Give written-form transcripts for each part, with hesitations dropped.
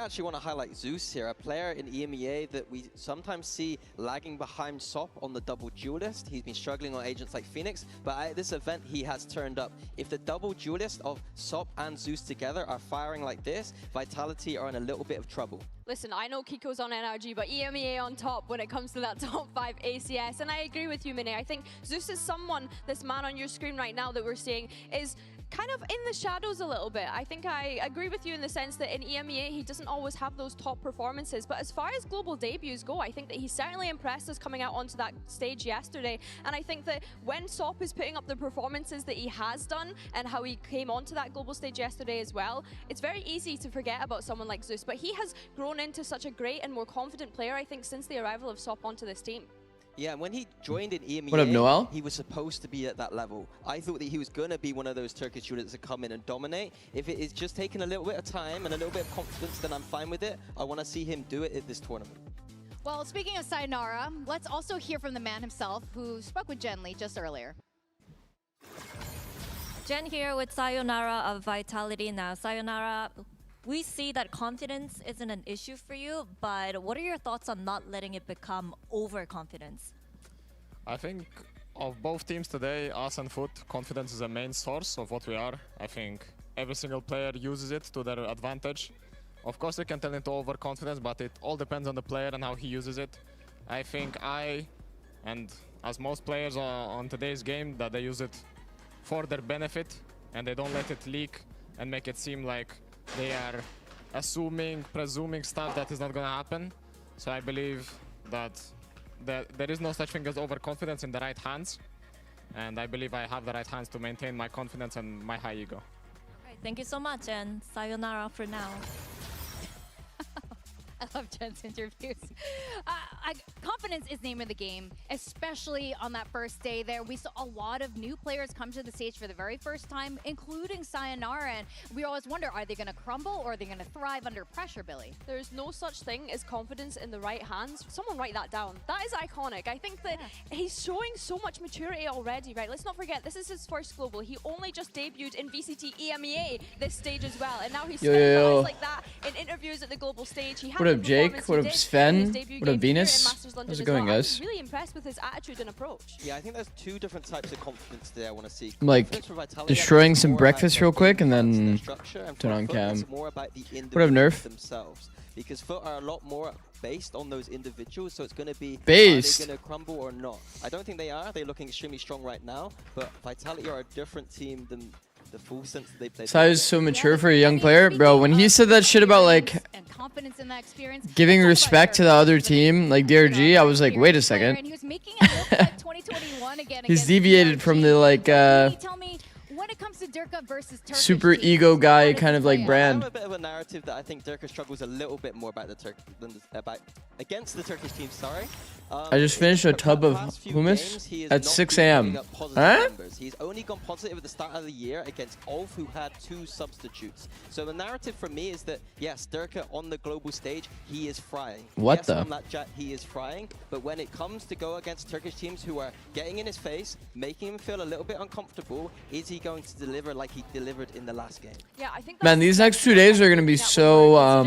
actually want to highlight Zeus here, a player in EMEA that we sometimes see lagging behind SOP on the double duelist. He's been struggling on agents like Phoenix, but at this event he has turned up. If the double duelist of SOP and Zeus together are firing like this, Vitality are in a little bit of trouble. Listen, I know Kiko's on NRG, but EMEA on top when it comes to that top 5 ACS. And I agree with you, Mine. I think Zeus is someone, this man on your screen right now that we're seeing, is kind of in the shadows a little bit. I think I agree with you in the sense that in EMEA, he doesn't always have those top performances. But as far as global debuts go, I think that he certainly impressed us coming out onto that stage yesterday. And I think that when SOP is putting up the performances that he has done and how he came onto that global stage yesterday as well, it's very easy to forget about someone like Zeus. But he has grown into such a great and more confident player, I think, since the arrival of SOP onto this team. Yeah, and when he joined in EMEA, What up, Noel? he was supposed to be at that level. I thought that he was going to be one of those Turkish shooters that come in and dominate. If it is just taking a little bit of time and a little bit of confidence, then I'm fine with it. I want to see him do it at this tournament. Well, speaking of Sayonara, let's also hear from the man himself who spoke with Jen Lee just earlier. Jen here with Sayonara of Vitality now. Sayonara, we see that confidence isn't an issue for you, but what are your thoughts on not letting it become overconfidence? I think of both teams today, us and FUT, confidence is a main source of what we are. I think every single player uses it to their advantage. Of course, you can turn into overconfidence, but it all depends on the player and how he uses it. I think and as most players on today's game, that they use it for their benefit and they don't let it leak and make it seem like they are presuming stuff that is not going to happen. So I believe that there is no such thing as overconfidence in the right hands. And I believe I have the right hands to maintain my confidence and my high ego. Okay, thank you so much, and sayonara for now. I love Jen's interviews. Confidence is name of the game, especially on that first day there. We saw a lot of new players come to the stage for the very first time, including Sayonara. And we always wonder, are they going to crumble or are they going to thrive under pressure, Billy? There's no such thing as confidence in the right hands. Someone write that down. That is iconic. I think that he's showing so much maturity already, right? Let's not forget, this is his first global. He only just debuted in VCT EMEA this stage as well. And now he's spending guys like that in interviews at the global stage. He What up, Jake? What up, Sven? What up, Venus? How's it going, guys? I'm really impressed with his attitude and approach. Yeah, I think there's two different types of confidence today I want to see. I'm like destroying some breakfast real quick and then turn on cam. More about the What up, Nerf? themselves, because FUT are a lot more based on those individuals, so it's going to be based. Are they going to crumble or not? I don't think they are. They're looking extremely strong right now, but Vitality are a different team than the full sense that they played. Sai is so mature for a young player, bro. When he said that shit about like giving respect to the other team, like DRG, I was like, wait a second. He's deviated from the like when it comes to Durka versus Turkish super ego guy kind of like brand. I have a bit of a narrative that I think Durka struggles a little bit more about against the Turkish team. Sorry. I just finished a tub of hummus at 6 a.m. Huh? He's only gone positive at the start of the year against Ulf, who had 2 substitutes. So the narrative for me is that, yes, Durka on the global stage, he is frying. What yes, the? On that jet, he is frying. But when it comes to go against Turkish teams who are getting in his face, making him feel a little bit uncomfortable, is he going to deliver like he delivered in the last game? Yeah, I think man, these next 2 days are going to be so I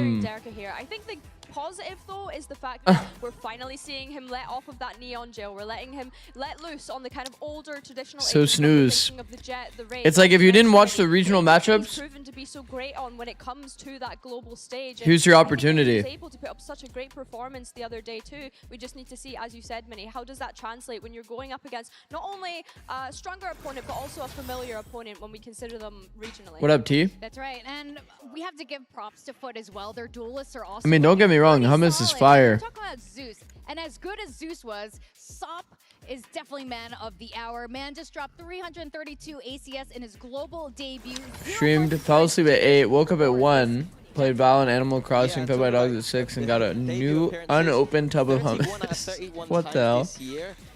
think the positive though is the fact that we're finally seeing him let off of that neon gel. We're letting him let loose on the kind of older traditional. So snooze. Of the Jet, the Wraith. It's like if you didn't watch the regional matchups. He's proven to be so great on when it comes to that global stage. Here's your opportunity. He was able to put up such a great performance the other day too. We just need to see, as you said, Minnie, how does that translate when you're going up against not only a stronger opponent but also a familiar opponent when we consider them regionally. What up, T? That's right, and we have to give props to FUT as well. Their duelists are also. I mean, don't get me wrong, hummus is fire. We're talking about Zeus, and as good as Zeus was, SOP is definitely man of the hour. Man just dropped 332 ACS in his global debut. Streamed, fell asleep at 8, woke up at 1, played VALORANT Animal Crossing, fed by dogs at 6, and got a new unopened tub of hummus. What the hell?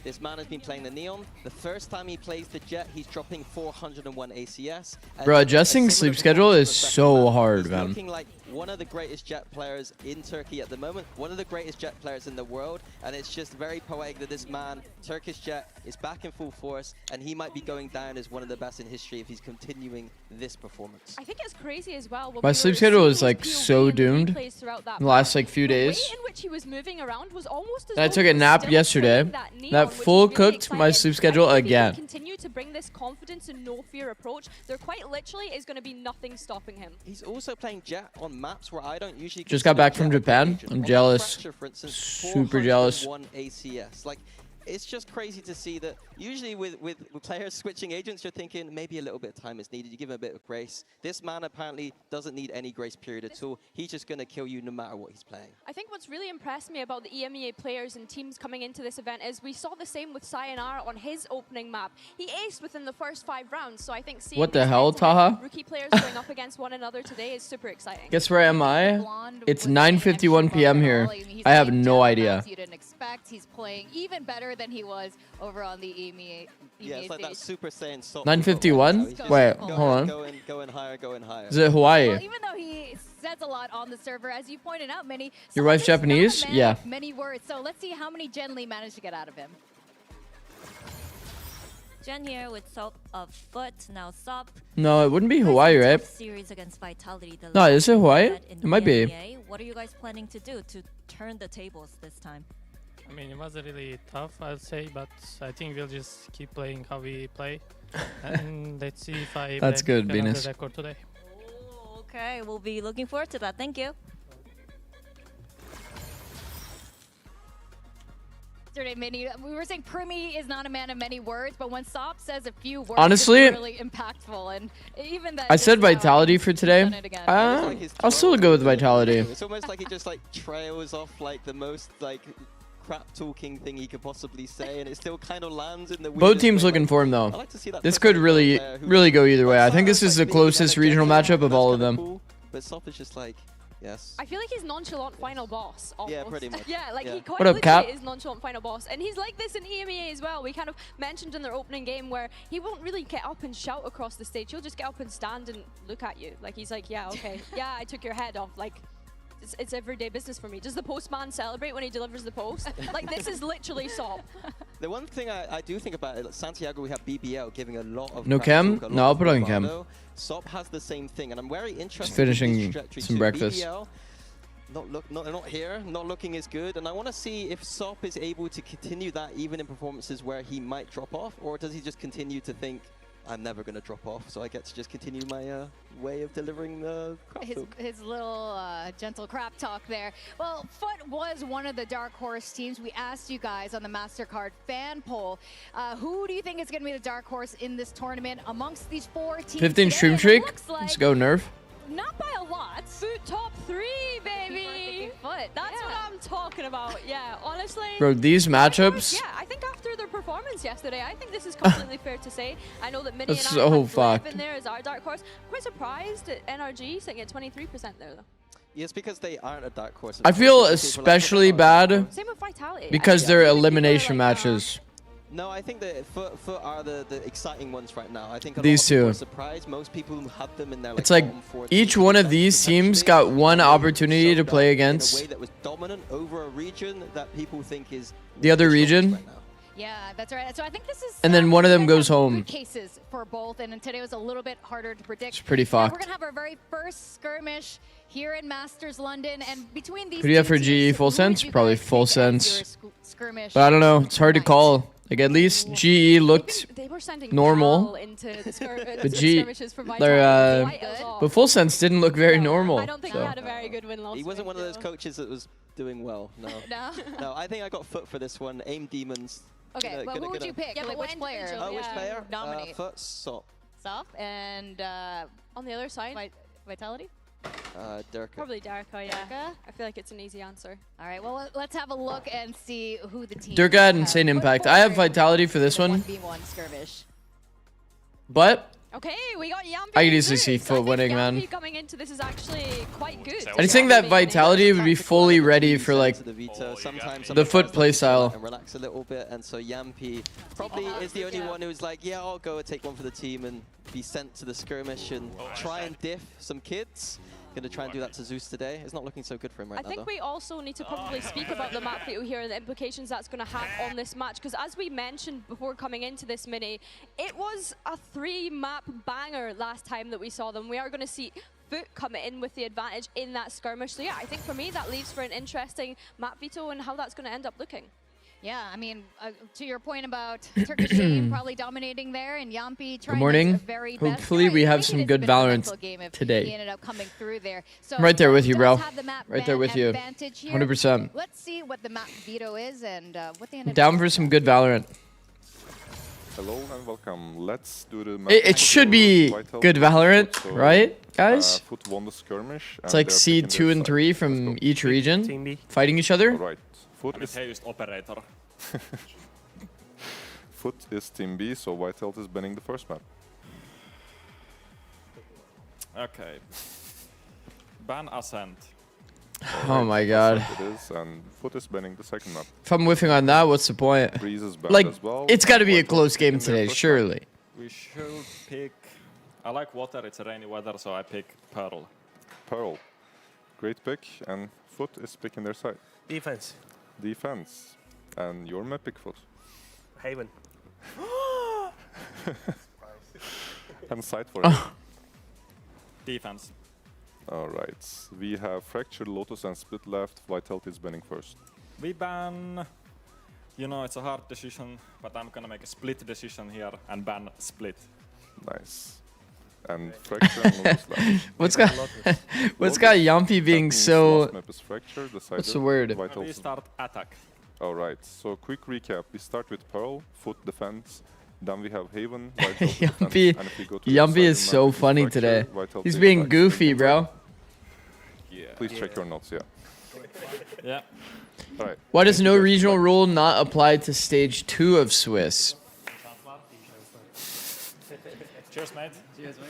This man has been playing the Neon. The first time he plays the Jet, he's dropping 401 ACS. Bro, adjusting sleep schedule is so hard, man. Looking like one of the greatest Jet players in Turkey at the moment, one of the greatest Jet players in the world, and it's just very poetic that this man, Turkish Jet, is back in full force, and he might be going down as one of the best in history if he's continuing this performance. I think it's crazy as well. My sleep schedule is like so doomed in the last like few The days. way in which he was moving around was almost as And I though took he a was nap still yesterday. playing that neon, That which is full really cooked my exciting. sleep schedule I think if he again. can continue to bring this confidence and no fear approach, there quite literally is going to be nothing stopping him. He's also playing Jet on maps where I don't usually Just got consider back from Jet a Japan. agent. I'm On the jealous. Fracture, for instance, Super jealous. 401 ACS. Like, it's just crazy to see that usually with players switching agents, you're thinking maybe a little bit of time is needed. You give him a bit of grace. This man apparently doesn't need any grace period at all. He's just going to kill you no matter what he's playing. I think what's really impressed me about the EMEA players and teams coming into this event is we saw the same with Sayonara on his opening map. He aced within the first 5 rounds, so I think seeing What the these hell, head-to-head Taha? rookie players going up against one another today is super exciting. Guess where am I? Blonde It's was 9:51 extra p.m. fun here. at all. He's I have playing no down idea. maps you didn't expect. He's playing even better than he was over on the EMEA. Yeah, it's like that stage. Super Saiyan Sop. 9:51? He's just Wait, going, hold on. Going higher, going higher. Is it Hawaii? Well, even though he says a lot on the server, as you pointed out, Minnie. Your wife's Sop is not a Japanese? man Yeah. of many words. So let's see how many Jen Lee managed to get out of him. Jen here with Sop of FUT, now Sop. No, it wouldn't be First Hawaii, tough right? Series against Vitality. The No, last is it Hawaii? set in It might be. EMEA. What are you guys planning to do to turn the tables this time? I mean, it was really tough, I'd say, but I think we'll just keep playing how we play. And let's see if I That's break good, another Venus. record today. Oh, okay, we'll be looking forward to that. Thank you. Yesterday, Minnie, we were saying Primi is not a man of many words, but when Sop says a few words, Honestly, it's really impactful. And even that. I just said now, Vitality he's for today. done it again. I'll still go with Vitality. It's almost like he just like trails off like the most like crap talking thing he could possibly say, and it still kind of lands in the. Both teams looking for him though. I like to see that This first could player really, who- really go either way. I think this Sayonara's, is the like, being closest regional energetic, matchup of that's all of kinda them. cool, but Sop is just like, yes. I feel like he's nonchalant final boss. Almost. Yeah, pretty much. Yeah, like Yeah. he quite What up, literally Cap? is nonchalant final boss, and he's like this in EMEA as well. We kind of mentioned in their opening game where he won't really get up and shout across the stage. He'll just get up and stand and look at you. Like he's like, yeah, okay, yeah, I took your head off. Like. It's everyday business for me. Does the postman celebrate when he delivers the post? Like, this is literally Sop. The one thing I do think about it, like Santiago, we have BBL giving a lot of No crap cam? talk, a No, lot I'll of put on cam. bravado. Sop has the same thing, and I'm very interested. finishing in his trajectory some too. breakfast. BBL, not here, not looking as good, and I want to see if Sop is able to continue that even in performances where he might drop off, or does he just continue to think, I'm never going to drop off, so I get to just continue my way of delivering the crap talk. His little gentle crap talk there. Well, FUT was one of the dark horse teams. We asked you guys on the MasterCard fan poll, who do you think is going to be the dark horse in this tournament amongst these 4 teams? 15 today? stream And it streak. looks like Let's go, Nerf. not by a lot. FUT top 3, baby. FUT. That's what I'm talking about. Yeah, honestly. Bro, these matchups. Yeah, I think after their performance yesterday, I think this is completely fair to say. I know that Minnie That's and I so had fucked. Gleb in there as our dark horse. I'm quite surprised at NRG sitting at 23% there, though. Yeah, it's because they aren't a dark horse. I feel People are like, especially "Oh, dark bad horse." Same with Vitality. because I they're feel like people are elimination like, matches. No, I think that FUT are the exciting ones right now. I think a These lot of people two. are surprised. Most people who had them in their It's like bottom 4 each teams one of that these have teams been got one really opportunity to showed play up against in a way that was dominant over a region that people think is the other the strongest region. right now. Yeah, that's right. So I think this is. And then one of them we guys goes have home. good cases for both, and today was a little bit harder to predict. It's pretty Now, fucked. we're gonna have our very first skirmish here in Masters London, and between these. Who do you have two for teams, GE full who would sense? you Probably guys full pick as sense. your skirmish? But I don't know. It's hard to tonight? call. Like at least GE looked They were sending normal. Cal into the But G- skirmishes for they're, Vitality. Light us off. but full sense didn't look very No, normal. I don't think so. he had a very good win last He wasn't week, one of those though. coaches that was doing well. No. No. No, I think I got FUT for this one. Aim Demons. Okay, Gonna- but gonna- who would gonna- you pick? Yeah, Like but which what player? individual? Which Yeah. player? Nominate. FUT, Sop. Sop and On the other side, Vitality. Durka. probably Darka, yeah. Durka? I feel like it's an easy answer. All right. Well, let's have a look and see who the team. Durka had have insane put impact. I have forward Vitality for this in the one. 1v1 skirmish. But Okay, we got Yampi. I could and easily see Zeus. FUT I think winning, man. Yampi coming into this is actually quite good. I just think that Vitality would be fully ready for like To the Vita. Sometimes the FUT playstyle. and relax a little bit, and so Yampi probably is the only one who's like, yeah, I'll go and take one for the team and be sent to the skirmish and try and diff some kids. Going to try and do that to Zeus today. It's not looking so good for him right now, I think we also need to probably speak about the map veto here and the implications that's going to have on this match, because as we mentioned before coming into this mini, it was a 3-map banger last time that we saw them. We are going to see FUT come in with the advantage in that skirmish. So yeah, I think for me that leaves for an interesting map veto and how that's going to end up looking. Yeah, I mean, to your point about Turkish team probably dominating there and Yampi trying his very best. Hopefully we have some good Valorant today. He ended up coming through there. So I'm right there with you, bro. The right there with you. 100%. Let's see what the map veto is and what they end up down for some good Valorant. Hello and welcome. Let's do the map. It should be good Valorant, right, guys? FUT won the skirmish. It's like seed 2 and 3 from each region fighting each other. Right. FUT is Team B, so White Health is banning the first map. Okay. Ban Ascent. Oh my god. It is, and FUT is banning the second map. If I'm whiffing on that, what's the point? Breeze is banned Like, as well. it's got to be a White close Health game in their today, first surely. We should pick... I like water, it's a rainy weather, so I pick Pearl. map. Pearl. Great pick, and FUT is picking their side. Defense. Defense. And your map pick, FUT. Haven. And side for it. Defense. Alright. We have Fractured, Lotus, and Split left. White Health is banning first. We ban... You know, it's a hard decision, but I'm gonna make a split decision here and ban Split. Nice. And Fracture and Lotus left. What's got Yampi being so... Last map is Fracture, What's the word? White Health We start attack. Alright, so quick recap. We start with Pearl, FUT defense. Then we have Haven, White Health defense. Yampi, And if we go to the Yampi side is map, so it's funny Fracture, today. White Health He's takes being back. goofy, bro. Yeah. Please check your notes, yeah. Yeah. Alright. Why does no regional rule not apply to stage 2 of Swiss? Cheers, mate. Cheers, mate.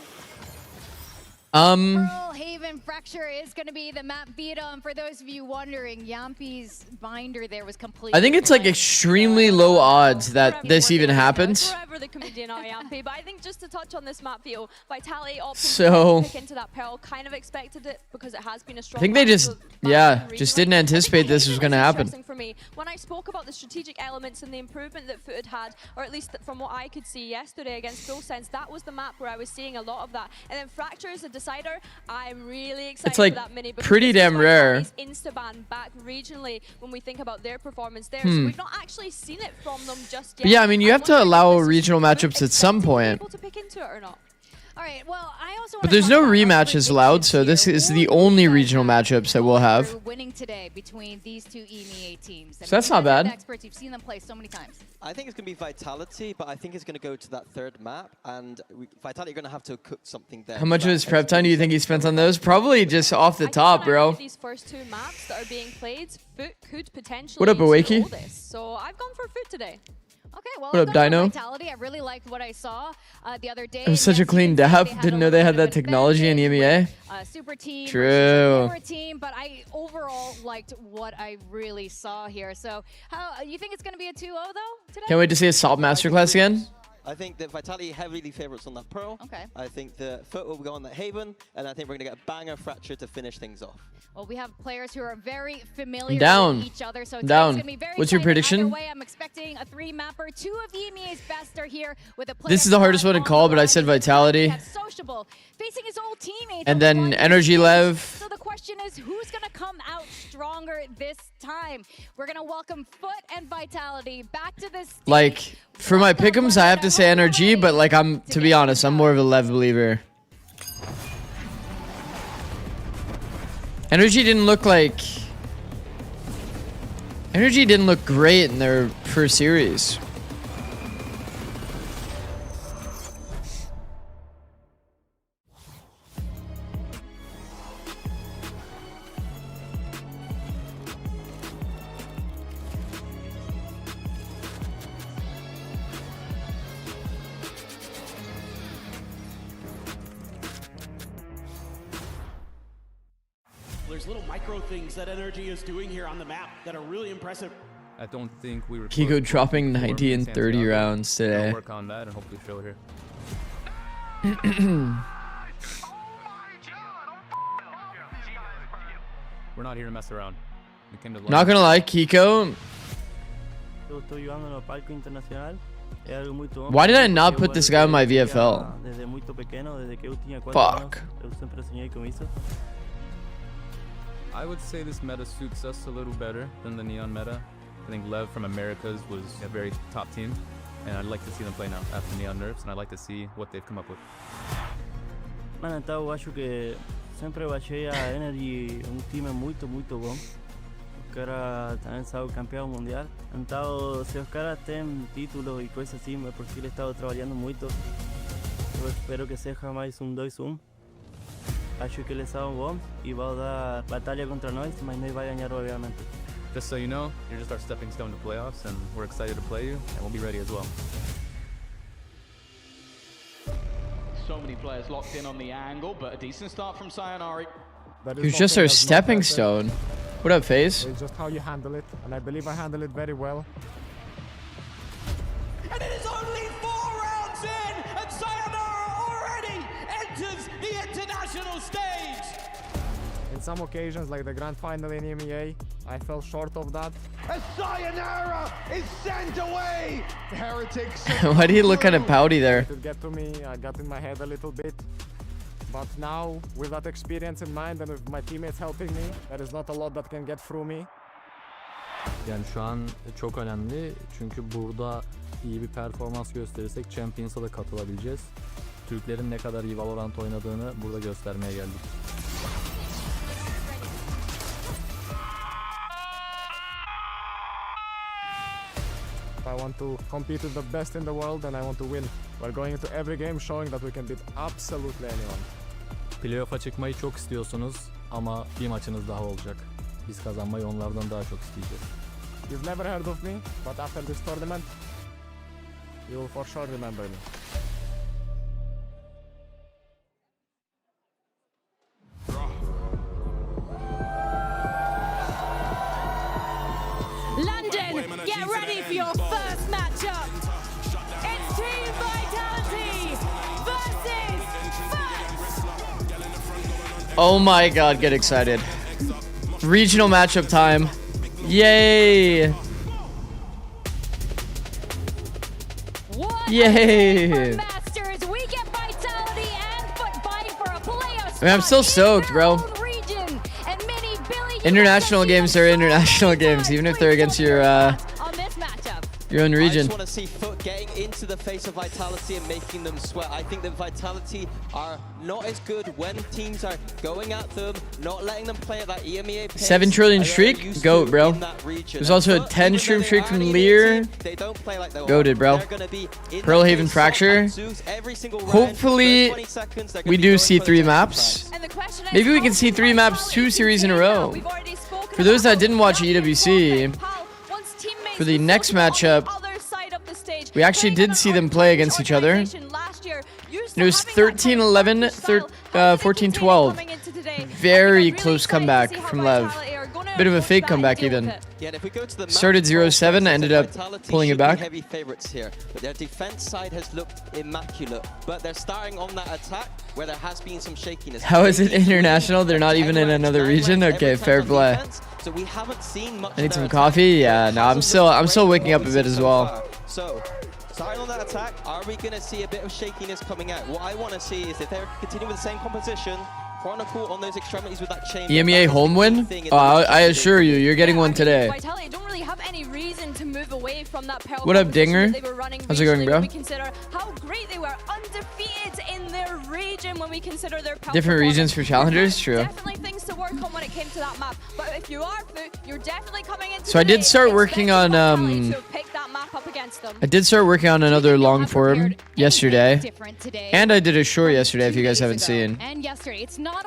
Pearl Haven Fracture is going to be the map veto, and for those of you wondering, Yampi's binder there was completely... I think it's like extremely low odds that this even happens. Forever the comedian are Yampi, but I think just to touch on this map veto, Vitality opting So- to pick into that Pearl, kind of expected it because it has been a strong... I think they match just, for yeah, Valorant just regionally. didn't anticipate I think this was going to it's happen. interesting for me. When I spoke about the strategic elements and the improvement that FUT had, or at least from what I could see yesterday against Full Sense, that was the map where I was seeing a lot of that. And then Fracture is a decider. I'm really excited It's like for that mini because pretty this is damn rare. Vitality's Instaban back regionally when we think about their performance there. So we've not actually seen it from them just yet. But yeah, I mean, you I'm have to wondering allow if this is regional FUT matchups at some expecting point. people to pick into it or not. All right, well, I also But there's no rematches allowed, so this is the only regional matchups that we'll have. winning today between these two EMEA teams. So that's not bad. Experts, you've seen them play so many times. I think it's going to be Vitality, but I think it's going to go to that third map, and Vitality are going to have to cook something there. How much of his prep time do you think he spent on those? Probably just off the top, bro. These first 2 maps that are being played, FUT could potentially What up, Awakey? hold this. So I've gone for FUT today. Okay, well, What up, Dino? Vitality. I really liked what I saw the other day. It was such a Yes, clean you can see dab. they had Didn't a know they little had bit that of technology in advantage EMEA. with, super team True. versus a newer team, but I overall liked what I really saw here. So, how you think it's going to be a 2-0 though today? Can't wait to see a Salt Masterclass again. I think that Vitality heavily favorites on that Pearl. Okay. I think the FUT will go on that Haven, and I think we're going to get a banger Fracture to finish things off. Well, we have players who are very familiar down. with each other, so it's Down. going to be very What's your exciting. prediction? Either way, I'm expecting a 3-mapper. 2 of EMEA's best are here with a player This is the hardest one to on call, the but I line. said Vitality. We have Sociable facing his old teammate. And of then one Energy team. Lev. So the question is, who's going to come out stronger this time? We're going to welcome FUT and Vitality back to this stage. Like, for my pick'ems, I have to say NRG, but like, to be honest, I'm more of a Lev believer. Energy didn't look great in their first series. There's little micro things that Energy is doing here on the map that are really impressive. I don't think we were Kiko dropping 90 and 30 rounds today. I'll work on that and hopefully show here. we're not here to mess around. We came to learn. Not gonna lie, Kiko. Why did I not put this guy on my VFL? Fuck. I would say this meta suits us a little better than the Neon meta. I think Lev from Americas was a very top team, and I'd like to see them play now after Neon nerfs, and I'd like to see what they've come up with. Mano, então eu acho que sempre eu achei a Energy time muito bom. Os caras também são campeão mundial. Então, se os caras têm títulos e coisas assim, é porque eles estão trabalhando muito. Eu espero que seja mais 2-1. Acho que eles são bons e vão dar batalha contra nós, mas nós vai ganhar obviamente. Just so you know, you're just our stepping stone to playoffs, and we're excited to play you, and we'll be ready as well. So many players locked in on the angle, but a decent start from Sayonara. He's just our stepping stone. What up, FaZe? It's just how you handle it, and I believe I handle it very well. And it is only 4 rounds in, and Sayonara already enters the international stage. In some occasions, like the grand final in EMEA, I fell short of that. As Sayonara is sent away, the Heretics. Why do you look kind of pouty there? It did get to me, I got in my head a little bit. But now, with that experience in mind and with my teammates helping me, there is not a lot that can get through me. Yani şu an çok önemli çünkü burada iyi bir performans gösterirsek Champions'a da katılabileceğiz. Türklerin ne kadar iyi Valorant oynadığını burada göstermeye geldik. I want to compete with the best in the world and I want to win. We're going into every game showing that we can beat absolutely anyone. Playoff'a çıkmayı çok istiyorsunuz ama bir maçınız daha olacak. Biz kazanmayı onlardan daha çok isteyeceğiz. You've never heard of me, but after this tournament, you will for sure remember me. London, get ready for your first matchup. It's Team Vitality versus FUT. Oh my god, get excited. Regional matchup time. Yay! Yay! Masters, we get Vitality and FUT vying for a playoff. I mean, I'm still stoked, bro. International games are international games, even if they're against your own region. I just want to see FUT getting into the face of Vitality and making them sweat. I think that Vitality are not as good when teams are going at them, not letting them play at that EMEA pace. 7 trillion streak? Goat, bro. There's also a 10 stream streak from Lear. Goated, bro. Pearl Haven Fracture. Hopefully, we do see 3 maps. Maybe we can see 3 maps 2 series in a row. For those that didn't watch EWC, for the next matchup, we actually did see them play against each other. It was 13-11, 14-12. Very close comeback from Lev. Bit of a fake comeback even. Started 0-7, ended up pulling it back. Heavy favorites here, but their defense side has looked immaculate. But they're starting on that attack where there has been some shakiness. How is it international? They're not even in another region? Okay, fair play. So we haven't seen much. I need some coffee. Yeah, no, I'm still waking up a bit as well. So, starting on that attack, are we going to see a bit of shakiness coming out? What I want to see is if they're continuing with the same composition, Chronicle on those extremities with that chain. EMEA home win? Oh, I assure you, you're getting one today. Vitality don't really have any reason to move away from that Pearl. What up, Dinger? How's it going, bro? We consider how great they were, undefeated in their region when we consider their different regions for challengers, true. Definitely things to work on when it came to that map. But if you are FUT, you're definitely coming into. So I did start working on I did start working on another long form yesterday, and I did a short yesterday. If you guys haven't seen,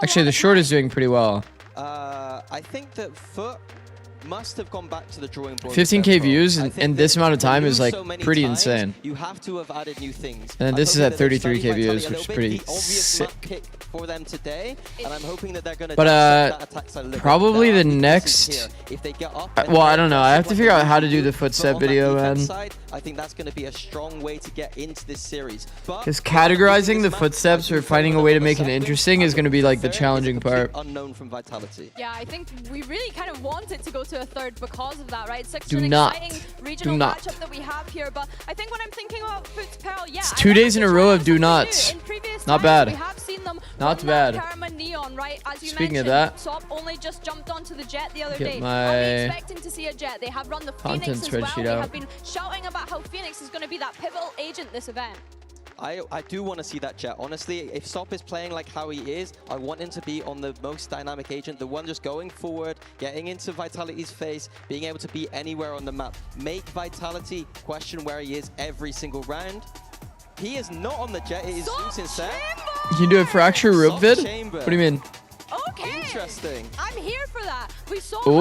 actually the short is doing pretty well. I think that FUT must have gone back to the drawing board. 15k views in this amount of time is like pretty insane. You have to have added new things. And this is at 33k views, which is pretty sick. For them today, and I'm hoping that they're going to but probably the next they get up. Well, I don't know. I have to figure out how to do the footstep video, man. Side, I think that's going to be a strong way to get into this series. Because categorizing the footsteps or finding a way to make it interesting is going to be like the challenging part. Unknown from Vitality. Yeah, I think we really kind of wanted to go to a third because of that, right? It's such Do an not. exciting regional matchup that we have here. But I think when I'm thinking about FUT's Pearl, yeah, It's 2 days in a row of do nots. Not bad. We have seen them Not bad. Neon, right? As you Speaking of mentioned, that, Sop only just jumped onto the Jet the other get day. my Are we expecting to see a Jet? They have run the Phoenix as well. They have been shouting about how Phoenix is going to be that pivotal agent this event. I do want to see that Jet. Honestly, if Sop is playing like how he is, I want him to be on the most dynamic agent, the one just going forward, getting into Vitality's face, being able to be anywhere on the map. Make Vitality question where he is every single round. He is not on the Jet, it is Zeus instead. you can do a fracture rope vid? What do you mean? Okay. Interesting. I'm here for that. We saw how great he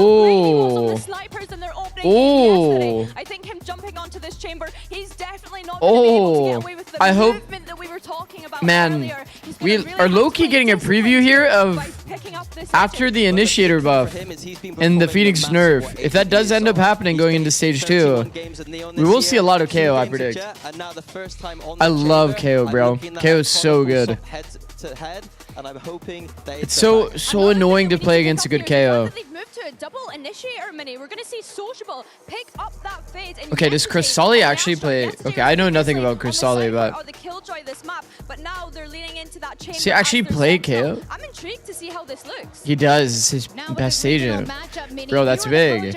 was on the snipers in their opening game yesterday. I think him jumping onto this chamber, he's definitely not going to be able to get away with the movement that we were talking about earlier. We are low-key getting a preview here of after the initiator buff and the Phoenix nerf. If that does end up happening going into stage 2, we will see a lot of KO, I predict. I love KO, bro. KO is so good. And I'm hoping that it's so annoying to play against a good KO. They've moved to a double initiator mini. We're going to see Sociable pick up that fade. Okay, does Crystalli actually play? Okay, I know nothing about Crystalli, but the Killjoy this map, but now they're leaning into that chamber. does he actually play KO? I'm intrigued to see how this looks. He does. It's his best agent. Bro, that's big.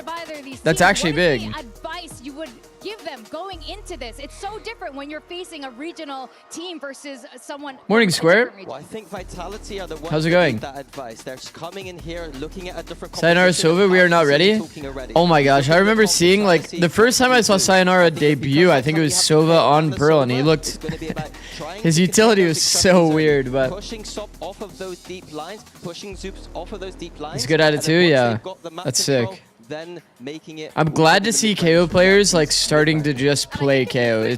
That's actually big. Advice you would give them going into this? It's so different when you're facing a regional team versus someone. Morning, Square. Well, I think Vitality are the ones How's it going? that advice. They're just coming in here, looking at a different. Sayonara Sova, we are not ready. Oh my gosh, I remember seeing like the first time I saw Sayonara debut, I think it was Sova on Pearl, and he looked. His utility was so weird, but pushing Sop off of those deep lines, pushing Zoops off of those deep lines. he's good at it too. Yeah, that's sick. Then making it. I'm glad to see KO players like starting to just play KO.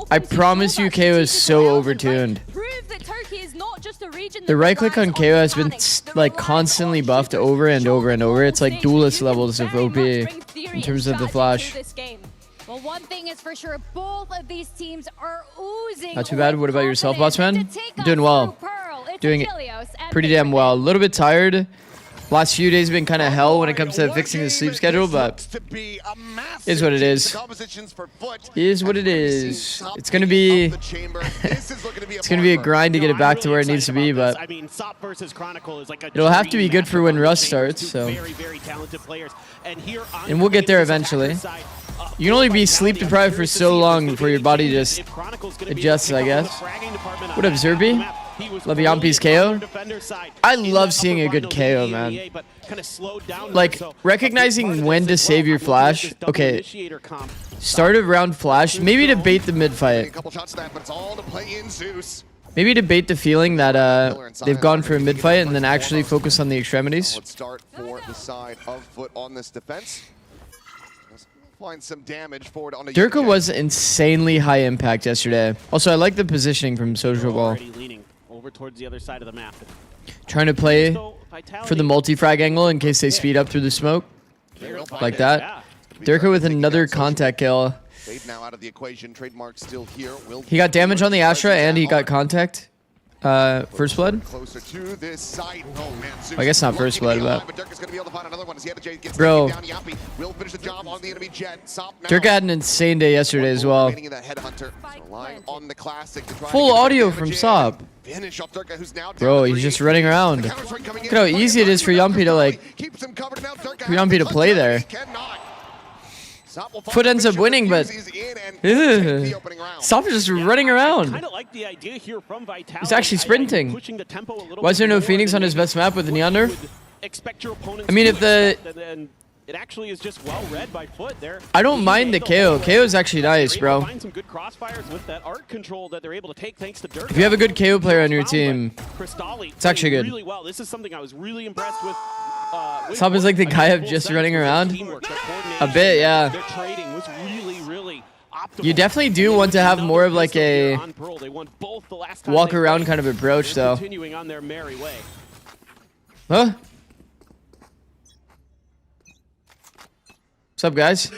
I promise you, KO is so overtuned. The right click on KO has been like constantly buffed over and over and over. It's like duelist levels of OP in terms of the flash. Well, one thing is for sure, both of these teams are oozing. Not too bad. What about yourself, Botsman? Doing well. Doing it pretty damn well. A little bit tired. Last few days have been kind of hell when it comes to fixing the sleep schedule, but is what it is. Is what it is. It's gonna be it's gonna be a grind to get it back to where it needs to be, but it'll have to be good for when Rust starts. So, and we'll get there eventually. You can only be sleep deprived for so long before your body just adjusts, I guess. What up, Zerby? Love Yampi's KO. I love seeing a good KO, man. Like, recognizing when to save your flash. Okay, start of round flash. Maybe to bait the mid-fight. Maybe to bait the feeling that they've gone for a mid-fight and then actually focus on the extremities. Durka was insanely high impact yesterday. Also, I like the positioning from Social Ball. Over towards the other side of the map. Trying to play for the multi-frag angle in case they speed up through the smoke. Like that. Durka with another contact kill. He got damage on the Astra and he got contact. First blood? I guess not first blood, but bro, Durka had an insane day yesterday as well. Full audio from Sop. Bro, he's just running around. Look at how easy it is for Yumpy to like play there. FUT ends up winning, but Sop is just running around. He's actually sprinting. Why is there no Phoenix on his best map with the Neon nerf? I mean, if the... It actually is just well read by FUT there. I don't mind the KO. KO is actually nice, bro. Some good crossfires with that arc control that they're able to take thanks to Durka. If you have a good KO player on your team, it's actually good. Really well. This is something I was really impressed with. Sop is like the guy of just running around. A bit, yeah. Their trading was really optimal. You definitely do want to have more of like a walk around kind of approach, though. Continuing on their merry way. Huh? What's up, guys?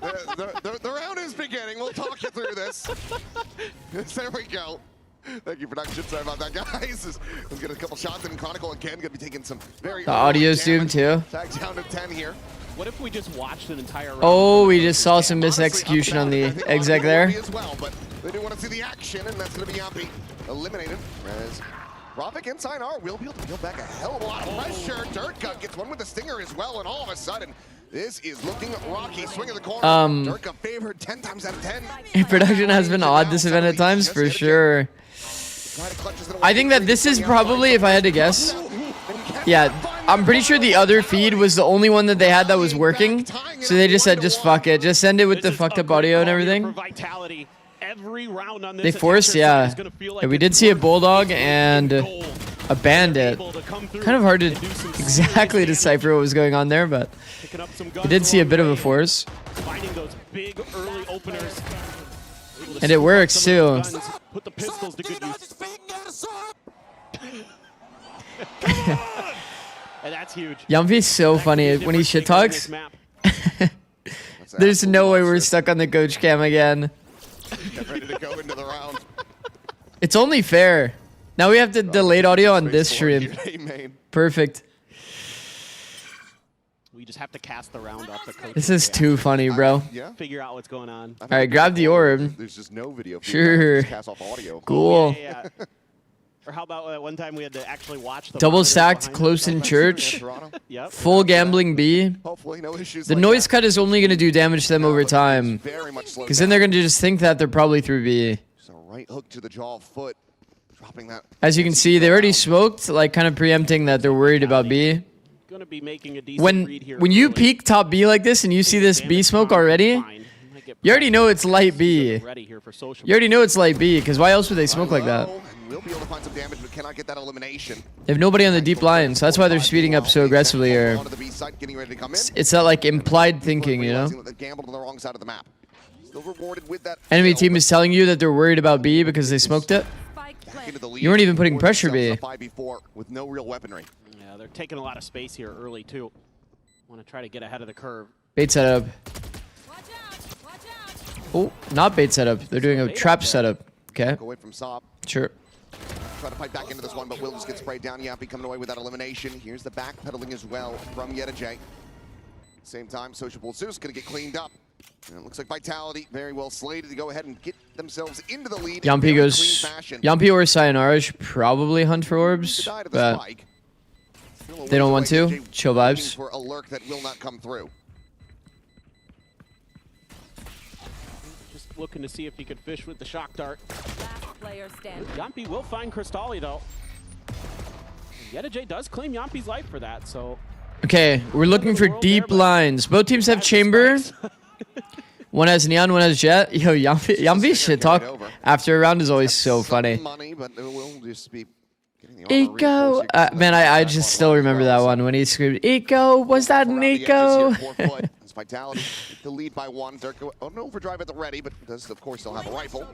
The round is beginning. We'll talk you through this. There we go. Thank you, production. Sorry about that, guys. Let's get a couple shots in. Chronicle again going to be taking some very. The audio's doomed too. Tag down to 10 here. What if we just watched an entire round? Oh, we just saw some misexecution on the exec there. As well, but they do want to see the action, and that's going to be Yampy eliminated. As Ravik and Sayonara will be able to peel back a hell of a lot of pressure. Dirtcut gets one with the stinger as well, and all of a sudden, this is looking rocky. Swing of the corner. Dirtcut favored 10 times out of 10. Production has been odd this event at times, for sure. I think that this is probably, if I had to guess, yeah, I'm pretty sure the other feed was the only one that they had that was working. So they just said, just fuck it. Just send it with the fucked up audio and everything. They forced, yeah. We did see a Bulldog and a Bandit. Kind of hard to exactly decipher what was going on there, but we did see a bit of a force. And it works too. Put the pistols to good use. And that's huge. Yampy's so funny when he shit talks. There's no way we're stuck on the coach cam again. Get ready to go into the round. It's only fair. Now we have the delayed audio on this stream. Perfect. We just have to cast the round up. This is too funny, bro. Yeah. Figure out what's going on. All right, grab the orb. There's just no video. Sure. Cast off audio. Cool. Yeah. Or how about one time we had to actually watch the Double stacked, close in church. Yep. Full gambling B. Hopefully no issues. The noise cut is only going to do damage to them over time. Because then they're going to just think that they're probably through B. So right hook to the jaw of FUT. Dropping that. As you can see, they already smoked, like kind of preempting that they're worried about B. Gonna be making a decent read here when you peek top B like this and you see this B smoke already, you already know it's light B. You already know it's light B, because why else would they smoke like that? Will be able to find some damage, but cannot get that elimination. They have nobody on the deep line, so that's why they're speeding up so aggressively here. It's that like implied thinking, you know? Gambled on the wrong side of the map. Still rewarded with that. Enemy team is telling you that they're worried about B because they smoked it. You weren't even putting pressure B. With no real weaponry. Yeah, they're taking a lot of space here early too. Want to try to get ahead of the curve. Bait setup. Oh, not bait setup. They're doing a trap setup. Okay. Go away from Sob. Sure. Try to fight back into this one, but will just get sprayed down. Yampy coming away with that elimination. Here's the backpedaling as well from Yedajay. Same time, Sociable Zeus gonna get cleaned up. And it looks like Vitality very well slated to go ahead and get themselves into the lead. Yampy goes. Yampy or Sayonara should probably hunt for orbs, but they don't want to. Chill vibes. For a lurk that will not come through. Just looking to see if he could fish with the shock dart. Yampy will find Crystalli though. Yedajay does claim Yampy's life for that, so. Okay, we're looking for deep lines. Both teams have chamber. One has Neon, one has Jet. Yo, Yampy shit talk after a round is always so funny. Eco! Man, I just still remember that one when he screamed, Eco! Was that an Eco? Vitality to lead by one. Dirk on overdrive at the ready, but does of course still have a rifle.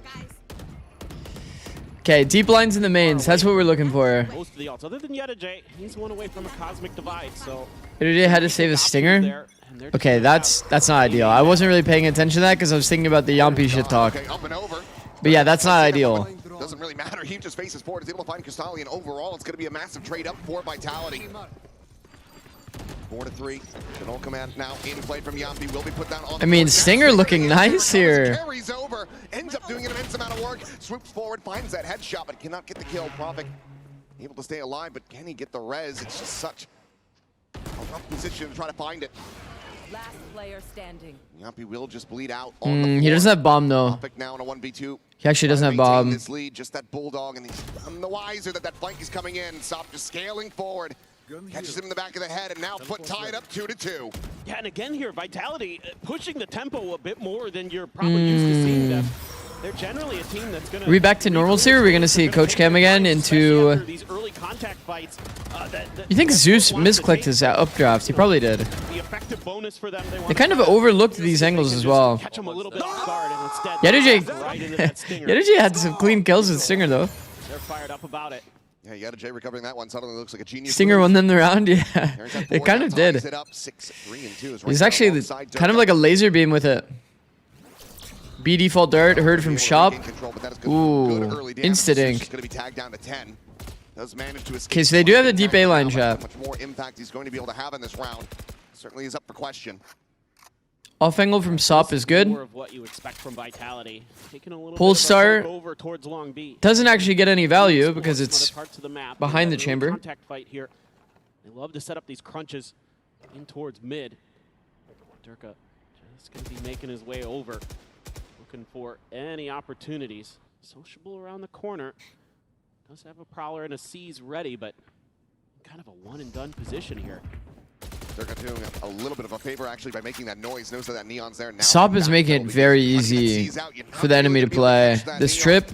Okay, deep lines in the mains. That's what we're looking for. Most of the ults, other than Yedajay, he's one away from a cosmic divide, so. Yedajay had to save a stinger. Okay, that's not ideal. I wasn't really paying attention to that because I was thinking about the Yampy shit talk. But yeah, that's not ideal. Doesn't really matter. He just faces forward. Is able to find Crystalli, and overall, it's going to be a massive trade up for Vitality. 4-3. General command now in play from Yampy. Will be put down on. I mean, Stinger looking nice here. Carries over, ends up doing an immense amount of work. Swoops forward, finds that headshot, but cannot get the kill. Prophet able to stay alive, but can he get the res? It's just such a rough position to try to find it. Last player standing. Yampy will just bleed out on the floor. He doesn't have bomb though. Prophet now in a 1v2. He actually doesn't have bomb. This lead, just that bulldog, and he's none the wiser that flank is coming in. Sop just scaling forward. Catches him in the back of the head, and now FUT tied up 2-2. Yeah, and again here, Vitality pushing the tempo a bit more than you're probably used to seeing them. They're generally a team that's going to... Are we back to normalcy, or are we going to see Coach Cam again into... These early contact fights, You think Zeus misclicked his updraft? He probably did. the effective bonus for them, They kind of overlooked these angles as well. catch them a little bit off guard, and instead... Yedajay had some clean kills with Stinger though. They're fired up about it. Yeah, Yetta J recovering that one. Suddenly looks like a genius. Stinger won them the round, yeah. It kind of did. He's actually kind of like a laser beam with it. B default dart, heard from Shop. Ooh, insta-dink. Okay, so they do have the deep A line, chat. Much more impact he's going to be able to have in this round. Certainly is up for question. Off angle from Sop is good. More of what you expect from Vitality. Taking a little Pull bit of a start poke over towards Long B. doesn't actually get any value because it's behind the Really chamber. Contact fight here. They love to set up these crunches in towards mid. Durka just going to be making his way over, looking for any opportunities. Sociable around the corner. Does have a Prowler and a C's ready, but kind of a one-and-done position here. Durka doing a little bit of a favor actually by making that noise. Knows that Neon's there now. Sop is making it very easy for the enemy to play. This trip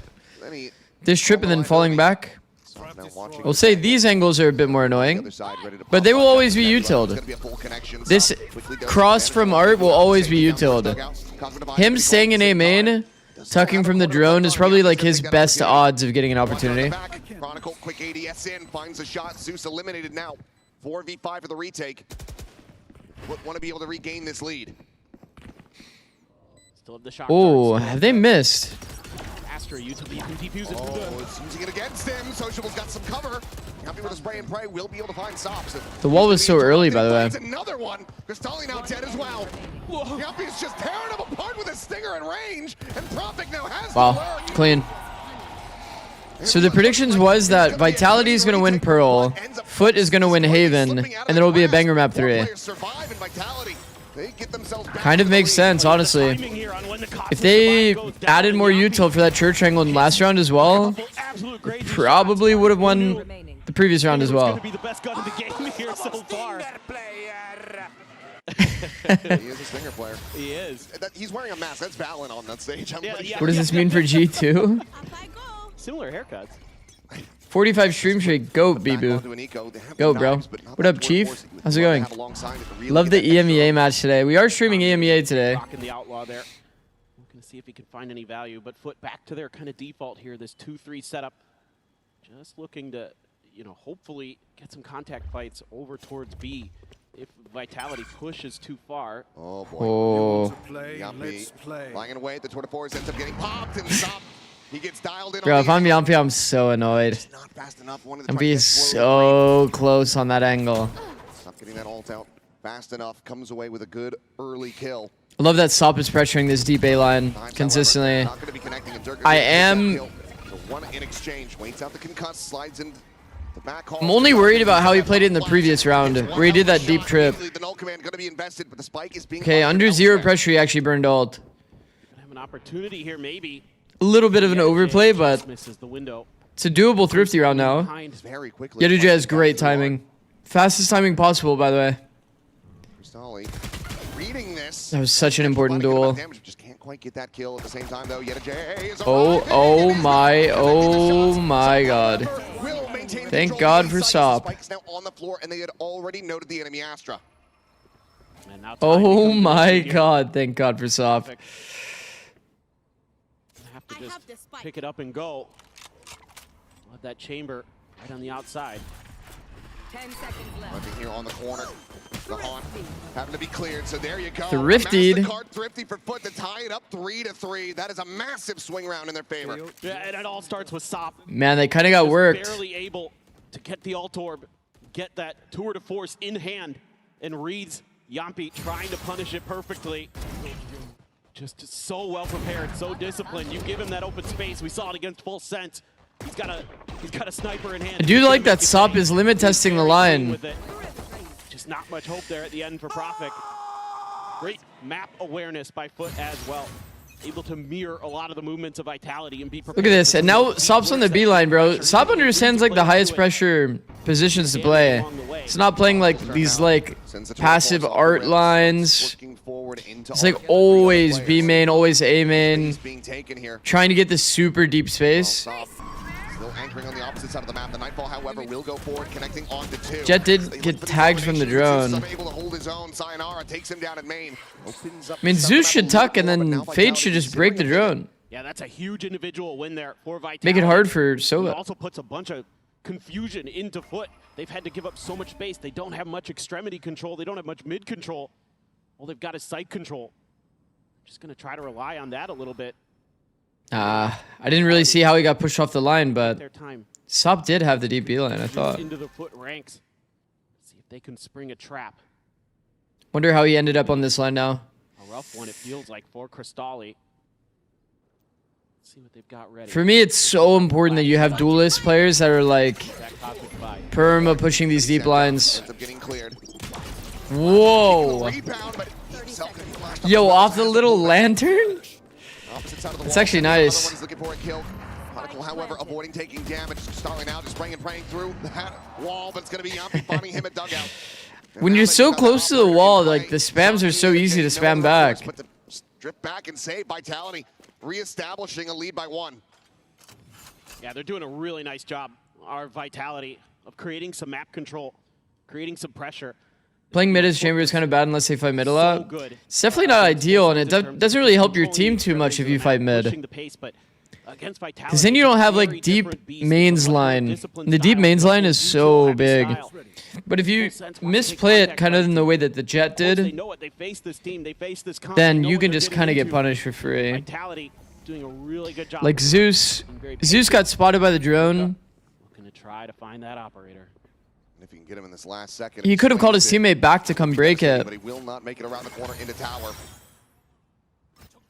and then falling back. We'll say these angles are a bit more annoying, but they will always be utiled. This cross from Art will always be utiled. Him staying in A main, tucking from the drone is probably like his best odds of getting an opportunity. Chronicle, quick ADS in, finds a shot. Zeus eliminated now. 4v5 for the retake. Want to be able to regain this lead. Still have the shot. Oh, have they missed? Astro, you can defuse it through the... It's using it against him. Sociable's got some cover. Happy with a spray and pray. Will be able to find Sops. The wall was so early, by the way. Another one. Cristalli now dead as well. Yuppie is just tearing him apart with a stinger in range. And Prophet now has Wow, clean. So the predictions was that Vitality is going to win Pearl, FUT is going to win Haven, and then it'll be a banger map 3. Kind of makes sense, honestly. If they added more util for that church angle in last round as well, probably would have won the previous round as well. He is a stinger player. He is. He's wearing a mask. That's Valen on that stage. What does this mean for G2? Similar haircuts. 45 stream streak. Go, Bibu. Go, bro. What up, Chief? How's it going? Love the EMEA match today. We are streaming EMEA today. Rocking the outlaw there. Looking to see if he can find any value, but FUT back to their kind of default here. This 2-3 setup. Just looking to, hopefully get some contact fights over towards B. If Vitality pushes too far. Oh boy. Oh. Flying away at the Tour de Force ends up getting popped and stopped. He gets dialed in. Bro, if I'm Yampi, I'm so annoyed. Yampi is so close on that angle. Not getting that ult out fast enough. Comes away with a good early kill. I love that Sop is pressuring this deep A line consistently. I am. One in exchange. Waits out the concuss. Slides in the back. I'm only worried about how he played it in the previous round, where he did that deep trip. Okay, under 0 pressure, he actually burned ult. Have an opportunity here, maybe. A little bit of an overplay, but it's a doable Thrifty round now. Yetuj has great timing. Fastest timing possible, by the way. That was such an important duel. Oh my god. Thank God for Sop. Oh my god, thank God for Sop. Have to just pick it up and go. Let that chamber right on the outside. 10 seconds left. Looking here on the corner. The haunt having to be cleared. So there you go. Thriftied. Thrifty for FUT to tie it up 3-3. That is a massive swing round in their favor. Yeah, and it all starts with Sop. Man, they kind of got worked. Barely able to get the ult orb, get that tour de force in hand, and reads Yampi trying to punish it perfectly. Just so well prepared, so disciplined. You give him that open space. We saw it against Full Sense. He's got a sniper in hand. I do like that Sop is limit testing the line. Just not much hope there at the end for Prophet. Great map awareness by FUT as well. Able to mirror a lot of the movements of Vitality and be prepared. Look at this, and now Sop's on the B line, bro. Sop understands like the highest pressure positions to play. It's not playing like these like passive art lines. It's like always B main, always A main. Trying to get this super deep space. Still anchoring on the opposite side of the map. The Nightfall, however, will go forward, connecting on to 2. Jet did get tagged from the drone. Able to hold his own. Sayonara takes him down at main. I mean, Zeus should tuck, and then Fade should just break the drone. Yeah, that's a huge individual win there for Vitality. Make it hard for Sova. Also puts a bunch of confusion into FUT. They've had to give up so much space. They don't have much extremity control. They don't have much mid control. All they've got is site control. Just going to try to rely on that a little bit. I didn't really see how he got pushed off the line, but Sop did have the deep B line, I thought. Into the FUT ranks. See if they can spring a trap. Wonder how he ended up on this line now. A rough one, it feels like, for Cristalli. See what they've got ready. For me, it's so important that you have duelist players that are like perma pushing these deep lines. Whoa. Yo, off the little lantern? It's actually nice. However, avoiding taking damage, starting out, just praying through that wall, but it's going to be Yampi finding him at dugout. When you're so close to the wall, like the spams are so easy to spam back. But the strip back and save Vitality, reestablishing a lead by 1. Yeah, they're doing a really nice job, our Vitality, of creating some map control, creating some pressure. Playing mid as Chamber is kind of bad unless they fight mid a lot. It's definitely not ideal, and it doesn't really help your team too much if you fight mid. Because then you don't have like deep mains line. The deep mains line is so big. But if you misplay it kind of in the way that the Jet did, then you can just kind of get punished for free. Like Zeus got spotted by the drone. Looking to try to find that operator. If you can get him in this last second, He could have called his teammate back to come break it. But he will not make it around the corner into tower.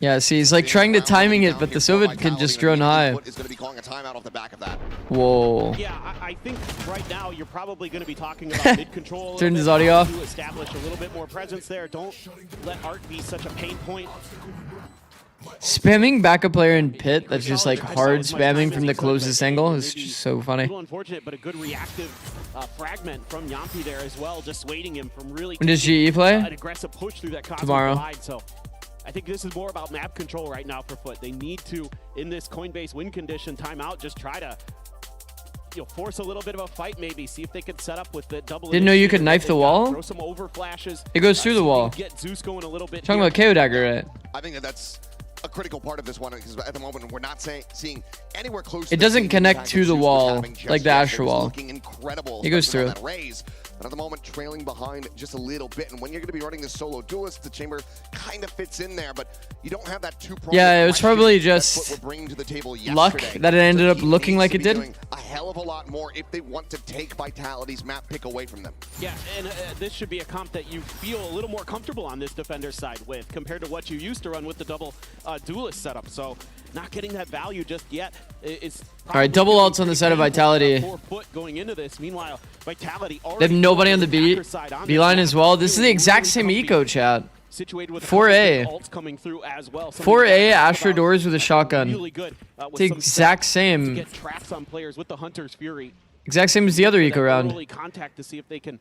Yeah, see, he's like trying to timing it, but the Soviet can just drone high. Is going to be calling a timeout off the back of that. Whoa. Yeah, I think right now you're probably going to be talking about mid control. Turned his audio off. To establish a little bit more presence there. Don't let Art be such a pain point. Spamming back a player in pit that's just like hard spamming from the closest angle is just so funny. A little unfortunate, but a good reactive fragment from Yampi there as well, dissuading him from really. When does GE play? An aggressive push through that Tomorrow. Divide, so I think this is more about map control right now for FUT. They need to, in this Coinbase win condition timeout, just try to force a little bit of a fight maybe. See if they can set up with the double. Didn't know you could knife the wall? Throw some over flashes. It goes through the wall. Get Zeus going a little bit. Talking about KO dagger, right? I think that's a critical part of this one because at the moment we're not seeing anywhere close. It doesn't connect to the wall like the Astra wall. Looking incredible. It goes through. But at the moment, trailing behind just a little bit. And when you're going to be running this solo duelist, the Chamber kind of fits in there, but you don't have that two-pronged. Yeah, it was probably just luck that it ended up looking like it did. A hell of a lot more if they want to take Vitality's map pick away from them. Yeah, and this should be a comp that you feel a little more comfortable on this defender side with compared to what you used to run with the double duelist setup. So not getting that value just yet is. All right, double ults on the side of Vitality. Going into this. Meanwhile, Vitality they have nobody on the B line as well. This is the exact same eco, chat. 4A. 4A Astra doors with a shotgun. It's the exact same. Exact same as the other eco round. Contact to see if they can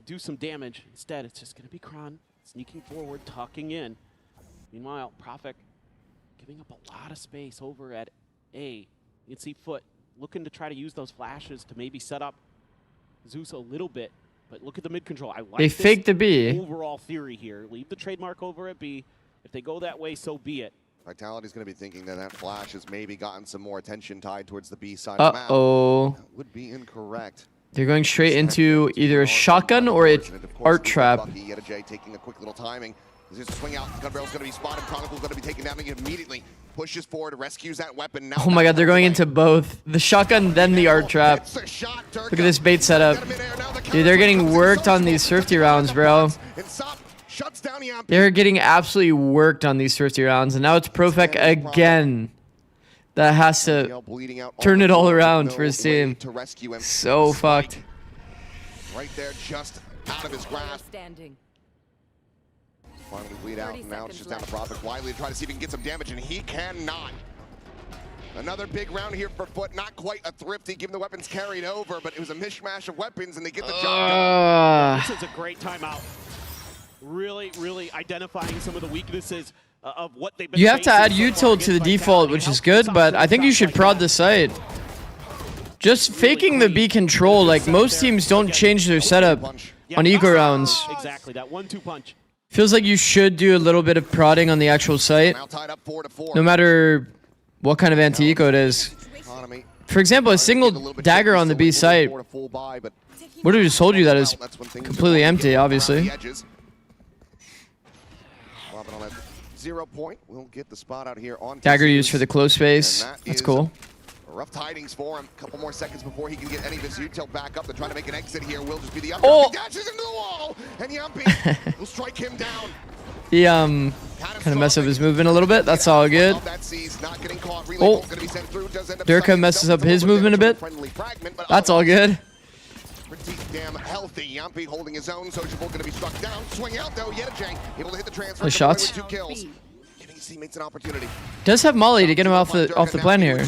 do some damage. Instead, it's just going to be Kron sneaking forward, tucking in. Meanwhile, Prophet giving up a lot of space over at A. You can see FUT looking to try to use those flashes to maybe set up Zeus a little bit. But look at the mid control. I like they faked the B. Overall theory here. Leave the trademark over at B. If they go that way, so be it. Vitality's going to be thinking that that flash has maybe gotten some more attention tied towards the B side of the map. That would be incorrect. They're going straight into either a shotgun or an art trap. Taking a quick little timing. There's a swing out. Gun barrel's going to be spotted. Chronicle's going to be taken down immediately. Pushes forward, rescues that weapon. Now Oh my god, they're going into both. The shotgun, then the art trap. Look at this bait setup. Dude, they're getting worked on these thrifty rounds, bro. They're getting absolutely worked on these thrifty rounds. And now it's Profek again that has to turn it all around for his team. So fucked. Right there, just out of his grasp. Finally bleed out, and now it's just down to Prophet Wiley to try to see if he can get some damage, and he cannot. Another big round here for FUT. Not quite a thrifty, given the weapons carried over, but it was a mishmash of weapons, and they get the job done. This is a great timeout. Really, really identifying some of the weaknesses of what they've been. You have to add util to the default, which is good, but I think you should prod the site. Just faking the B control, like most teams don't change their setup on eco rounds. Exactly, that 1-2 punch. Feels like you should do a little bit of prodding on the actual site, no matter what kind of anti-eco it is. For example, a single dagger on the B site would have just told you that it's completely empty, obviously. 0 point. We'll get the spot out here on Dagger used for the close space. That's cool. Rough tidings for him. Couple more seconds before he can get any of his util back up. They're trying to make an exit here. Will just be the upper. He dashes into the wall, and Yumpy will strike him down. He kind of messed up his movement a little bit. That's all good. Oh, Durka messes up his movement a bit. That's all good. Pretty damn healthy. Yumpy holding his own. Sociable going to be struck down. Swing out though. Yetijay able to hit the transfer. Nice shots. 2 kills. Giving his teammates an opportunity. Does have Molly to get him off the plan here.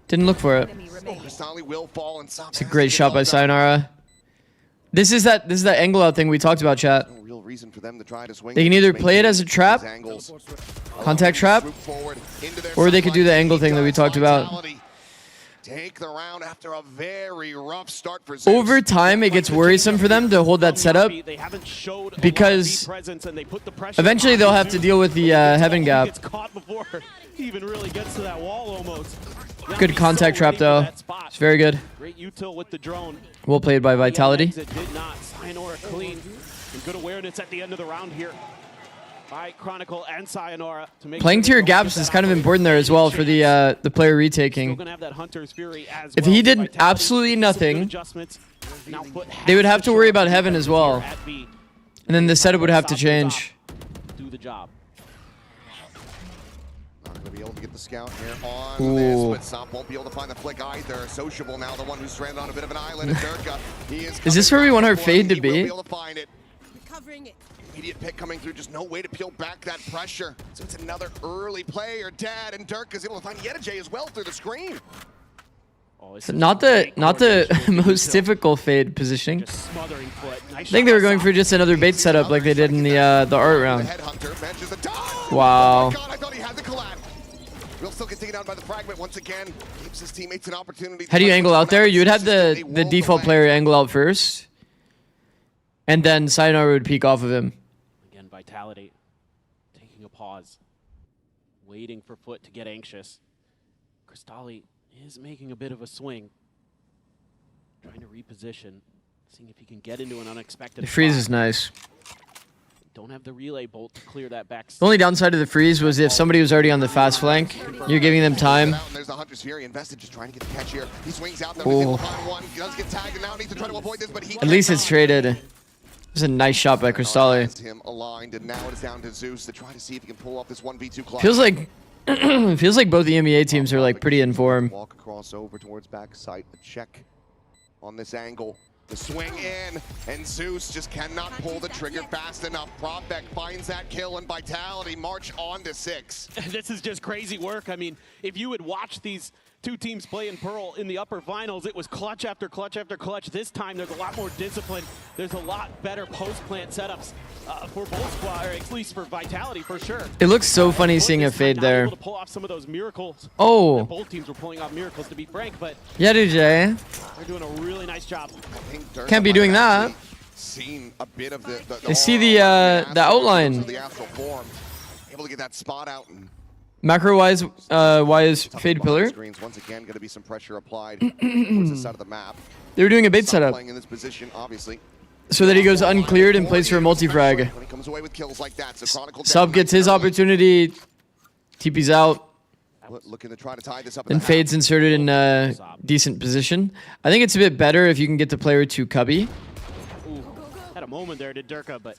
Didn't look for it. It's a great shot by Sayonara. This is that angle out thing we talked about, chat. They can either play it as a trap, contact trap, or they could do the angle thing that we talked about. Take the round after a very rough start for Zeus. Over time, it gets worrisome for them to hold that setup because eventually they'll have to deal with the heaven gap. Good contact trap though. It's very good. Well played by Vitality. Good awareness at the end of the round here by Chronicle and Sayonara. Playing to your gaps is kind of important there as well for the player retaking. If he did absolutely nothing, they would have to worry about heaven as well. And then the setup would have to change. Do the job. Not going to be able to get the scout here on this, but Sop won't be able to find the flick either. Sociable now, the one who's stranded on a bit of an island. Durka, he is this where we want our fade to be? Immediate pick coming through, just no way to peel back that pressure. So it's another early play or dead, and Durka's able to find Yetijay as well through the screen. So not the most difficult fade positioning. I think they were going for just another bait setup like they did in the art round. Wow. Will still get taken down by the fragment once again. Gives his teammates an opportunity. How do you angle out there? You would have the default player angle out first, and then Sayonara would peek off of him. Again, Vitality taking a pause, waiting for FUT to get anxious. Cristali is making a bit of a swing, trying to reposition, seeing if he can get into an unexpected The freeze spot. is nice. Don't have the relay bolt to clear that back. The only downside of the freeze was if somebody was already on the fast flank, you're giving them time. There's the Hunter's Fury invested, just trying to get the catch here. He swings out there, Oh. one. He does get tagged and now needs to try to avoid this, but he At least it's traded. It was a nice shot by Cristali. him aligned, and now it is down to Zeus to try to see if he can pull off this 1v2 clutch. Feels like both the EMEA teams are like pretty in form. Walk across over towards backside, the check on this angle. The swing in, and Zeus just cannot pull the trigger fast enough. Propbeck finds that kill, and Vitality march on to 6. This is just crazy work. I mean, if you would watch these two teams play in Pearl in the upper finals, it was clutch after clutch after clutch. This time, there's a lot more discipline. There's a lot better post-plant setups for both squad, or at least for Vitality, for sure. It looks so funny seeing a fade there. Able to pull off some of those miracles. Oh. Both teams were pulling off miracles, to be frank, but Yetijay. they're doing a really nice job. Can't be doing that. Seen a bit of the They see the outline. The astral form. Able to get that spot out. And Macro-wise, wise fade pillar. screens once again, going to be some pressure applied towards the side of the map. They were doing a bait Stop setup playing in this position, obviously. so that he goes uncleared and plays for a multi-frag. When he comes away with kills like that, so Chronicle Sub gets his opportunity, TP's out, looking to try to tie this up. then fades inserted in a decent position. I think it's a bit better if you can get the player to cubby. Ooh, had a moment there to Durka,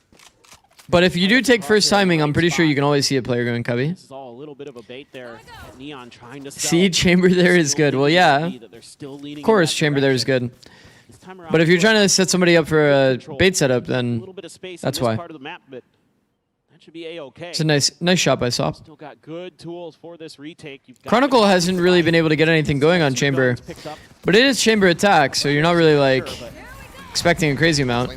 But if you do take first timing, I'm pretty sure you can always see a player going cubby. this is all a little bit of a bait there. Neon trying to sell. See, chamber there is good. Well, yeah. Of course, chamber there is good. But if you're trying to set somebody up for a bait setup, then that's why. Part of the map, but that should be A-okay. It's a nice shot by Sop. Still got good tools for this retake. You've got Chronicle hasn't really been able to get anything going on chamber, but it is chamber attack, so you're not really like expecting a crazy amount.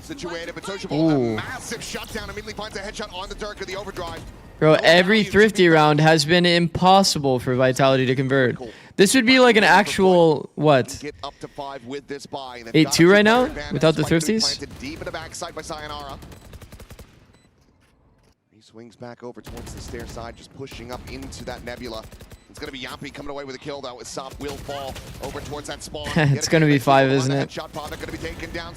Ooh. Massive shutdown, immediately finds a headshot on the Durka, the overdrive. Bro, every thrifty round has been impossible for Vitality to convert. This would be like an actual, what? Get up to 5 with this buy, and 8-2 right now without the thrifties? Planted deep in the backside by Sayonara. He swings back over towards the stair side, just pushing up into that nebula. It's going to be Yampi coming away with a kill, though, as Sop will fall over towards that spawn. It's going to be 5, isn't it? Shot Prophet going to be taken down.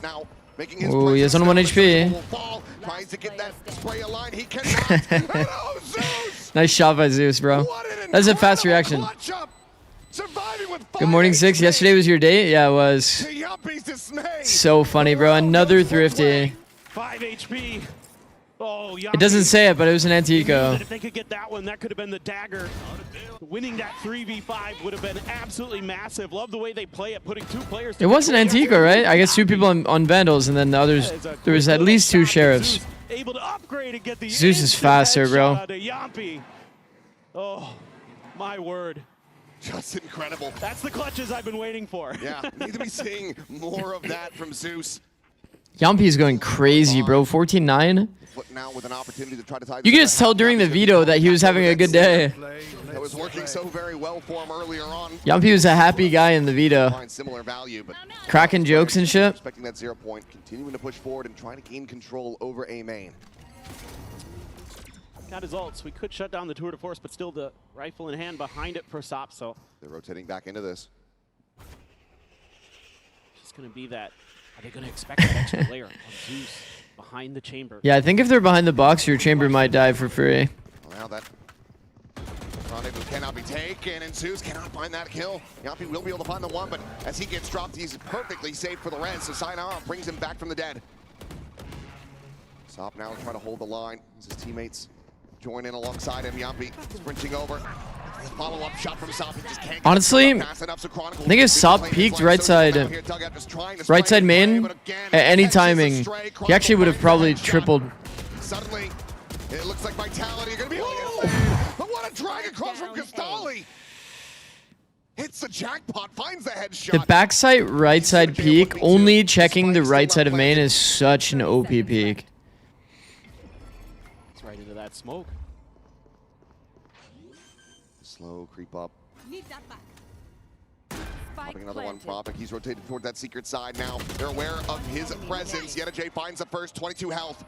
Now making his Oh, he has only 1 HP. Tries to get that spray aligned. He cannot. Oh, Zeus! Nice shot by Zeus, bro. That's a fast reaction. Good morning, 6. Yesterday was your date? Yeah, it was. So funny, bro. Another thrifty. 5 HP. Oh, It doesn't say it, but it was an anti-eco. If they could get that one, that could have been the dagger. Winning that 3v5 would have been absolutely massive. Love the way they play it, putting 2 players. It was an anti-eco, right? I guess 2 people on Vandals, and then the others. There was at least 2 sheriffs. Able to upgrade and get the Zeus is faster, bro. Oh, my word. Just incredible. That's the clutches I've been waiting for. Yeah, need to be seeing more of that from Zeus. Yampi is going crazy, bro. 14-9. Now with an opportunity to try to tie You could just tell during the veto that he was having a good day. That was working so very well for him earlier on. Yampi was a happy guy in the veto. Similar value, but cracking jokes and shit. Expecting that 0 point, continuing to push forward and trying to gain control over A main. Got his ults. We could shut down the tour de force, but still the rifle in hand behind it for Sop. So they're rotating back into this. It's going to be that. Are they going to expect that extra layer of Zeus behind the chamber? Yeah, I think if they're behind the box, your chamber might die for free. Well, now that rendezvous cannot be taken, and Zeus cannot find that kill. Yampi will be able to find the one, but as he gets dropped, he's perfectly safe for the res. So Sayonara brings him back from the dead. Sop now trying to hold the line as his teammates join in alongside him. Yampi sprinting over. Follow-up shot from Sop. He just can't honestly, I think if Sop peeked right side main at any timing, he actually would have probably tripled. Suddenly, it looks like Vitality are going to be able to get but what a drag across from Castali. Hits the jackpot, finds the headshot. The backside right side peek, only checking the right side of main is such an OP peek. It's right into that smoke. Slow creep up. Popping another one, Prophet. He's rotated toward that secret side now. They're aware of his presence. Yetajay finds the first, 22 health.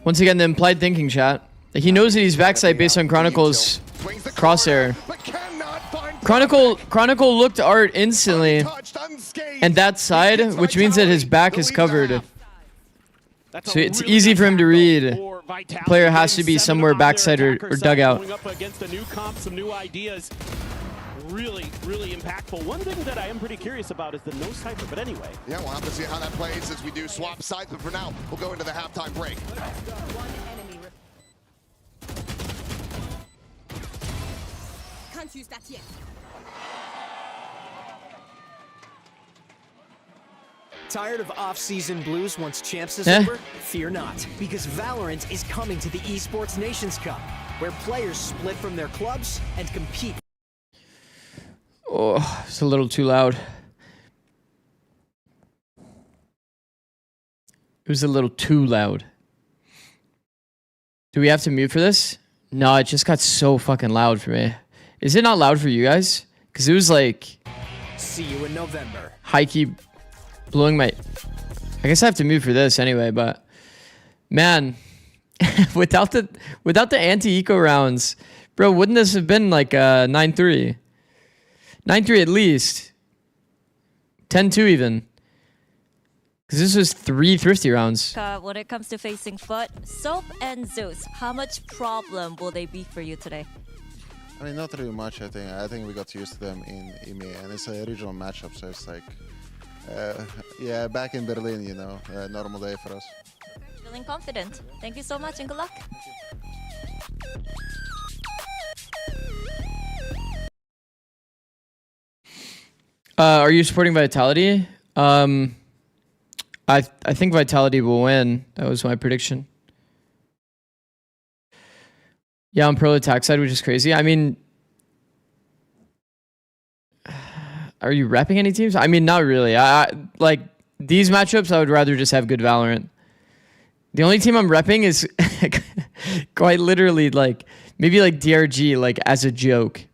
Once again, the implied thinking, chat. He knows that he's backside based on Chronicle's crosshair. Chronicle looked art instantly, and that side, which means that his back is covered. So it's easy for him to read. Player has to be somewhere backside or dugout. Going up against a new comp, some new ideas. Really impactful. One thing that I am pretty curious about is the no sniper, but anyway. Yeah, we'll have to see how that plays as we do swap sides, but for now, we'll go into the halftime break. Can't use that yet. Tired of off-season blues once Champs is over? Fear not, because Valorant is coming to the Esports Nations Cup, where players split from their clubs and compete. Oh, it's a little too loud. It was a little too loud. Do we have to mute for this? No, it just got so fucking loud for me. Is it not loud for you guys? Because it was like... See you in November. High-key blowing my... I guess I have to mute for this anyway, but... Man, without the anti-eco rounds, bro, wouldn't this have been like 9-3? 9-3 at least. 10-2 even. Because this was 3 thrifty rounds. When it comes to facing FUT, Soap and Zeus, how much problem will they be for you today? I mean, not really much, I think. I think we got used to them in EMEA, and it's a regional matchup, so it's like... yeah, back in Berlin, you know, normal day for us. Feeling confident. Thank you so much and good luck. Are you supporting Vitality? I think Vitality will win. That was my prediction. Yeah, on pro attack side, which is crazy. I mean, are you repping any teams? I mean, not really. I like these matchups. I would rather just have good Valorant. The only team I'm repping is quite literally like maybe like DRG, like as a joke.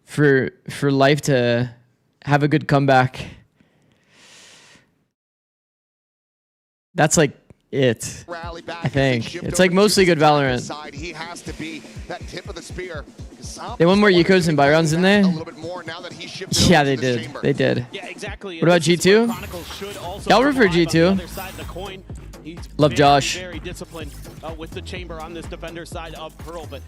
For Life to have a good comeback. That's like it. I think it's like mostly good Valorant. He has to be that tip of the spear They won more ecos and Byrons, didn't they? Yeah, they did. They did. Yeah, exactly. What about G2? Y'all root for G2. Love Josh. Very disciplined with the chamber on this defender side of Pearl, but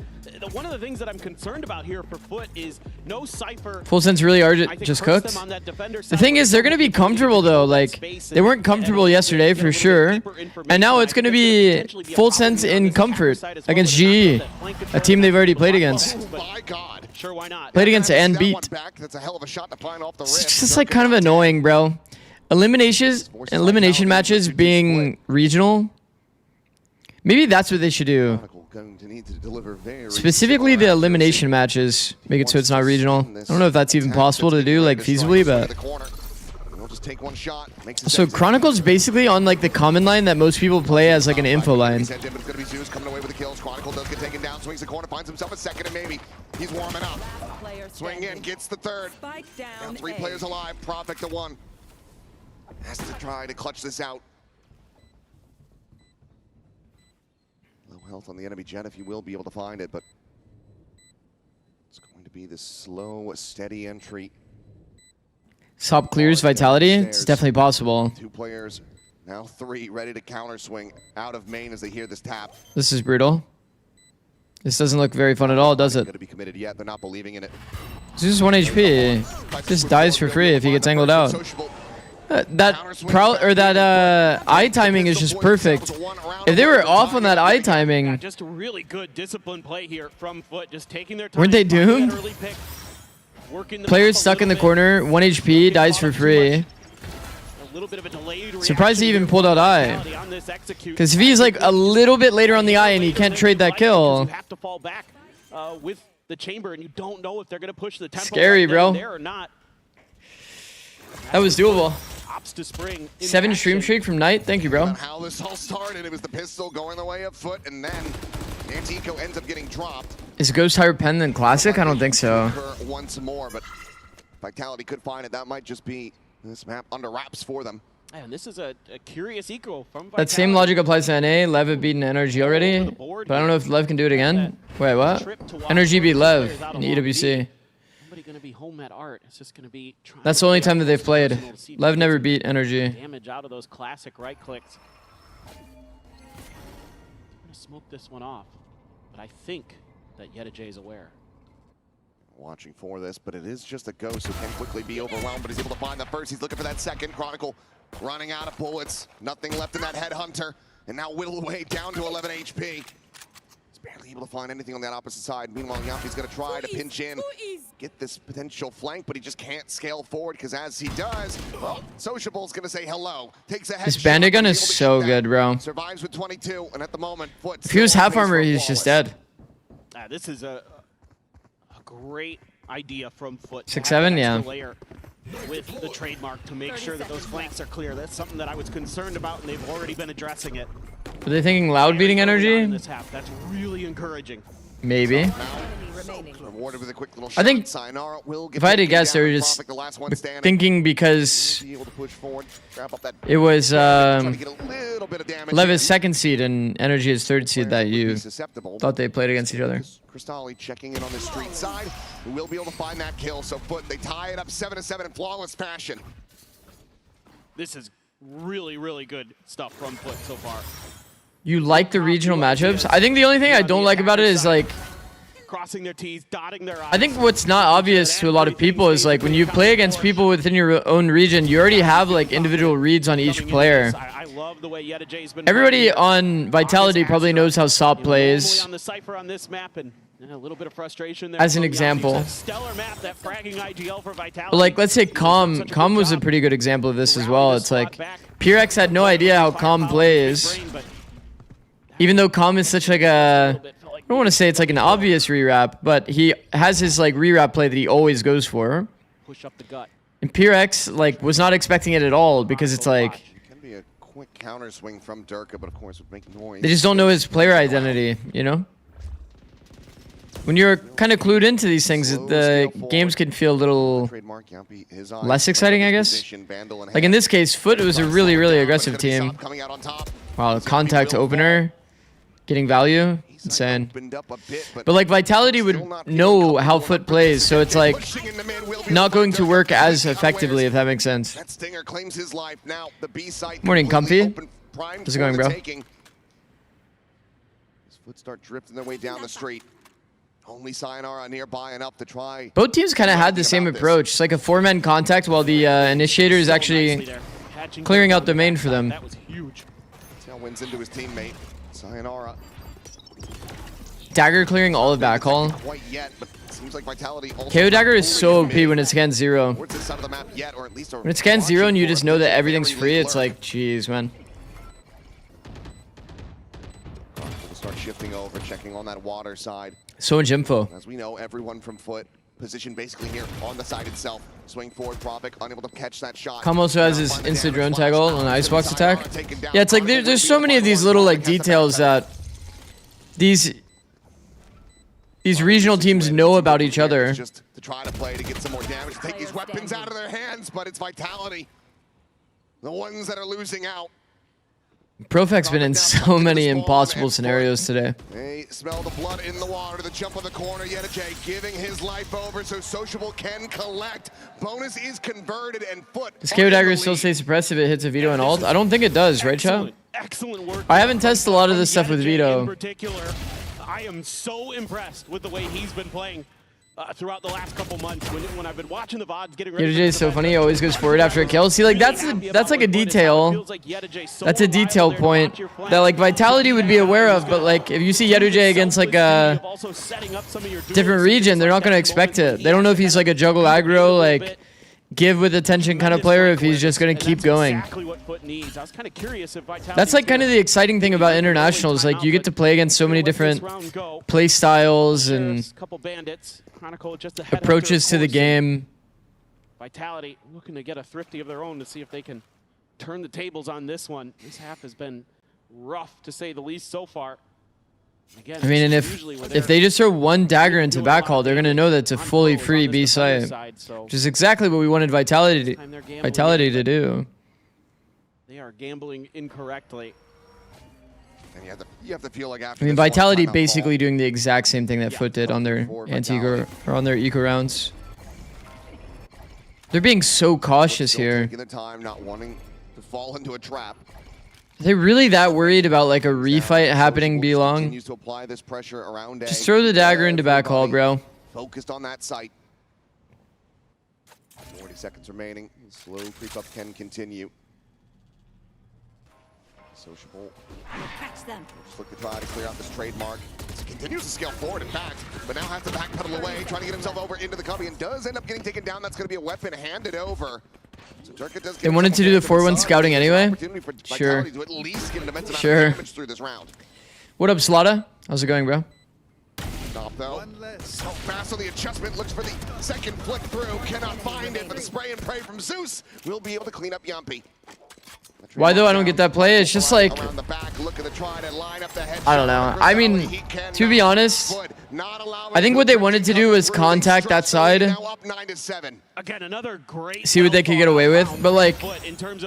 one of the things that I'm concerned about here for FUT is no Cypher. Full sense really are just cooked. The thing is, they're going to be comfortable though. Like, they weren't comfortable yesterday for sure. And now it's going to be full sense in comfort against GE, a team they've already played against. Sure, why not? Played against and beat. It's just like kind of annoying, bro. Elimination matches being regional. Maybe that's what they should do. Specifically the elimination matches. Make it so it's not regional. I don't know if that's even possible to do, like, feasibly, but... So Chronicle's basically on, like, the common line that most people play as, like, an info line. He's warming up. Swing in, gets the third. Now 3 players alive, Prophet to 1. Has to try to clutch this out. Low health on the enemy jet if he will be able to find it, but it's going to be this slow, steady entry. Sop clears Vitality? It's definitely possible. 2 players, now 3, ready to counter swing out of main as they hear this tap. This is brutal. This doesn't look very fun at all, does it? Going to be committed yet. They're not believing in it. This is 1 HP. Just dies for free if he gets angled out. That eye timing is just perfect. If they were off on that eye timing, just a really good discipline play here from FUT, just taking their time. Weren't they doomed? Players stuck in the corner, 1 HP, dies for free. Surprised he even pulled out eye. Because if he's like a little bit later on the eye and he can't trade that kill. You have to fall back with the chamber, and you don't know if they're going to push the tempo. Scary, bro. There or not. That was doable. To spring 7 stream streak from Knight. Thank you, bro. How this all started, it was the pistol going the way of FUT, and then Antico ends up getting dropped. Is Ghost higher pen than Classic? I don't think so. Once more, but Vitality could find it. That might just be this map under wraps for them. And this is a curious eco from Vitality. That same logic applies to NA. Lev have beaten NRG already, but I don't know if Lev can do it again. Wait, what? NRG beat Lev in EWC. Going to be home at art. It's just going to be. That's the only time that they've played. Lev never beat Energy. Damage out of those classic right clicks. I'm going to smoke this one off, but I think that Yeta is aware. Watching for this, but it is just a ghost who can quickly be overwhelmed, but he's able to find the first. He's looking for that second. Chronicle running out of bullets. Nothing left in that headhunter, and now whittle away down to 11 HP. Barely able to find anything on that opposite side. Meanwhile, Yampi's going to try to pinch in, get this potential flank, but he just can't scale forward because as he does, well, Sociable's going to say hello. Takes a headshot. This bandit gun is so good, bro. Survives with 22, and at the moment, FUT. If he was half armor, he's just dead. This is a great idea from FUT. 6-7, yeah. With the trademark to make sure that those flanks are clear. That's something that I was concerned about, and they've already been addressing it. Are they thinking loud beating Energy? That's really encouraging. Maybe. I think if I had to guess, they were just thinking because it was Lev is 2nd seed and Energy is 3rd seed that you thought they played against each other. Crystalli checking in on the street side. Who will be able to find that kill. So FUT, they tie it up 7-7 in flawless fashion. This is really, really good stuff from FUT so far. You like the regional matchups? I think the only thing I don't like about it is like crossing their T's, dotting their I's. I think what's not obvious to a lot of people is like when you play against people within your own region, you already have like individual reads on each player. I love the way Yeta been Everybody on Vitality probably knows how Sop plays. On the Cypher on this map and a little bit of frustration there. As an example. Stellar map, that fragging IGL for Vitality. But like let's say Calm was a pretty good example of this as well. It's like Purex had no idea how Calm plays. Even though Calm is such like a, I don't want to say it's like an obvious re-wrap, but he has his like re-wrap play that he always goes for. Push up the gut. And Purex like was not expecting it at all because it's like It can be a quick counter swing from Durka, but of course would make noise. they just don't know his player identity, you know? When you're kind of clued into these things, the games can feel a little less exciting, I guess. Like in this case, FUT was a really, really aggressive team. Wow, contact opener. Getting value. insane. But like Vitality would know how FUT plays, so it's like not going to work as effectively, if that makes sense. That stinger claims his life. Now the B site Morning, Comfy. open, How's it going, bro? His FUT start drifting their way down the street. Only Sayonara nearby enough to try. Both teams kind of had the same approach. It's like a 4-man contact while the initiator is actually clearing out the main for them. That was huge. Tailwinds into his teammate. Sayonara. Dagger clearing all of backhaul. Quite yet, but seems like Vitality also KO Dagger is so OP when it scans 0. towards this side of the map yet, or at least When it scans 0 and you just know that everything's free, it's like, jeez, man. We'll start shifting over, checking on that water side. So much info. As we know, everyone from FUT positioned basically here on the side itself. Swing forward, Propik unable to catch that shot. Com also has his insta drone tag ult on Icebox attack. Yeah, it's like there's so many of these little like details that these regional teams know about each other. Just to try to play to get some more damage, to take these weapons out of their hands, but it's Vitality, the ones that are losing out. Profec's been in so many impossible scenarios today. They smell the blood in the water. The jump on the corner. Yetijay giving his life over so Sociable can collect. Bonus is converted and FUT. Does KO Dagger still stay suppressed if it hits a Vito and ult? I don't think it does, right, chat? Excellent work. I haven't tested a lot of this stuff with Vito. In particular, I am so impressed with the way he's been playing throughout the last couple months. When I've been watching the VODs, getting ready. Yetijay is so funny. He always goes forward after a kill. See, like that's like a detail. That's a detail point that like Vitality would be aware of. But like if you see Yetijay against like a different region, they're not going to expect it. They don't know if he's like a juggle aggro, like give with attention kind of player, if he's just going to keep going. That's like kind of the exciting thing about internationals. Like you get to play against so many different play styles and approaches to the game. Vitality looking to get a thrifty of their own to see if they can turn the tables on this one. This half has been rough to say the least so far. Again, I mean, and if they just throw one dagger into backhaul, they're gonna know that it's a fully free B site, which is exactly what we wanted Vitality to do. They are gambling incorrectly. And you have to feel like after I mean, Vitality basically doing the exact same thing that FUT did on their anti-eco or on their eco rounds. They're being so cautious here. Taking the time, not wanting to fall into a trap. Are they really that worried about like a refight happening B long? Just throw the dagger into backhaul, bro. Focused on that site. 40 seconds remaining. Slow creep up can continue. Sociable. Catch them. Just look to try to clear out this trademark. Continues to scale forward, in fact, but now has to backpedal away, trying to get himself over into the cubby, and does end up getting taken down. That's going to be a weapon handed over. So Durka does They wanted to do the 4-1 scouting anyway? Sure. Sure. What up, Slaughter? How's it going, bro? Stop, though. So fast on the adjustment, looks for the second flick through, cannot find it, but the spray and pray from Zeus will be able to clean up Yumpy. Why though? I don't get that play. It's just like, I don't know. I mean, to be honest, I think what they wanted to do was contact that side, see what they could get away with. But like,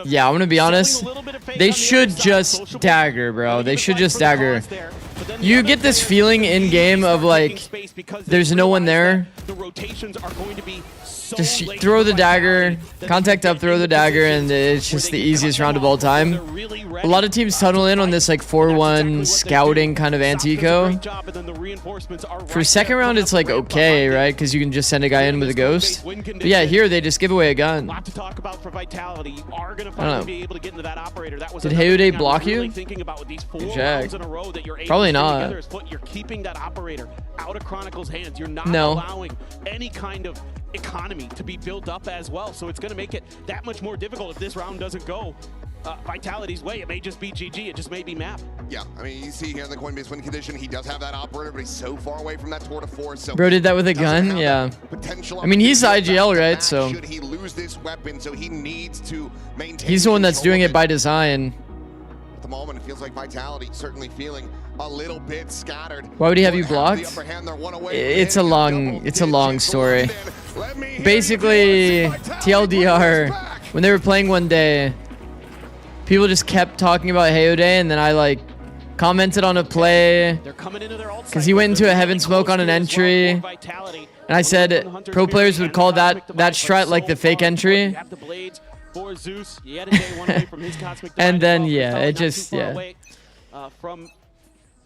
yeah, I'm gonna be honest. They should just dagger, bro. They should just dagger. You get this feeling in game of like, there's no one there. Just throw the dagger, contact up, throw the dagger, and it's just the easiest round of all time. A lot of teams tunnel in on this like 4-1 scouting kind of anti-eco. For second round, it's like okay, right? Because you can just send a guy in with a ghost. But yeah, here they just give away a gun. I don't know. Did Heyude block you? Good jack. Probably not. You're keeping that operator out of Chronicle's hands. You're not No. allowing any kind of economy to be built up as well, so it's going to make it that much more difficult if this round doesn't go Vitality's way. It may just be GG, it just may be map. Yeah, I mean, you see here in the Coinbase win condition, he does have that operator, but he's so far away from that tour de force. So Bro did that with a gun? Yeah. I mean, he's IGL, right? So should he lose this weapon, so he needs to maintain. he's the one that's doing it by design. At the moment, it feels like Vitality certainly feeling a little bit scattered. Why would he have you blocked? It's a long story. Basically, TLDR, when they were playing one day, people just kept talking about Heyude, and then I like commented on a play because he went into a heaven smoke on an entry, and I said pro players would call that strat like the fake entry. And then yeah, it just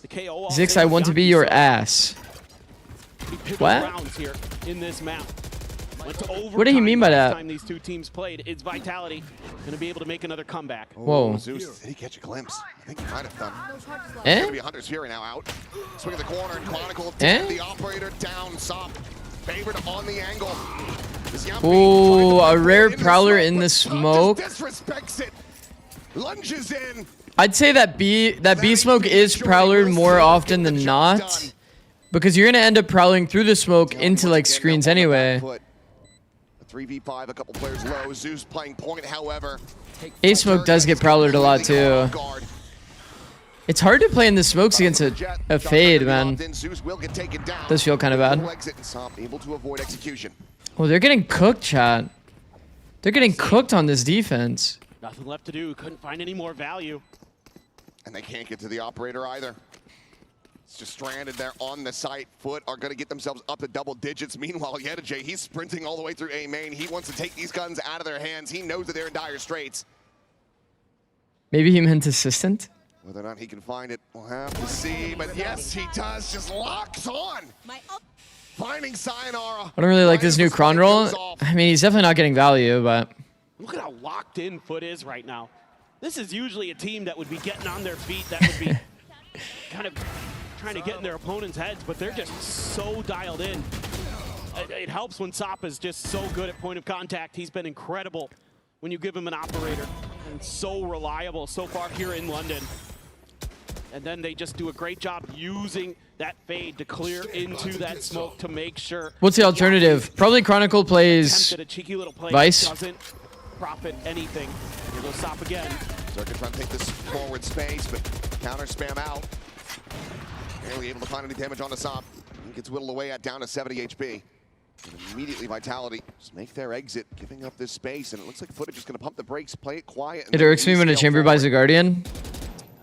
Zix, I want to be your ass. What? What did he mean by that? Time these two teams played, it's Vitality going to be able to make another comeback. Whoa. Zeus, did he catch a glimpse? I think he might have done. Eh? It's going to be Hunter's Fury now out. Swing in the corner and Chronicle. The operator down. Sop favored on the angle. Ooh, a rare Prowler in the smoke. Disrespects it. Lunges in. I'd say that B smoke is Prowler more often than not, because you're gonna end up prowling through the smoke into like screens anyway. 3v5, a couple players low. Zeus playing point, however. A smoke does get Prowlered a lot too. It's hard to play in the smokes against a fade, man. Does feel kind of bad. Oh, they're getting cooked, chat. They're getting cooked on this defense. Nothing left to do. Couldn't find any more value. And they can't get to the operator either. It's just stranded there on the site. FUT are going to get themselves up to double digits. Meanwhile, Yedajay, he's sprinting all the way through A main. He wants to take these guns out of their hands. He knows that they're in dire straits. Maybe he meant assistant? Whether or not he can find it, we'll have to see. But yes, he does. Just locks on. Finding Sayonara. I don't really like this new Kron roll. I mean, he's definitely not getting value, but... Look at how locked in FUT is right now. This is usually a team that would be getting on their feet, that would be kind of trying to get in their opponent's heads, but they're just so dialed in. It helps when Sop is just so good at point of contact. He's been incredible when you give him an operator, and so reliable so far here in London. And then they just do a great job using that fade to clear into that smoke to make sure. What's the alternative? Probably Chronicle plays a cheeky little play Vice. Doesn't profit anything. Here goes Sop again. Zerka trying to take this forward space, but counter spam out. Barely able to find any damage on the Sop. He gets whittled away at down to 70 HP. And immediately Vitality just make their exit, giving up this space, and it looks like FUT are just going to pump the brakes, play it quiet. It irks me when a chamber buys a Guardian.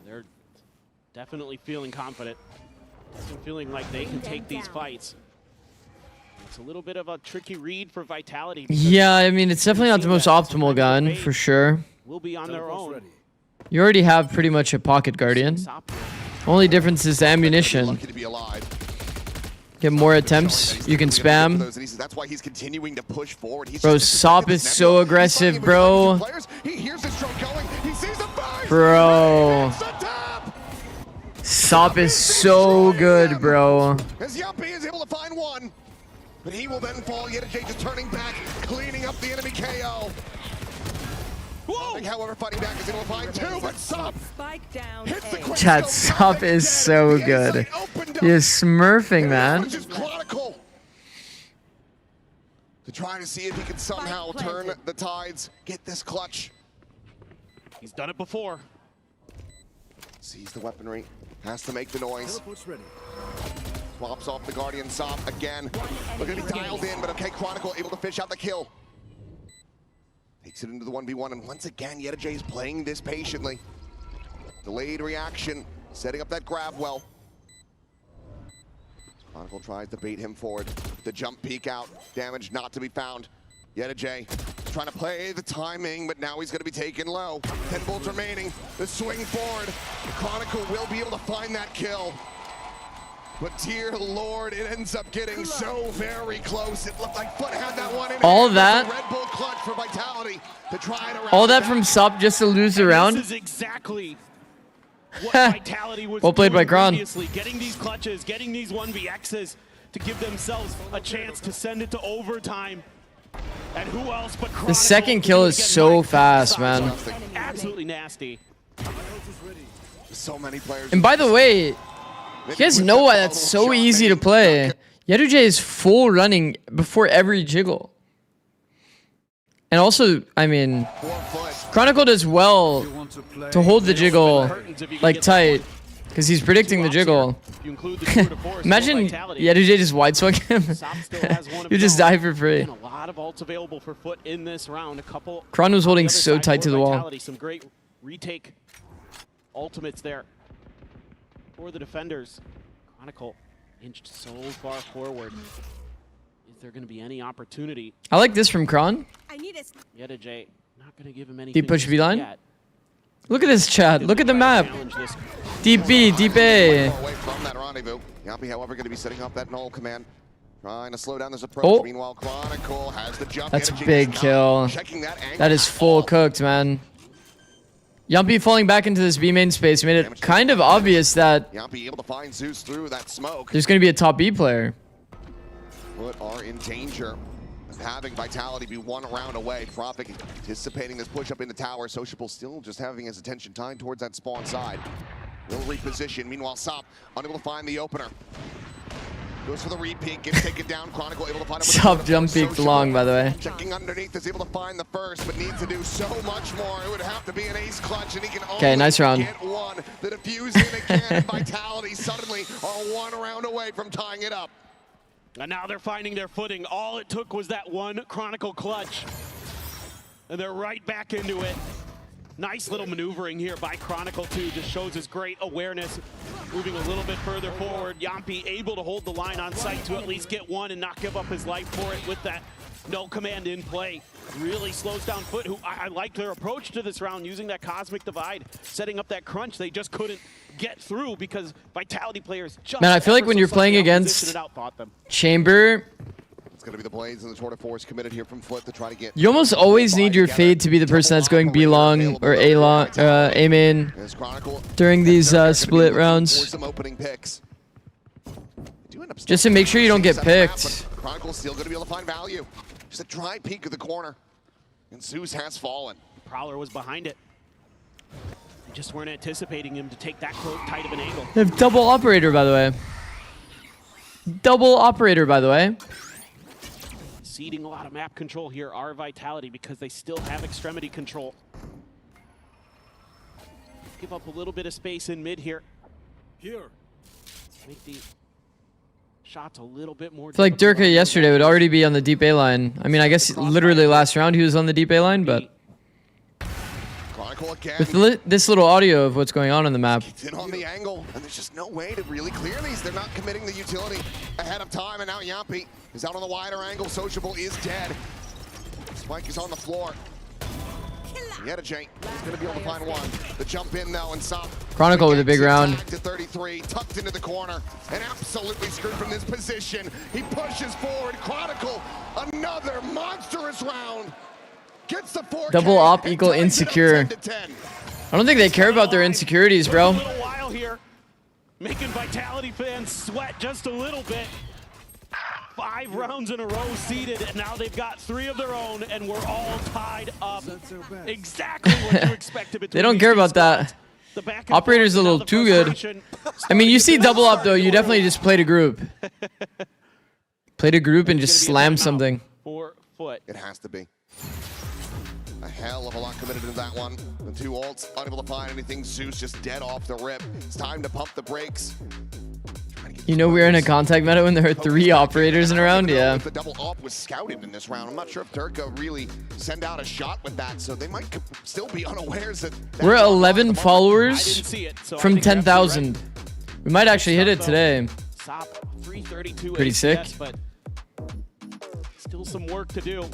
They're definitely feeling confident. Feeling like they can take these fights. It's a little bit of a tricky read for Vitality. Yeah, I mean, it's definitely not the most optimal gun, for sure. Will be on their own. You already have pretty much a pocket Guardian. Only difference is the ammunition. Get more attempts, you can spam. That's why he's continuing to push forward. Bro, Sop is so aggressive, bro. Bro. Sop is so good, bro. As Yuppie is able to find one, but he will then fall. Yedajay just turning back, cleaning up the enemy KO. Whoa! However, fighting back is able to find two, but Sop hits the quick Chat, Sop is so good. He is smurfing, man. Chronicle to try to see if he can somehow turn the tides, get this clutch. He's done it before. Sees the weaponry, has to make the noise. Swaps off the Guardian Sop again. Look at him dialed in, but okay, Chronicle able to fish out the kill. Takes it into the 1v1, and once again, Yedajay is playing this patiently. Delayed reaction, setting up that grab well. Chronicle tries to bait him forward. The jump peek out, damage not to be found. Yedajay trying to play the timing, but now he's going to be taken low. 10 bullets remaining, the swing forward. Chronicle will be able to find that kill. But dear Lord, it ends up getting so very close. It looked like FUT had that one in all that, Red Bull clutch for Vitality to try to all that from Sop just to lose the round. This is exactly what Vitality was well played by Kron. Previously. Getting these clutches, getting these 1vx's to give themselves a chance to send it to overtime. And who else but Chronicle? The second kill is so fast, man. Absolutely nasty. So many players. And by the way, you guys know why that's so easy to play. Yedajay is full running before every jiggle. And also, I mean, Chronicle does well to hold the jiggle like tight, because he's predicting the jiggle. Imagine Yedajay just wide swung him. You just die for free. A lot of ults available for FUT in this round. A couple. Kron was holding so tight to the wall. Some great retake ultimates there. for the defenders. Chronicle inched so far forward. Is there going to be any opportunity? I like this from Kron. Yedajay not going to give him anything. Deep push just B line. yet. Look at this, Chad. Look at the map. Deep B, deep A. Away from that rendezvous. Yapi, however, going to be setting up that null command. Trying to slow down this approach. Oh. Meanwhile, Chronicle has the jump. That's a Energy big is not kill. checking that angle That is at full all. cooked, man. Yumpy falling back into this B main space made it kind of obvious that Yapi able to find Zeus through that smoke. there's going to be a top B player. FUT are in danger of having Vitality be one round away. Prophet anticipating this push up in the tower. Sociable still just having his attention tied towards that spawn side. Will reposition. Meanwhile, Sop unable to find the opener. Goes for the repeat, gets taken down. Chronicle able to find it. Sop jump peeked long, by the way. Checking underneath, is able to find the first, but needs to do so much more. It would have to be an ace clutch, and he can only Nice round. get one. The defuse in again. Vitality suddenly are one round away from tying it up. And now they're finding their footing. All it took was that one Chronicle clutch. And they're right back into it. Nice little maneuvering here by Chronicle too. Just shows his great awareness. Moving a little bit further forward. Yampi able to hold the line on site to at least get one and not give up his life for it with that no command in play. Really slows down FUT, who I like their approach to this round, using that Cosmic Divide, setting up that crunch. They just couldn't get through because Vitality players just... Man, I feel like when you're playing against Chamber, It's going to be the Blades and the Tour de Force committed here from FUT to try to get... you almost always need your Fade to be the person that's going B long or A long, A main during these split rounds. Some opening picks. Just to make sure you don't get picked. Chronicle's still going to be able to find value. Just a dry peek of the corner. And Zeus has fallen. Prowler was behind it. They just weren't anticipating him to take that tight of an angle. They have double operator, by the way. Double operator, by the way. Ceding a lot of map control here are Vitality because they still have extremity control. Give up a little bit of space in mid here. Make the shots a little bit more. I feel like Durka yesterday would already be on the deep A line. I mean, I guess literally last round he was on the deep A line, but with this little audio of what's going on in the map. It's in on the angle, and there's just no way to really clear these. They're not committing the utility ahead of time, and now Yampi is out on the wider angle. Sociable is dead. Spike is on the floor. Yedajay is going to be able to find one. The jump in though, and Sop. Chronicle with a big round. To 33, tucked into the corner, and absolutely screwed from this position. He pushes forward. Chronicle, another monstrous round. Gets the 4K. Double op equal insecure. I don't think they care about their insecurities, bro. A little while here, making Vitality fans sweat just a little bit. 5 rounds in a row seeded, and now they've got 3 of their own, and we're all tied up. Exactly what you expected. They don't care about that. Operator's a little too good. I mean, you see double up though, you definitely just played a group. Played a group and just slammed something. For FUT. It has to be. A hell of a lot committed into that one. The 2 ults unable to find anything. Zeus just dead off the rip. It's time to pump the brakes. You know we're in a contact meta when there are 3 operators in a round? Yeah. The double op was scouted in this round. I'm not sure if Durka really sent out a shot with that, so they might still be unawares that... We're 11 followers from 10,000. We might actually hit it today. Sop, 332 Pretty sick. But still some work to do.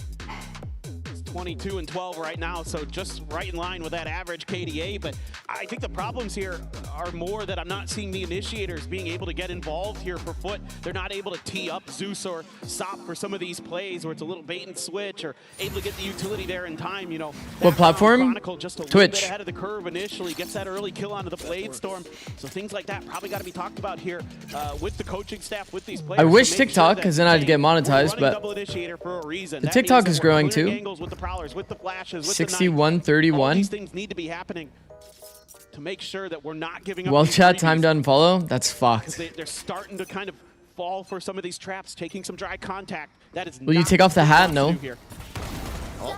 22 and 12 right now, so just right in line with that average KDA. But I think the problems here are more that I'm not seeing the initiators being able to get involved here for FUT. They're not able to tee up Zeus or Sop for some of these plays where it's a little bait and switch, or able to get the utility there in time. You know, what platform? Chronicle just a little bit ahead of the curve initially, gets that early kill onto the Blade Storm. So things like that probably got to be talked about here with the coaching staff, with these players. I wish TikTok, because then I'd get monetized, but the TikTok is growing too. With the flashes, 61-31. These things need to be happening to make sure that we're not giving up. Well, chat time to unfollow. That's fucked. They're starting to kind of fall for some of these traps, taking some dry contact. That is. Will you take off the hat? No.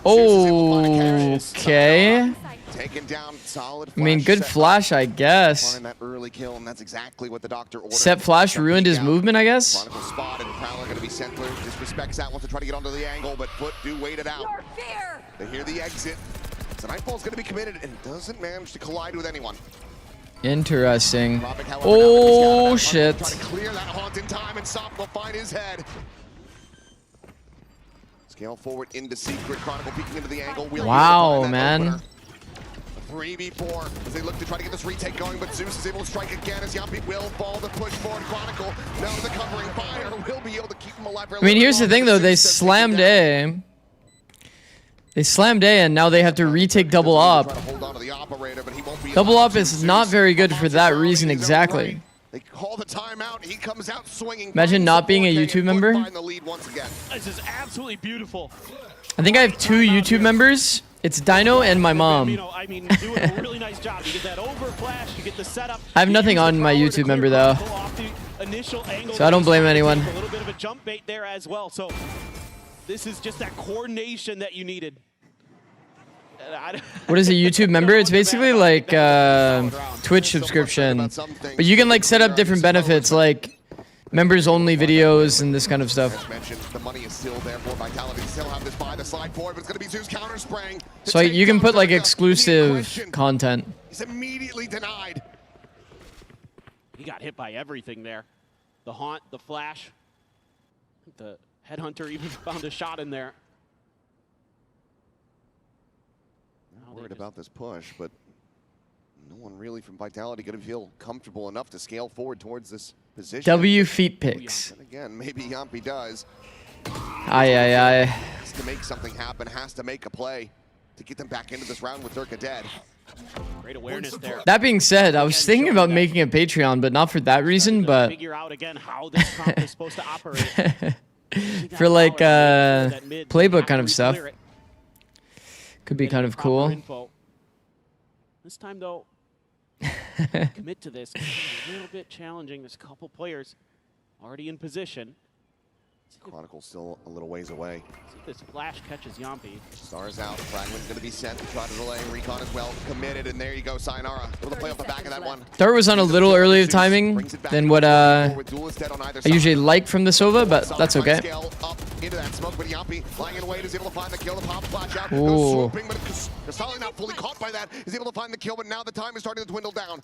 Okay. Taken down solid. I mean, good flash, I guess. That early kill, and that's exactly what the doctor ordered. Set flash ruined his movement, I guess. Chronicle spotted. Prowler going to be sent through. Disrespects that, wants to try to get onto the angle, but FUT do wait it out. They hear the exit. So Nightfall's going to be committed and doesn't manage to collide with anyone. Interesting. Oh shit. Trying to clear that haunt in time, and Sop will find his head. Scale forward into secret. Chronicle peeking into the angle. Wow, man. 3v4 as they look to try to get this retake going, but Zeus is able to strike again as Yampi will fall the push forward. Chronicle now the covering fire will be able to keep him alive. I mean, here's the thing though, they slammed A. They slammed A and now they have to retake double up. Double up is not very good for that reason exactly. They call the timeout. He comes out swinging. Imagine not being a YouTube member. This is absolutely beautiful. I think I have 2 YouTube members. It's Dino and my mom. I mean, doing a really nice job. You get that over flash, you get the setup. I have nothing on my YouTube member though, so I don't blame anyone. A little bit of a jump bait there as well. So this is just that coordination that you needed. What is a YouTube member? It's basically like Twitch subscription, but you can like set up different benefits like members only videos and this kind of stuff. The money is still there for Vitality. Still have this by the slide forward, but it's going to be Zeus counter spraying. So you can put like exclusive content. He's immediately denied. He got hit by everything there. The haunt, the flash. The headhunter even found a shot in there. Not worried about this push, but no one really from Vitality going to feel comfortable enough to scale forward towards this position. W feet picks. And again, maybe Yampi does. Aye. Has to make something happen, has to make a play to get them back into this round with Durka dead. Great awareness there. That being said, I was thinking about making a Patreon, but not for that reason, but figure out again how this comp is supposed to operate. for like playbook kind of stuff. Could be kind of cool. This time though, commit to this. A little bit challenging. There's a couple players already in position. Chronicle's still a little ways away. See if this flash catches Yampi. Stars out. Fragment's going to be sent to try to delay. Recon as well committed, and there you go. Sayonara able to play off the back of that one. Dart was on a little earlier timing than what I usually like from the Sova, but that's okay. Into that smoke, but Yampi lying in wait is able to find the kill. The pop flash out. Ooh. Goes swooping, but Kasali not fully caught by that. Is able to find the kill, but now the time is starting to dwindle down.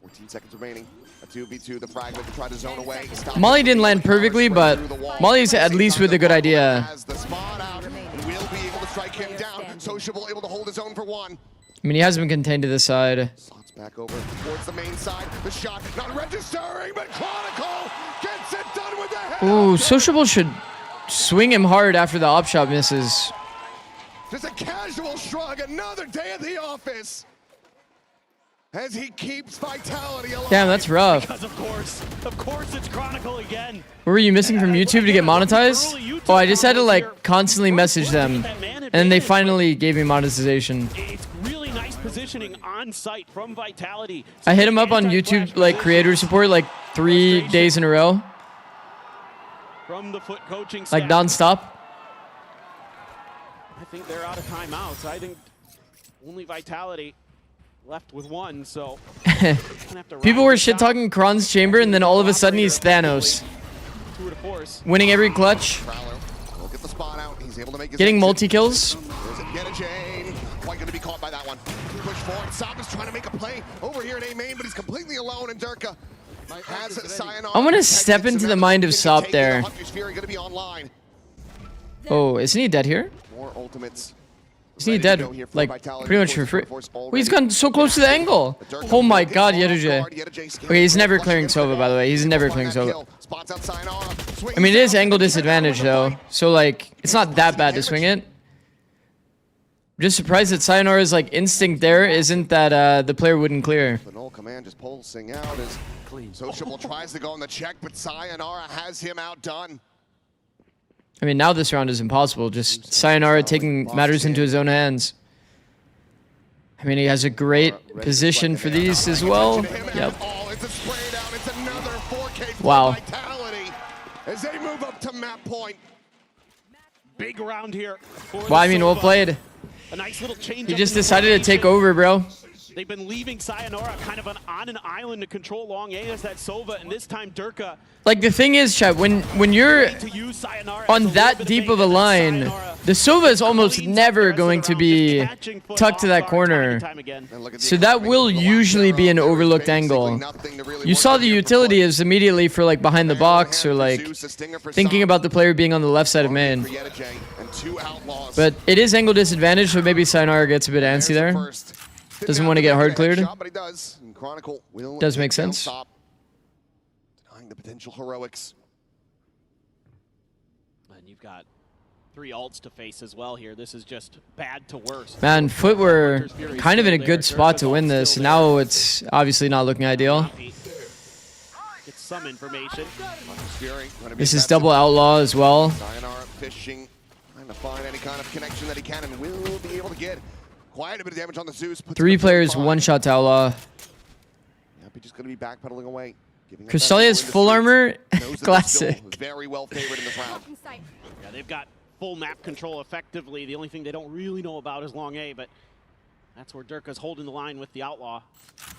14 seconds remaining. A 2v2, the fragment to try to zone away. Molly didn't land perfectly, but Molly's at least with a good idea. Has the spot out and will be able to strike him down. Sociable able to hold his own for one. I mean, he has been contained to the side. Slots back over towards the main side. The shot not registering, but Chronicle gets it done with the head. Ooh, Sociable should swing him hard after the op shot misses. Just a casual shrug, another day at the office. As he keeps Vitality alive. Damn, that's rough. Because of course it's Chronicle again. What were you missing from YouTube to get monetized? Oh, I just had to like constantly message them, and then they finally gave me monetization. It's really nice positioning on site from Vitality. I hit him up on YouTube like creator support like 3 days in a row, From the FUT coaching like staff. non-stop. I think they're out of timeouts. I think only Vitality left with one, so People were shit talking Kron's chamber, and then all of a sudden he's Thanos, winning every clutch, getting multi kills. Quite going to be caught by that one. Push forward. Sop is trying to make a play over here in A main, but he's completely alone. And Durka has Sayonara. I want to step into the mind of Sop there. Oh, isn't he dead here? More ultimates. Isn't he dead, like, pretty much for free? Oh, he's gone so close to the angle. Oh my god, Yeduj. Okay, he's never clearing Sova, by the way. He's never clearing Sova. I mean, it is angle disadvantage, though. So, like, it's not that bad to swing it. I'm just surprised that Sayonara's, like, instinct there isn't that the player wouldn't clear. The null command just pulsing out as Sociable tries to go on the check, but Sayonara has him outdone. I mean, now this round is impossible. Just Sayonara taking matters into his own hands. I mean, he has a great position for these as well. Yep. Wow. As they move up to map point. Big round here. Well, I mean, well played. A nice little change. He just decided to take over, bro. They've been leaving Sayonara kind of on an island to control long A as that Sova, and this time Durka. Like the thing is, Chad, when you're on that deep of a line, the Sova is almost never going to be tucked to that corner. So that will usually be an overlooked angle. You saw the utility is immediately for like behind the box or like thinking about the player being on the left side of main. But it is angle disadvantage, so maybe Sayonara gets a bit antsy there. Doesn't want to get hard cleared. Does make sense. Denying the potential heroics. And you've got 3 ults to face as well here. This is just bad to worse. Man, FUT were kind of in a good spot to win this. Now it's obviously not looking ideal. Get some information. This is double outlaw as well. Sayonara fishing, trying to find any kind of connection that he can, and will be able to get quite a bit of damage on the Zeus. 3 players, 1 shot to outlaw. Yep, he's just going to be backpedaling away. Crystalia's full armor, classic. Very well favored in this round. Yeah, they've got full map control effectively. The only thing they don't really know about is long A, but that's where Durka's holding the line with the outlaw.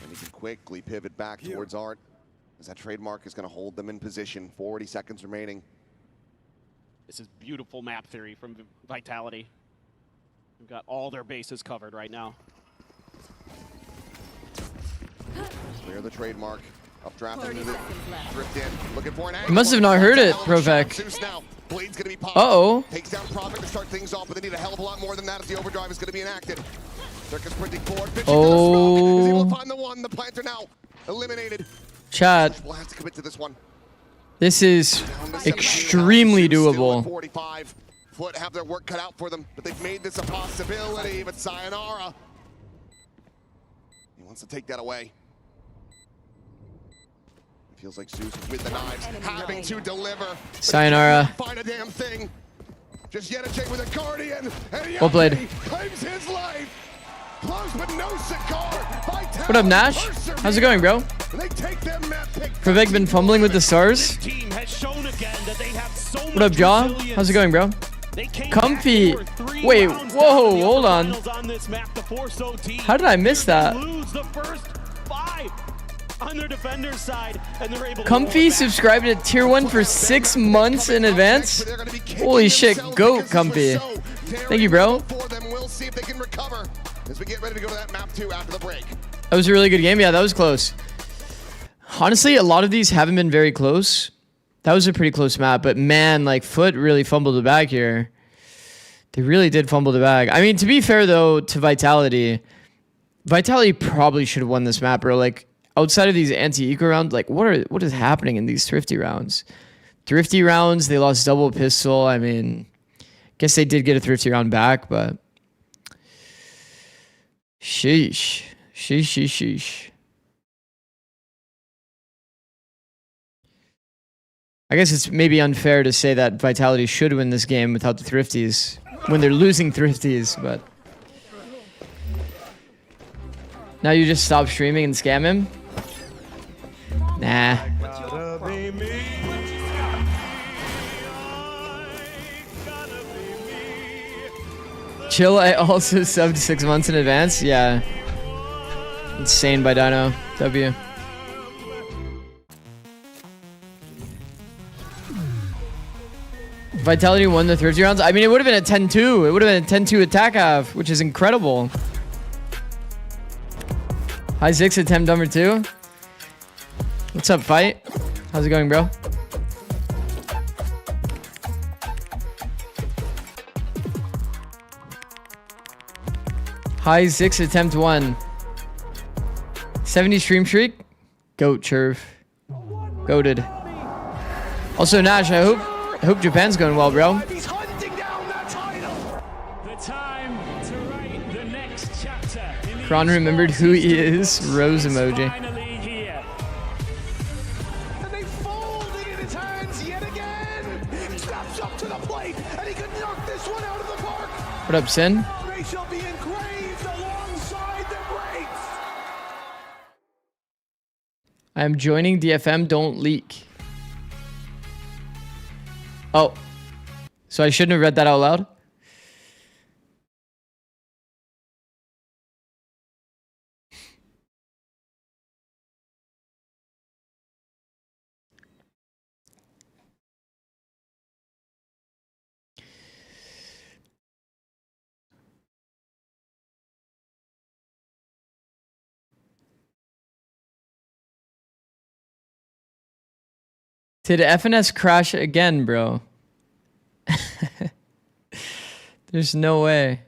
And he can quickly pivot back towards Art, as that trademark is going to hold them in position. 40 seconds remaining. This is beautiful map theory from Vitality. We've got all their bases covered right now. Clear the trademark. Updraft into the drift in. Looking for an You must have not heard it, Provec. Blade's gonna be popped. Uh-oh. Takes down Prophet to start things off, but they need a hell of a lot more than that as the overdrive is gonna be enacted. Durka's sprinting forward. Oh. Is able to find the one. The planter now eliminated. Chad. We'll have to commit to this one. This is extremely doable. 45. FUT have their work cut out for them, but they've made this a possibility. But Sayonara, he wants to take that away. It feels like Zeus with the knives, having to deliver. Sayonara. Find a damn thing. Just yet a check with a guardian. And Well played. claims his life. Close, but no cigar. What up, Nash? How's it going, bro? Provec been fumbling with the stars. What up, Jaw? How's it going, bro? Comfy. Wait, whoa, hold on. How did I miss that? On their defender's side, and they're able Comfy subscribed to tier 1 for 6 months in advance. Holy shit, goat, Comfy. Thank you, bro. We'll see if they can recover as we get ready to go to that map 2 after the break. That was a really good game. Yeah, that was close. Honestly, a lot of these haven't been very close. That was a pretty close map, but man, like FUT really fumbled the bag here. They really did fumble the bag. I mean, to be fair though, to Vitality probably should have won this map, bro. Like outside of these anti-eco rounds, like what is happening in these thrifty rounds? Thrifty rounds, they lost double pistol. I mean, guess they did get a thrifty round back, but sheesh. Sheesh. I guess it's maybe unfair to say that Vitality should win this game without the thrifties when they're losing thrifties, but now you just stop streaming and scam him? Nah. Chill, I also subbed 6 months in advance. Yeah. Insane by Dino. W. Vitality won the 30 rounds. I mean, it would have been a 10-2. It would have been a 10-2 attack half, which is incredible. High 6 attempt number 2. What's up, Fight? How's it going, bro? High 6 attempt 1. 70 stream streak. Goat churf. Goated. Also, Nash, I hope Japan's going well, bro. He's hunting down that title. The time to write the next chapter. Kron remembered who he is. Rose emoji. Finally here. And they fold it in his hands yet again. Steps up to the plate, and he could knock this one out of the park. What up, Sin? They shall be engraved alongside the greats. I am joining DFM. Don't leak. Oh. So I shouldn't have read that out loud? Did FNS crash again, bro? There's no way.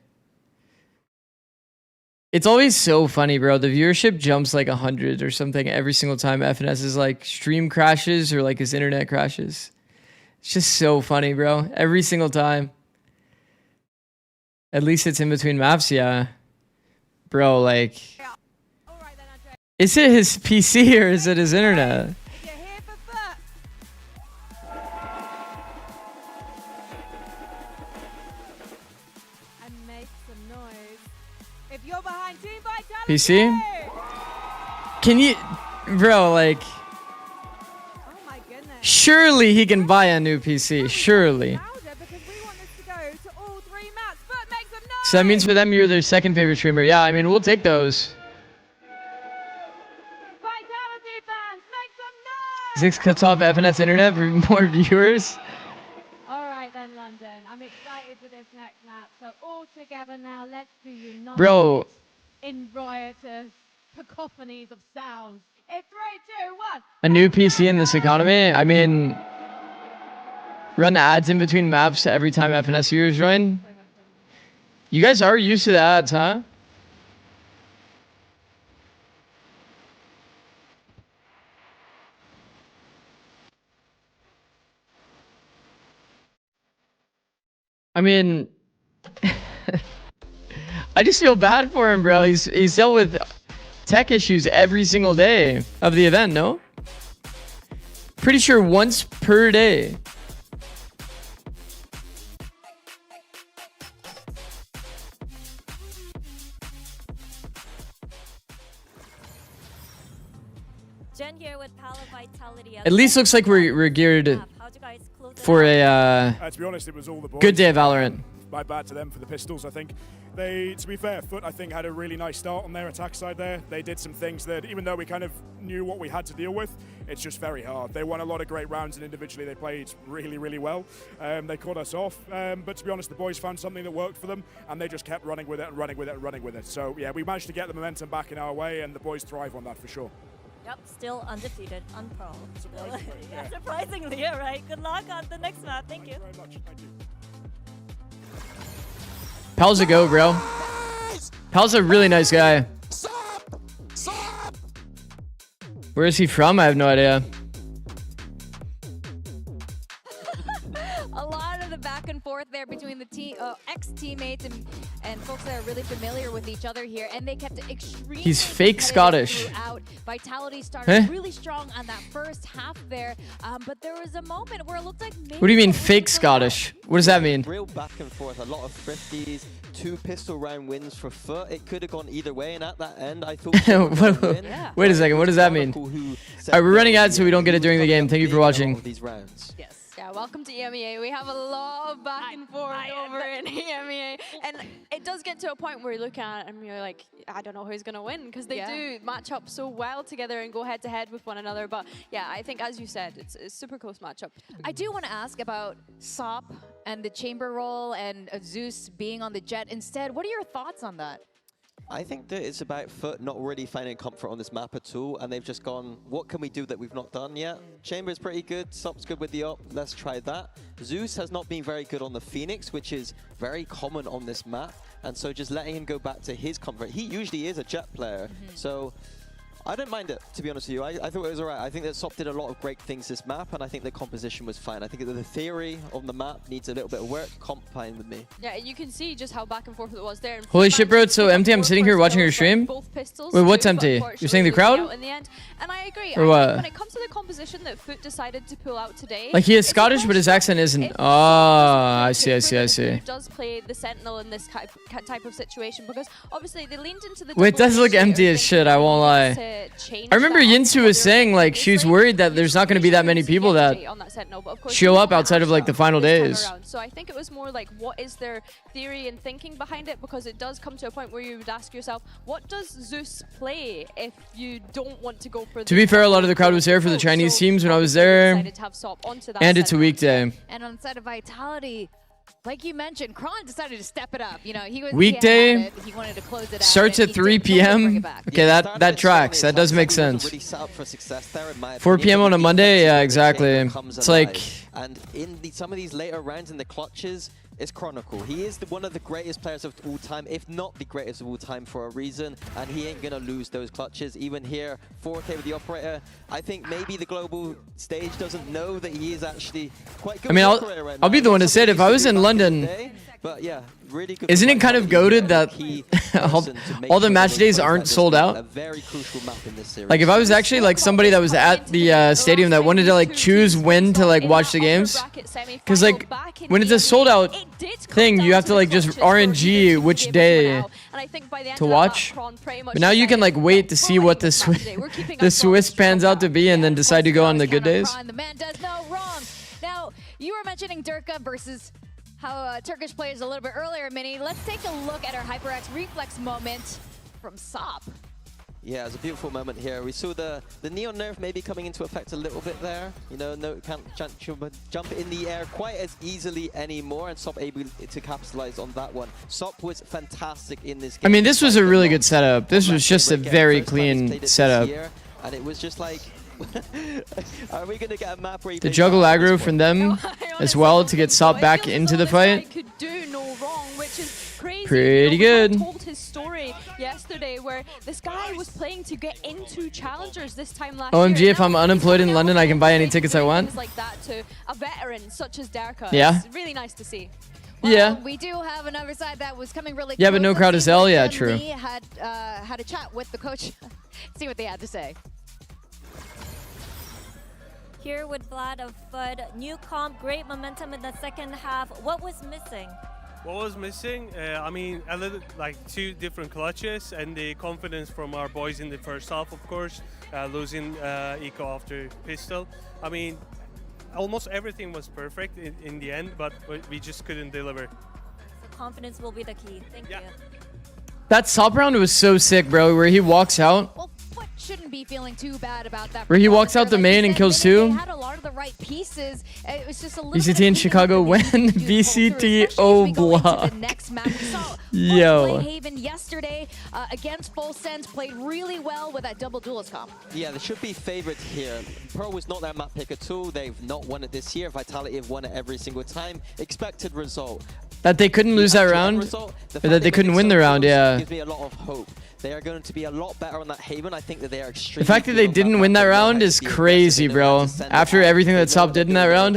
It's always so funny, bro. The viewership jumps like 100 or something every single time FNS is like stream crashes or like his internet crashes. It's just so funny, bro. Every single time. At least it's in between maps, yeah. Bro, like... Is it his PC or is it his internet? PC? Can you... Bro, like... Surely he can buy a new PC. Surely. So that means for them, you're their second favorite streamer. Yeah, I mean, we'll take those. 6 cuts off FNS internet for more viewers. Alright then, London. I'm excited for this next map. So all together now, let's do unite Bro. in riotous cacophonies of sounds. In 3, 2, 1. A new PC in this economy? I mean... Run ads in between maps every time FNS viewers join? You guys are used to the ads, huh? I mean, I just feel bad for him, bro. He's dealt with tech issues every single day of the event, no? Pretty sure once per day. Jen here with Palo Vitality. At least looks like we're geared for a to be honest, it was all the boys. good day of Valorant. My bad to them for the pistols. I think they, to be fair, FUT I think had a really nice start on their attack side there. They did some things that, even though we kind of knew what we had to deal with, it's just very hard. They won a lot of great rounds and individually they played really, really well. They caught us off, but to be honest, the boys found something that worked for them and they just kept running with it and running with it and running with it. So yeah, we managed to get the momentum back in our way and the boys thrive on that for sure. Yep, still undefeated, unpro. Surprisingly, yeah. Surprisingly, yeah, right. Good luck on the next map. Thank you. Very much. Thank you. Pal's a go, bro. Pal's a really nice guy. Where is he from? I have no idea. A lot of the back and forth there between the ex-teammates and folks that are really familiar with each other here, and they kept it extremely He's fake Scottish. throughout. Vitality started really strong on that first half there, but there was a moment where it looked like maybe... What do you mean fake Scottish? What does that mean? Real back and forth, a lot of thrifties, 2 pistol round wins for FUT. It could have gone either way, and at that end, I thought... Wait a second, what does that mean? Alright, we're running ads so we don't get it during the game. Thank you for watching. These rounds. Yes. Yeah, welcome to EMEA. We have a lot of back and forth over in EMEA. And it does get to a point where you look at it and you're like, I don't know who's going to win, because they do match up so well together and go head to head with one another. But yeah, I think, as you said, it's a super close matchup. I do want to ask about SOP and the chamber role and Zeus being on the jet instead. What are your thoughts on that? I think that it's about FUT not really finding comfort on this map at all, and they've just gone, what can we do that we've not done yet? Chamber's pretty good, SOP's good with the op, let's try that. Zeus has not been very good on the Phoenix, which is very common on this map, and so just letting him go back to his comfort. He usually is a jet player, so I don't mind it, to be honest with you. I thought it was alright. I think that SOP did a lot of great things this map, and I think the composition was fine. I think that the theory on the map needs a little bit of work. Comp fine with me. Yeah, you can see just how back and forth it was there. Holy shit, bro. It's so empty. I'm sitting here watching your stream. Wait, what's empty? You're saying the crowd? In the end. And I agree. Or what? When it comes to the composition that FUT decided to pull out today... Like, he is Scottish, but his accent isn't. Oh, I see. Who does play the Sentinel in this type of situation, because obviously they leaned into the... Wait, it does look empty as shit, I won't lie. I remember Yinsu was saying, like, she's worried that there's not going to be that many people that show up outside of, like, the final days. So I think it was more like, what is their theory and thinking behind it? Because it does come to a point where you would ask yourself, what does Zeus play if you don't want to go for... To be fair, a lot of the crowd was there for the Chinese teams when I was there. And it's a weekday. And on the side of Vitality, Like you mentioned, Kron decided to step it up. You know, Weekday he wanted to close it out. starts at 3 p.m. Okay, that tracks. That does make sense. 4 p.m. on a Monday, yeah, exactly. It's like, and in some of these later rounds in the clutches, it's Chronicle. He is one of the greatest players of all time, if not the greatest of all time for a reason, and he ain't gonna lose those clutches. Even here, 4K with the operator, I think maybe the global stage doesn't know that he is actually quite good. I mean, I'll be the one to say it. If I was in London, but yeah, really good. Isn't it kind of goated that all the match days aren't sold out? A very crucial map in this series. Like if I was actually like somebody that was at the stadium that wanted to like choose when to like watch the games, because like when it's a sold out thing, you have to like just RNG which day to watch. But now you can like wait to see what the Swiss pans out to be and then decide to go on the good days. The man does no wrong. Now, you were mentioning Durka versus how Turkish players a little bit earlier, Mini. Let's take a look at our HyperX reflex moment from Sop. Yeah, it was a beautiful moment here. We saw the Neon nerf maybe coming into effect a little bit there. You know, can't jump in the air quite as easily anymore, and Sop able to capitalize on that one. Sop was fantastic in this game. I mean, this was a really good setup. This was just a very clean setup. And it was just like, are we going to get a map where to juggle aggro from them as well to get Sop back into the fight? Could do no wrong, which is crazy. Pretty good. He told his story yesterday where this guy was playing to get into challengers this time last OMG, year. if I'm unemployed in London, I can buy any tickets I want. Like that to a veteran such as Derka. Yeah. It's really nice to see. Well, yeah. We do have another side that was coming really Yeah, but no crowd is L. Yeah, true. We had a chat with the coach. See what they had to say. Here with Vlad of FUT, new comp, great momentum in the second half. What was missing? What was missing? I mean, a little like 2 different clutches and the confidence from our boys in the first half, of course, losing Eco after pistol. I mean, almost everything was perfect in the end, but we just couldn't deliver. So confidence will be the key. Thank you. That Sop round was so sick, bro, where he walks out. Well, FUT shouldn't be feeling too bad about that. Where he walks out the main and kills 2. They had a lot of the right pieces. It was just a little VCT in Chicago when VCT block. Yo. Haven yesterday against Full Sense played really well with that double duelist comp. Yeah, they should be favorites here. Pearl was not their map pick at all. They've not won it this year. Vitality have won it every single time. Expected result. That they couldn't lose that round? Or that they couldn't win the round, yeah. Gives me a lot of hope. They are going to be a lot better on that Haven. I think that they are extremely. The fact that they didn't win that round is crazy, bro. After everything that Sop did in that round.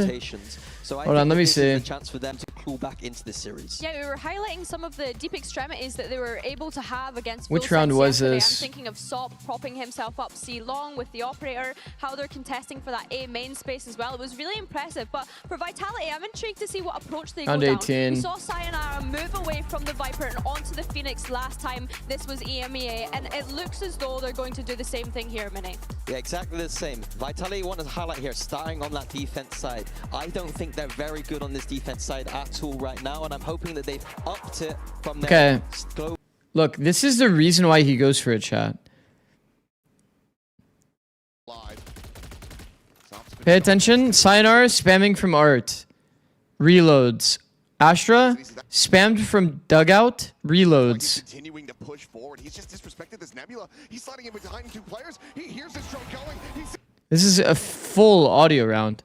So hold on, let me see. A chance for them to claw back into the series. Yeah, we were highlighting some of the deep extremities that they were able to have against. Which round was yesterday. this? I'm thinking of Sop propping himself up C long with the operator, how they're contesting for that A main space as well. It was really impressive. But for Vitality, I'm intrigued to see what approach they round go 18. down. We saw Sayonara move away from the Viper and onto the Phoenix last time. This was EMEA, and it looks as though they're going to do the same thing here, Mini. Yeah, exactly the same. Vitality want to highlight here, starting on that defense side. I don't think they're very good on this defense side at all right now, and I'm hoping that they've upped it from their Okay. Look, this is the reason why he goes for a chat. Pay attention. Sayonara spamming from Art. Reloads. Astra spammed from Dugout. Reloads. Continuing to push forward. He's just disrespected this Nebula. He's sliding in behind 2 players. He hears his drone going. This is a full audio round.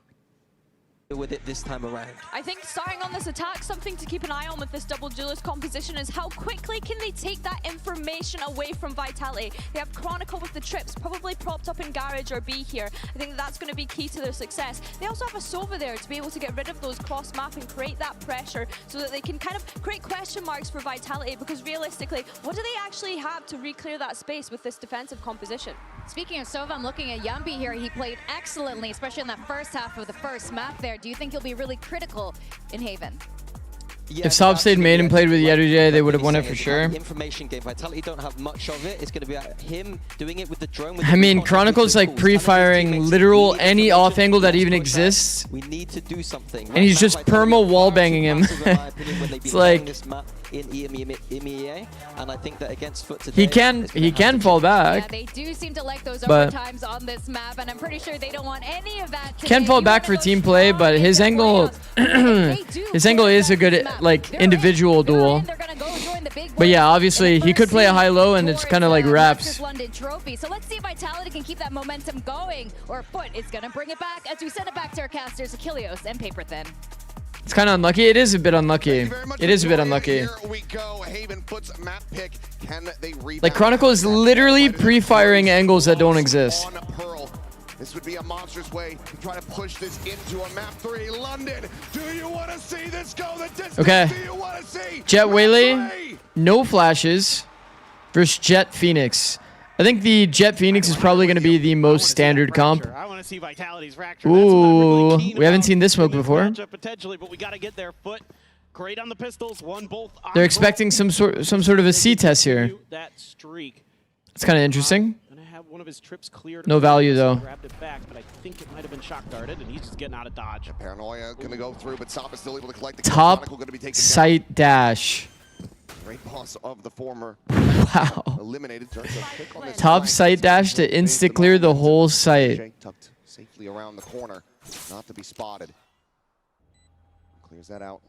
With it this time around. I think starting on this attack, something to keep an eye on with this double duelist composition is how quickly can they take that information away from Vitality. They have Chronicle with the trips, probably propped up in Garage or B here. I think that's going to be key to their success. They also have a Sova there to be able to get rid of those cross-map and create that pressure so that they can kind of create question marks for Vitality, because realistically, what do they actually have to re-clear that space with this defensive composition? Speaking of Sova, I'm looking at Yambi here. He played excellently, especially in that first half of the first map there. Do you think he'll be really critical in Haven? If Sop stayed main and played with Yeruj, they would have won it for sure. Information game. Vitality don't have much of it. It's going to be him doing it with the drone. I mean, Chronicle's like pre-firing literal any off angle that even exists. We need to do something. And he's just perma wall banging him. It's like in EMEA, and I think that against FUT today, he can fall back. Yeah, they do seem to like those but overtimes on this map, and I'm pretty sure they don't want any of that today. can fall back for team play, but his angle his angle is a good like individual duel. But yeah, obviously he could play a high-low, and it's kind of like wraps. London trophy. So let's see if Vitality can keep that momentum going, or FUT is going to bring it back as we send it back to our casters, Achilleos and Paper Thin. It's kind of unlucky. It is a bit unlucky. It is a bit unlucky. Here we go. Haven FUT's map pick. Can they rebound? Like Chronicle is literally pre-firing angles that don't exist. This would be a monstrous way to try to push this into a map 3. London, do you want to see this go the distance? Okay. Do you want to see Jet Waylay, no flashes versus Jet Phoenix. I think the Jet Phoenix is probably going to be the most standard comp. I want to see Vitality's fracture. Ooh, we haven't seen this smoke before. Potentially, but we got to get their FUT. Great on the pistols, won both. They're expecting some sort of a C test here. That streak. It's kind of interesting. One of his trips cleared. No value though. Grabbed it back, but I think it might have been shock darted, and he's just getting out of dodge. Paranoia gonna go through, but Sop is still able to collect the Top sight dash. Great boss of the former. Wow. Eliminated. Top sight dash to insta clear the whole site. Tucked safely around the corner, not to be spotted. Clears that out.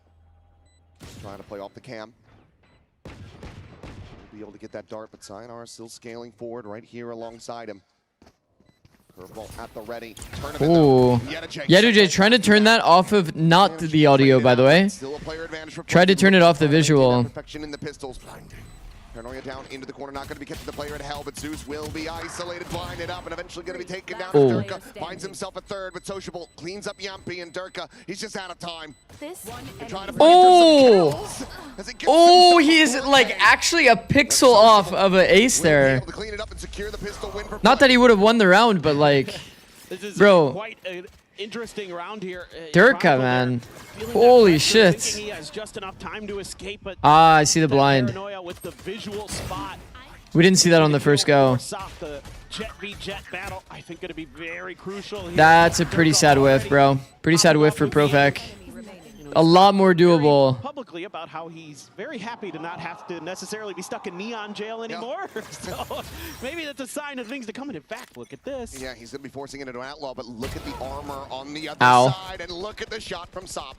Just trying to play off the cam. Be able to get that dart, but Sayonara is still scaling forward right here alongside him. Curveball at the ready. Ooh. Yedujay trying to turn that off of not the audio, by the way. Tried to turn it off the visual. Perfection in the pistols. Paranoia down into the corner, not going to be kept to the player at hell, but Zeus will be isolated, blinded up, and eventually going to be taken down. Oh. Durka finds himself a third, but Sociable cleans up Yampi, and Durka, he's just out of time. Oh! Oh, he is like actually a pixel off of an ace there. Not that he would have won the round, but like, bro. Quite an interesting round here. Durka, man. Holy shit. He has just enough time to escape, but Ah, I see the blind. with the visual spot. We didn't see that on the first go. The Jet v Jet battle, I think, going to be very crucial here. That's a pretty sad whiff, bro. Pretty sad whiff for Profec. A lot more doable. Publicly about how he's very happy to not have to necessarily be stuck in Neon jail anymore. So maybe that's a sign of things to come. And in fact, look at this. Yeah, he's going to be forcing it into an outlaw, but look at the armor on the other Ow. side, and look at the shot from Sop.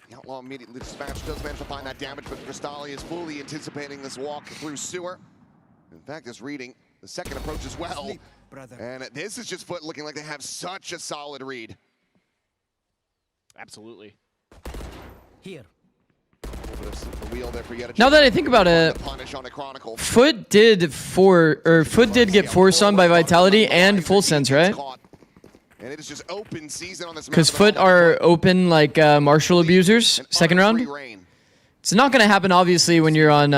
The outlaw immediately dispatched, does manage to find that damage, but Cristali is fully anticipating this walk through sewer. In fact, is reading the second approach as well. And this is just FUT looking like they have such a solid read. Absolutely. Here. Now that I think about it, FUT did get forced on by Vitality and Full Sense, right? And it is just open season on this map. Because FUT are open like martial abusers, second round. It's not going to happen, obviously, when you're on,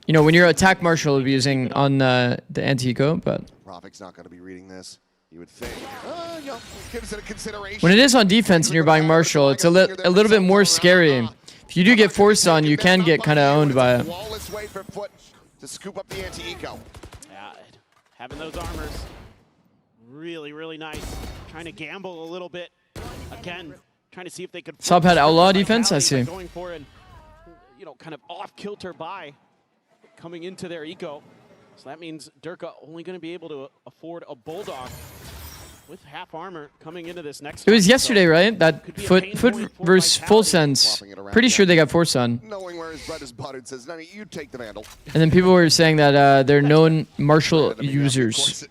you know, when you're attack martial abusing on the anti-eco, but Profic's not going to be reading this. You would think. Gives it a consideration. when it is on defense and you're buying martial, it's a little bit more scary. If you do get forced on, you can get kind of owned by it. Flawless way for FUT to scoop up the anti-eco. Yeah, having those armors, really, really nice. Trying to gamble a little bit. Again, trying to see if they could. Sub had outlaw defense, I see. Going for an, you know, kind of off-kilter buy coming into their eco. So that means Durka only going to be able to afford a Bulldog with half armor coming into this next. It was yesterday, right? That FUT versus Full Sense. Pretty sure they got forced on. Knowing where his bread is buttered, says, "No, you take the Vandal." And then people were saying that they're known martial users.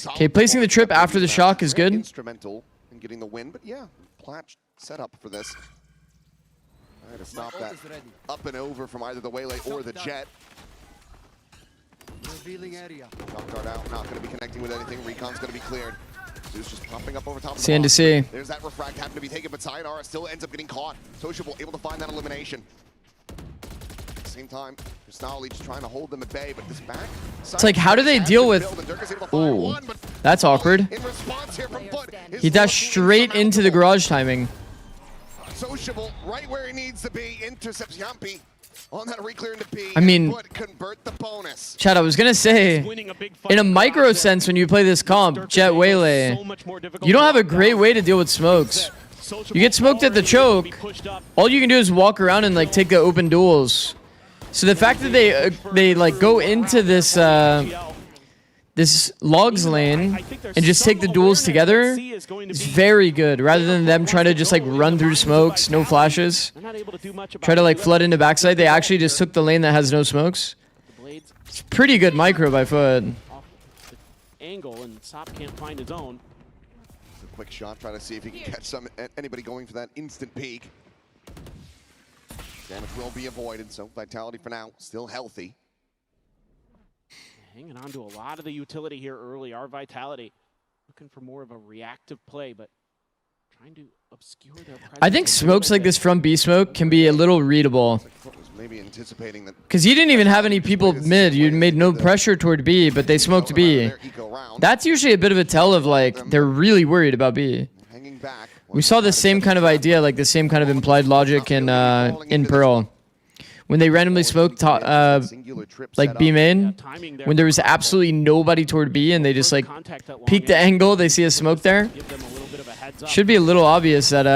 Okay, placing the trip after the shock is good. Instrumental in getting the win, but yeah, Platch set up for this. I had to stop that up and over from either the Waylay or the Jet. Revealing area. Jump guard out, not going to be connecting with anything. Recon's going to be cleared. Zeus just popping up over top of the C&to C. There's that refract having to be taken, but Sayonara still ends up getting caught. Sociable able to find that elimination. At the same time, Cristali just trying to hold them at bay, but this back. It's like, how do they deal with... Ooh, that's awkward. In response here from FUT, He dashed straight into the garage timing. Sociable right where he needs to be, intercepts Yampi on that reclear into B. I mean, convert the bonus. Chad, I was going to say, in a micro sense, when you play this comp, Jet Waylay, you don't have a great way to deal with smokes. You get smoked at the choke, all you can do is walk around and like take the open duels. So the fact that they like go into this this logs lane and just take the duels together is very good, rather than them trying to just like run through smokes, no flashes, try to like flood into backside. They actually just took the lane that has no smokes. It's pretty good micro by FUT. Angle, and Sop can't find his own. A quick shot, try to see if he can catch anybody going for that instant peek. Damage will be avoided, so Vitality for now still healthy. Hanging on to a lot of the utility here early. Our Vitality looking for more of a reactive play, but trying to obscure their presence. I think smokes like this from B smoke can be a little readable. Maybe anticipating that, because you didn't even have any people mid. You made no pressure toward B, but they smoked B. That's usually a bit of a tell of like they're really worried about B. We saw the same kind of idea, like the same kind of implied logic in Pearl. When they randomly smoked like B main, when there was absolutely nobody toward B and they just like peek the angle, they see a smoke there. Should be a little obvious that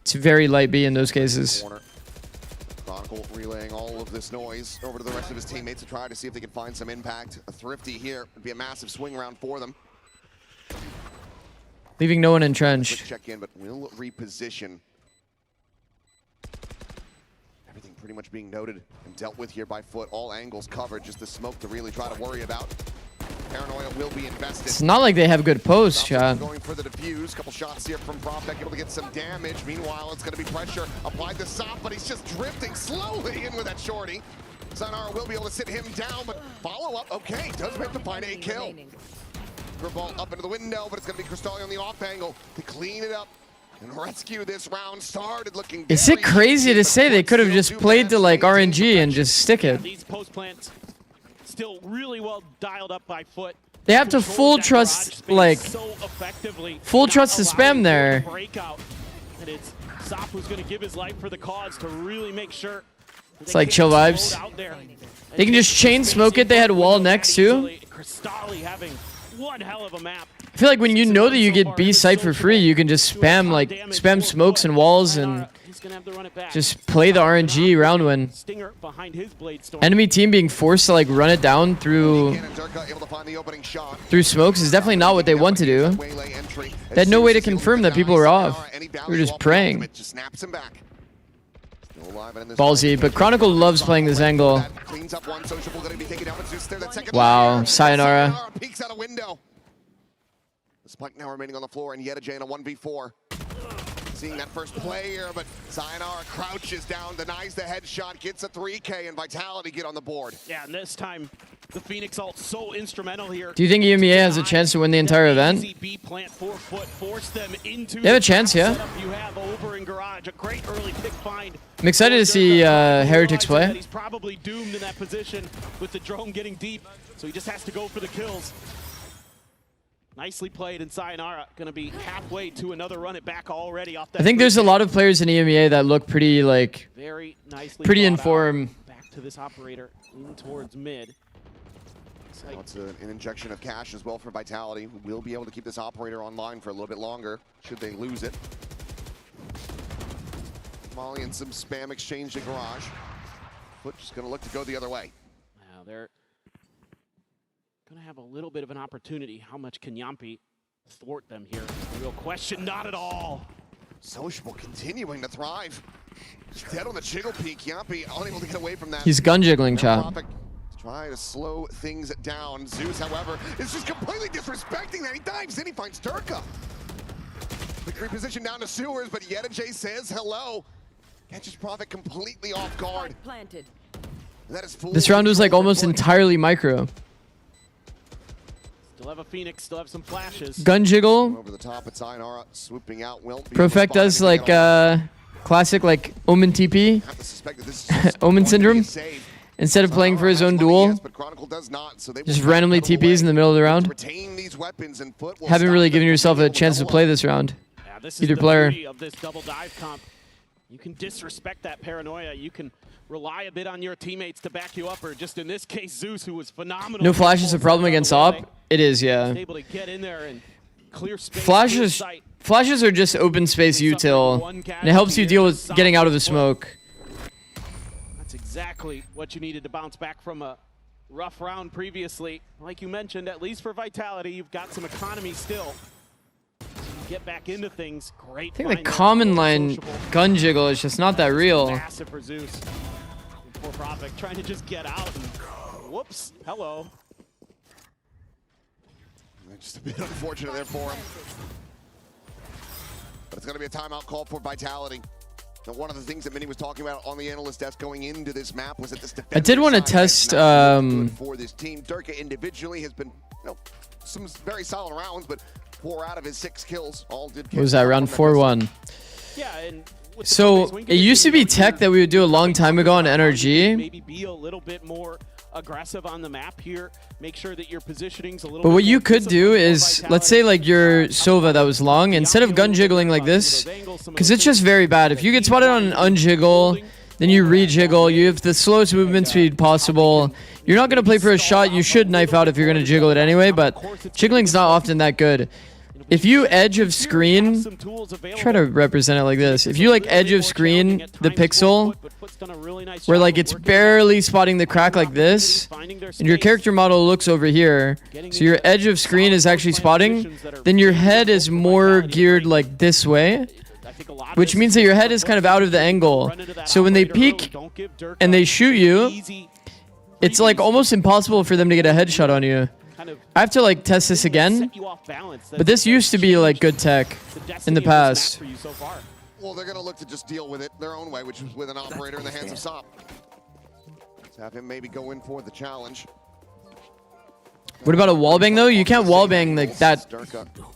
it's very light B in those cases. Chronicle relaying all of this noise over to the rest of his teammates to try to see if they can find some impact. A Thrifty here would be a massive swing round for them. Leaving no one entrenched. Quick check in, but will reposition. Everything pretty much being noted and dealt with here by FUT. All angles covered, just the smoke to really try to worry about. Paranoia will be invested. It's not like they have good post shot. Going for the defuse. Couple shots here from Profek, able to get some damage. Meanwhile, it's going to be pressure applied to Sop, but he's just drifting slowly in with that shorty. Sayonara will be able to sit him down, but follow up. Okay, does have to find a kill. Ball up into the window, but it's going to be Cristalli on the off angle to clean it up and rescue this round. Started looking. Is it crazy to say they could have just played to like RNG and just stick it? These post plants still really well dialed up by FUT. They have to full trust, like, full trust to spam there. And it's Sop who's going to give his life for the cause to really make sure. It's like chill vibes. They can just chain smoke it. They had wall next too. Cristalli having one hell of a map. I feel like when you know that you get B site for free, you can just spam smokes and walls and just play the RNG round win. Enemy team being forced to like run it down through smokes is definitely not what they want to do. They had no way to confirm that people were off. They were just praying. Ballsy, but Chronicle loves playing this angle. Wow, Sayonara. Spike now remaining on the floor, and Yedajay in a 1v4. Seeing that first play here, but Sayonara crouches down, denies the headshot, gets a 3K, and Vitality get on the board. Yeah, and this time, the Phoenix ult so instrumental here. Do you think EMEA has a chance to win the entire event? They have a chance, yeah. I'm excited to see Heretics play. He's probably doomed in that position with the drone getting deep, so he just has to go for the kills. Nicely played, and Sayonara going to be halfway to another run it back already off that. I think there's a lot of players in EMEA that look pretty like pretty in form. Back to this operator in towards mid. It's an injection of cash as well for Vitality. We'll be able to keep this operator online for a little bit longer should they lose it. Molly and some spam exchange in garage. FUT just going to look to go the other way. Now they're going to have a little bit of an opportunity. How much can Yampi thwart them here? The real question, not at all. Sociable continuing to thrive. Dead on the jiggle peak. Yampi unable to get away from that. He's gun jiggling, chat. Try to slow things down. Zeus, however, is just completely disrespecting that. He dives in, he finds Durka. The reposition down to sewers, but Yedajay says hello. Catches Prophet completely off guard. Planted. That is full. This round was like almost entirely micro. Still have a Phoenix, still have some flashes. Gun jiggle. Over the top at Sayonara, swooping out. Profect does like classic like Omen TP. Omen syndrome. Instead of playing for his own duel, just randomly TPs in the middle of the round. Haven't really given yourself a chance to play this round. Yeah, this Either is the player. beauty of this double dive comp. You can disrespect that paranoia. You can rely a bit on your teammates to back you up, or just in this case, Zeus, who was phenomenal. No flash is a problem against op. It is, yeah. Able to get in there and clear space. Flash is Flashes are just open space util, and it helps you deal with getting out of the smoke. That's exactly what you needed to bounce back from a rough round previously. Like you mentioned, at least for Vitality, you've got some economy still. So you get back into things. Great. I think the common line gun jiggle is just not that real. Massive for Zeus. Poor Prophet trying to just get out and whoops. Hello. Just a bit unfortunate there for him. But it's going to be a timeout call for Vitality. Now, one of the things that Minnie was talking about on the analyst desk going into this map was that this I did want to test for this team. Durka individually has been, some very solid rounds, but 4 out of his 6 kills all did. What was that, round 4-1? Yeah, and so it used to be tech that we would do a long time ago on NRG. Maybe be a little bit more aggressive on the map here. Make sure that your positioning's a little But bit what you more could do is, let's say like your Sova that was long, instead of gun jiggling like this, because it's just very bad. If you get spotted on an unjiggle, then you rejiggle, you have the slowest movement speed possible. You're not going to play for a shot. You should knife out if you're going to jiggle it anyway, but jiggling's not often that good. If you edge of screen, try to represent it like this. If you like edge of screen the pixel, where like it's barely spotting the crack like this, and your character model looks over here, so your edge of screen is actually spotting, then your head is more geared like this way, which means that your head is kind of out of the angle. So when they peek and they shoot you, it's like almost impossible for them to get a headshot on you. I have to like test this again, but this used to be like good tech in the past. Well, they're going to look to just deal with it their own way, which is with an operator in the hands of Sop. Let's have him maybe go in for the challenge. What about a wallbang though? You can't wallbang like that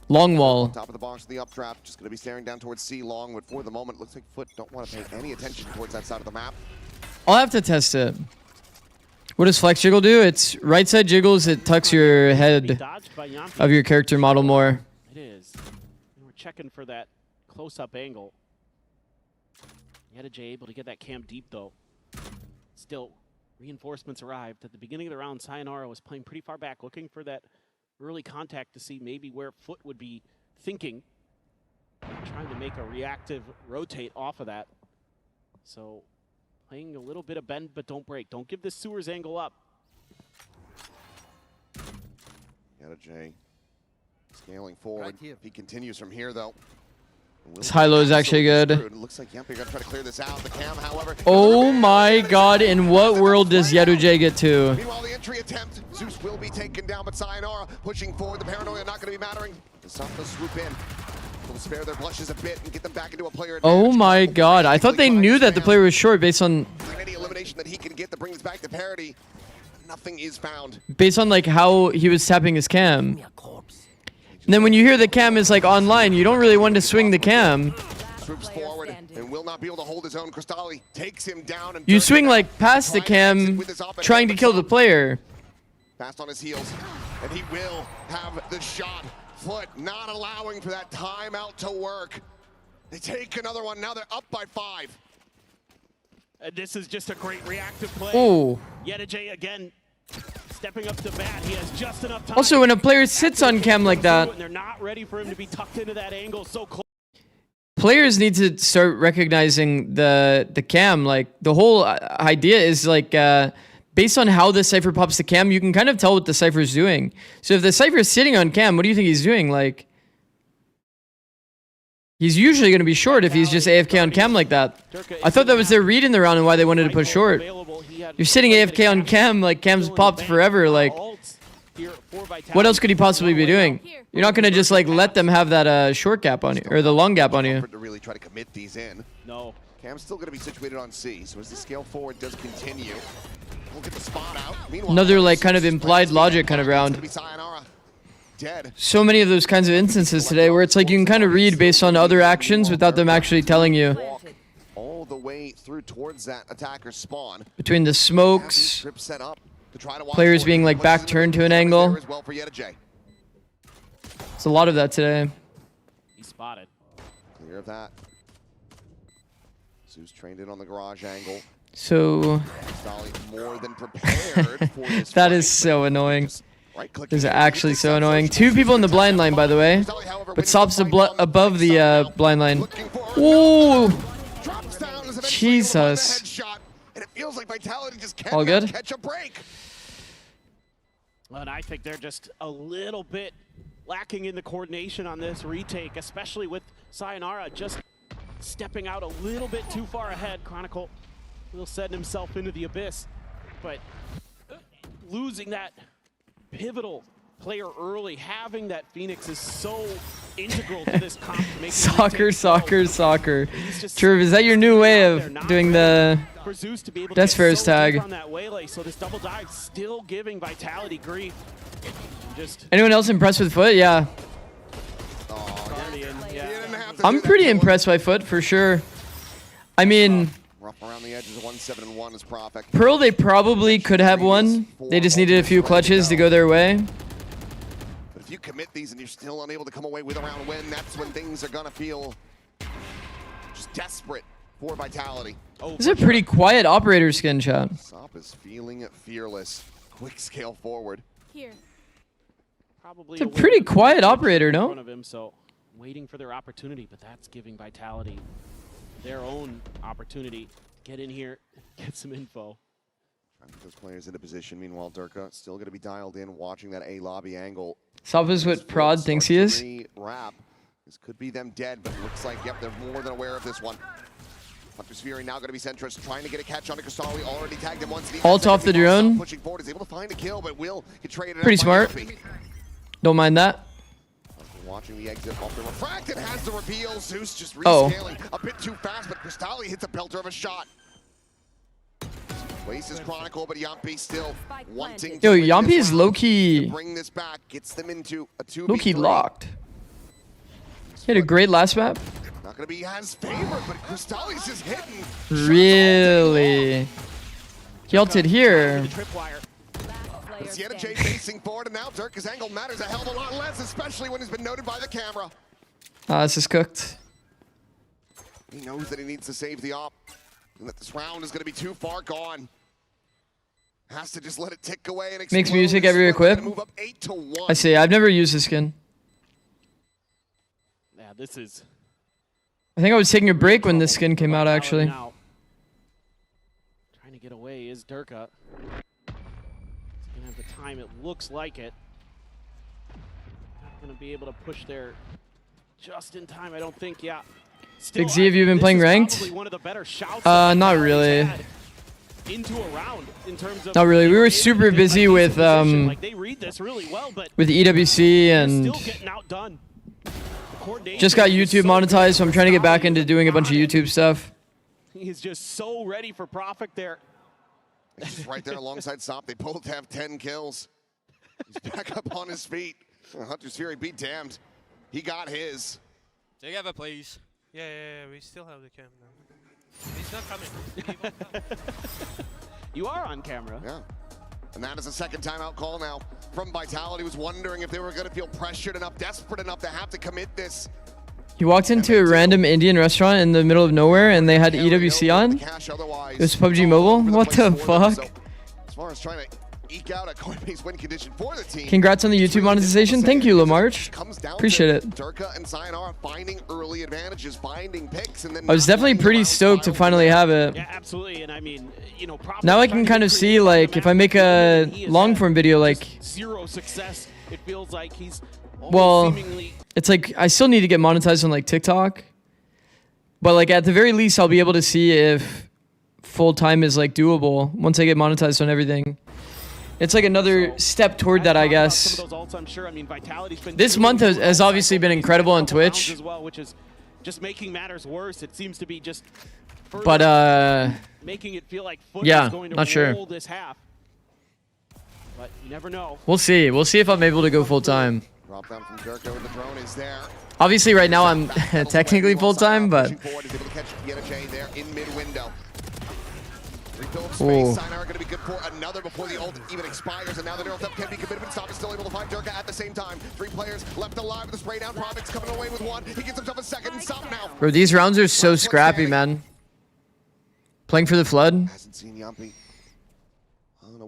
long wall. Top of the box, the updraft, just going to be staring down towards C long, but for the moment, looks like FUT don't want to pay any attention towards that side of the map. I'll have to test it. What does flex jiggle do? It's right side jiggles, it tucks your head of your character model more. It is. We're checking for that close-up angle. Yedij able to get that cam deep though. Still, reinforcements arrived. At the beginning of the round, Sayonara was playing pretty far back, looking for that early contact to see maybe where FUT would be thinking. Trying to make a reactive rotate off of that. So, playing a little bit of bend but don't break. Don't give this sewers angle up. Yedij scaling forward. He continues from here though. This high-low is actually good. It looks like Yempi got to try to clear this out. The cam, however. Oh my god, in what world does Yedij get to? Meanwhile, the entry attempt, Zeus will be taken down, but Sayonara pushing forward. The paranoia not going to be mattering. The Sophists swoop in. Will spare their blushes a bit and get them back into a player advantage. Oh my god, I thought they knew that the player was short based on... Any elimination that he can get that brings back to parity, nothing is found. Based on like how he was tapping his cam. And then when you hear the cam is like online, you don't really want to swing the cam. Swoops forward and will not be able to hold his own. Cristalli takes him down. And you swing like past the cam, trying to kill the player. Fast on his heels, and he will have the shot. FUT not allowing for that timeout to work. They take another one. Now they're up by 5. This is just a great reactive play. Oh. Yedij again. Stepping up to bat, he has just enough time. Also, when a player sits on cam like that, they're not ready for him to be tucked into that angle so close. Players need to start recognizing the cam. Like the whole idea is like based on how the Cypher pops the cam, you can kind of tell what the Cypher's doing. So if the Cypher's sitting on cam, what do you think he's doing? Like he's usually going to be short if he's just AFK on cam like that. I thought that was their read in the round and why they wanted to push short. You're sitting AFK on cam, like cam's popped forever, like what else could he possibly be doing? You're not going to just like let them have that short gap on you, or the long gap on you. To really try to commit these in. No. Cam's still going to be situated on C, so as the scale forward does continue, we'll get the spot out. Meanwhile, another like kind of implied logic kind of round. So many of those kinds of instances today where it's like you can kind of read based on other actions without them actually telling you. All the way through towards that attacker's spawn. Between the smokes, players being like back turned to an angle. It's a lot of that today. He spotted. Clear of that. Zeus trained in on the garage angle. So more than prepared for this that is so annoying. This is actually so annoying. 2 people in the blind line, by the way. But Sop's above the blind line. Ooh! Jesus. And it feels like Vitality just can't All good? catch a break. And I think they're just a little bit lacking in the coordination on this retake, especially with Sayonara just stepping out a little bit too far ahead. Chronicle will send himself into the abyss, but losing that pivotal player early, having that Phoenix is so integral to this comp. Soccer. True, is that your new way of doing the Desfair's tag? On that waylay, so this double dive still giving Vitality grief. Just Anyone else impressed with FUT? Yeah. I'm pretty impressed by FUT for sure. I mean, Rough around the edges, 1-7-1 is Profit. Pearl, they probably could have won. They just needed a few clutches to go their way. But if you commit these and you're still unable to come away with a round win, that's when things are gonna feel just desperate for Vitality. This is a pretty quiet operator skin, chat. Sop is feeling fearless. Quick scale forward. Here. Probably It's a pretty quiet operator, in no? front of him, so waiting for their opportunity, but that's giving Vitality their own opportunity. Get in here, get some info. Trying to get those players into position. Meanwhile, Durka still going to be dialed in, watching that A lobby angle. Sop is what Prod thinks he is. Wrap. This could be them dead, but it looks like, yep, they're more than aware of this one. Hunter's Fury now going to be Centrist, trying to get a catch on Cristalli. Already tagged him once. Alt off the drone. Pushing forward, is able to find a kill, but will get traded. Pretty smart. Don't mind that. Watching the exit off the refracted, has the reveal. Zeus just rescaling a bit too fast, but Cristalli hits a belter of a shot. Places Chronicle, but Yampi still wanting Yo, to Yampi is low-key bring this back, gets them into a 2v3. low-key locked. He had a great last map. Not gonna be as favored, but Cristalli's just hitting. Really? He ulted here. Sienna J facing forward, and now Durka's angle matters a hell of a lot less, especially when he's been noted by the camera. This is cooked. He knows that he needs to save the op, and that this round is going to be too far gone. Has to just let it tick away and explode. Makes music every equip. Move up 8-1. I see. I've never used this skin. Yeah, this is. I think I was taking a break when this skin came out, actually. Now. Trying to get away is Durka. At the time, it looks like it. Not going to be able to push there just in time, I don't think. Yeah. Big Z, have you been playing ranked? One of the better shouts not really. into a round in terms of Not really. We were super busy with like they read this really well, but with EWC and still getting outdone. just got YouTube monetized, so I'm trying to get back into doing a bunch of YouTube stuff. He is just so ready for Profit there. He's just right there alongside Sop. They both have 10 kills. He's back up on his feet. Hunter's Fury be damned. He got his. Take over, please. Yeah, we still have the cam now. He's not coming. You are on camera. Yeah. And that is a second timeout call now from Vitality. Was wondering if they were going to feel pressured enough, desperate enough to have to commit this. He walked into a random Indian restaurant in the middle of nowhere and they had EWC on. It was PUBG Mobile? What the fuck? As far as trying to eke out a Coinbase win condition for the team. Congrats on the YouTube monetization. Thank you, Lamarch. Appreciate it. Durka and Sayonara finding early advantages, finding picks, and then I was definitely pretty stoked to finally have it. Yeah, absolutely. And I mean, you know, now I can kind of see, like, if I make a long form video, like, zero success, it feels like he's well, it's like I still need to get monetized on like TikTok, but like at the very least I'll be able to see if full time is like doable once I get monetized on everything. It's like another step toward that, I guess. This month has obviously been incredible on Twitch, as well, which is just making matters worse. It seems to be just but making it feel like FUT yeah, is going to not sure. roll this half. But you never know. We'll see. We'll see if I'm able to go full time. Drop down from Durka with the drone is there. Obviously, right now I'm technically full time, but. Space Sayonara going to be good for another before the ult even expires, and now the neural theft can be committed, but Stop is still able to find Durka at the same time. 3 players left alive with the spray down. Profit's coming away with 1. He gets himself a second. Stop now. Bro, these rounds are so scrappy, man. Playing for the Flood. Hasn't seen Yampi.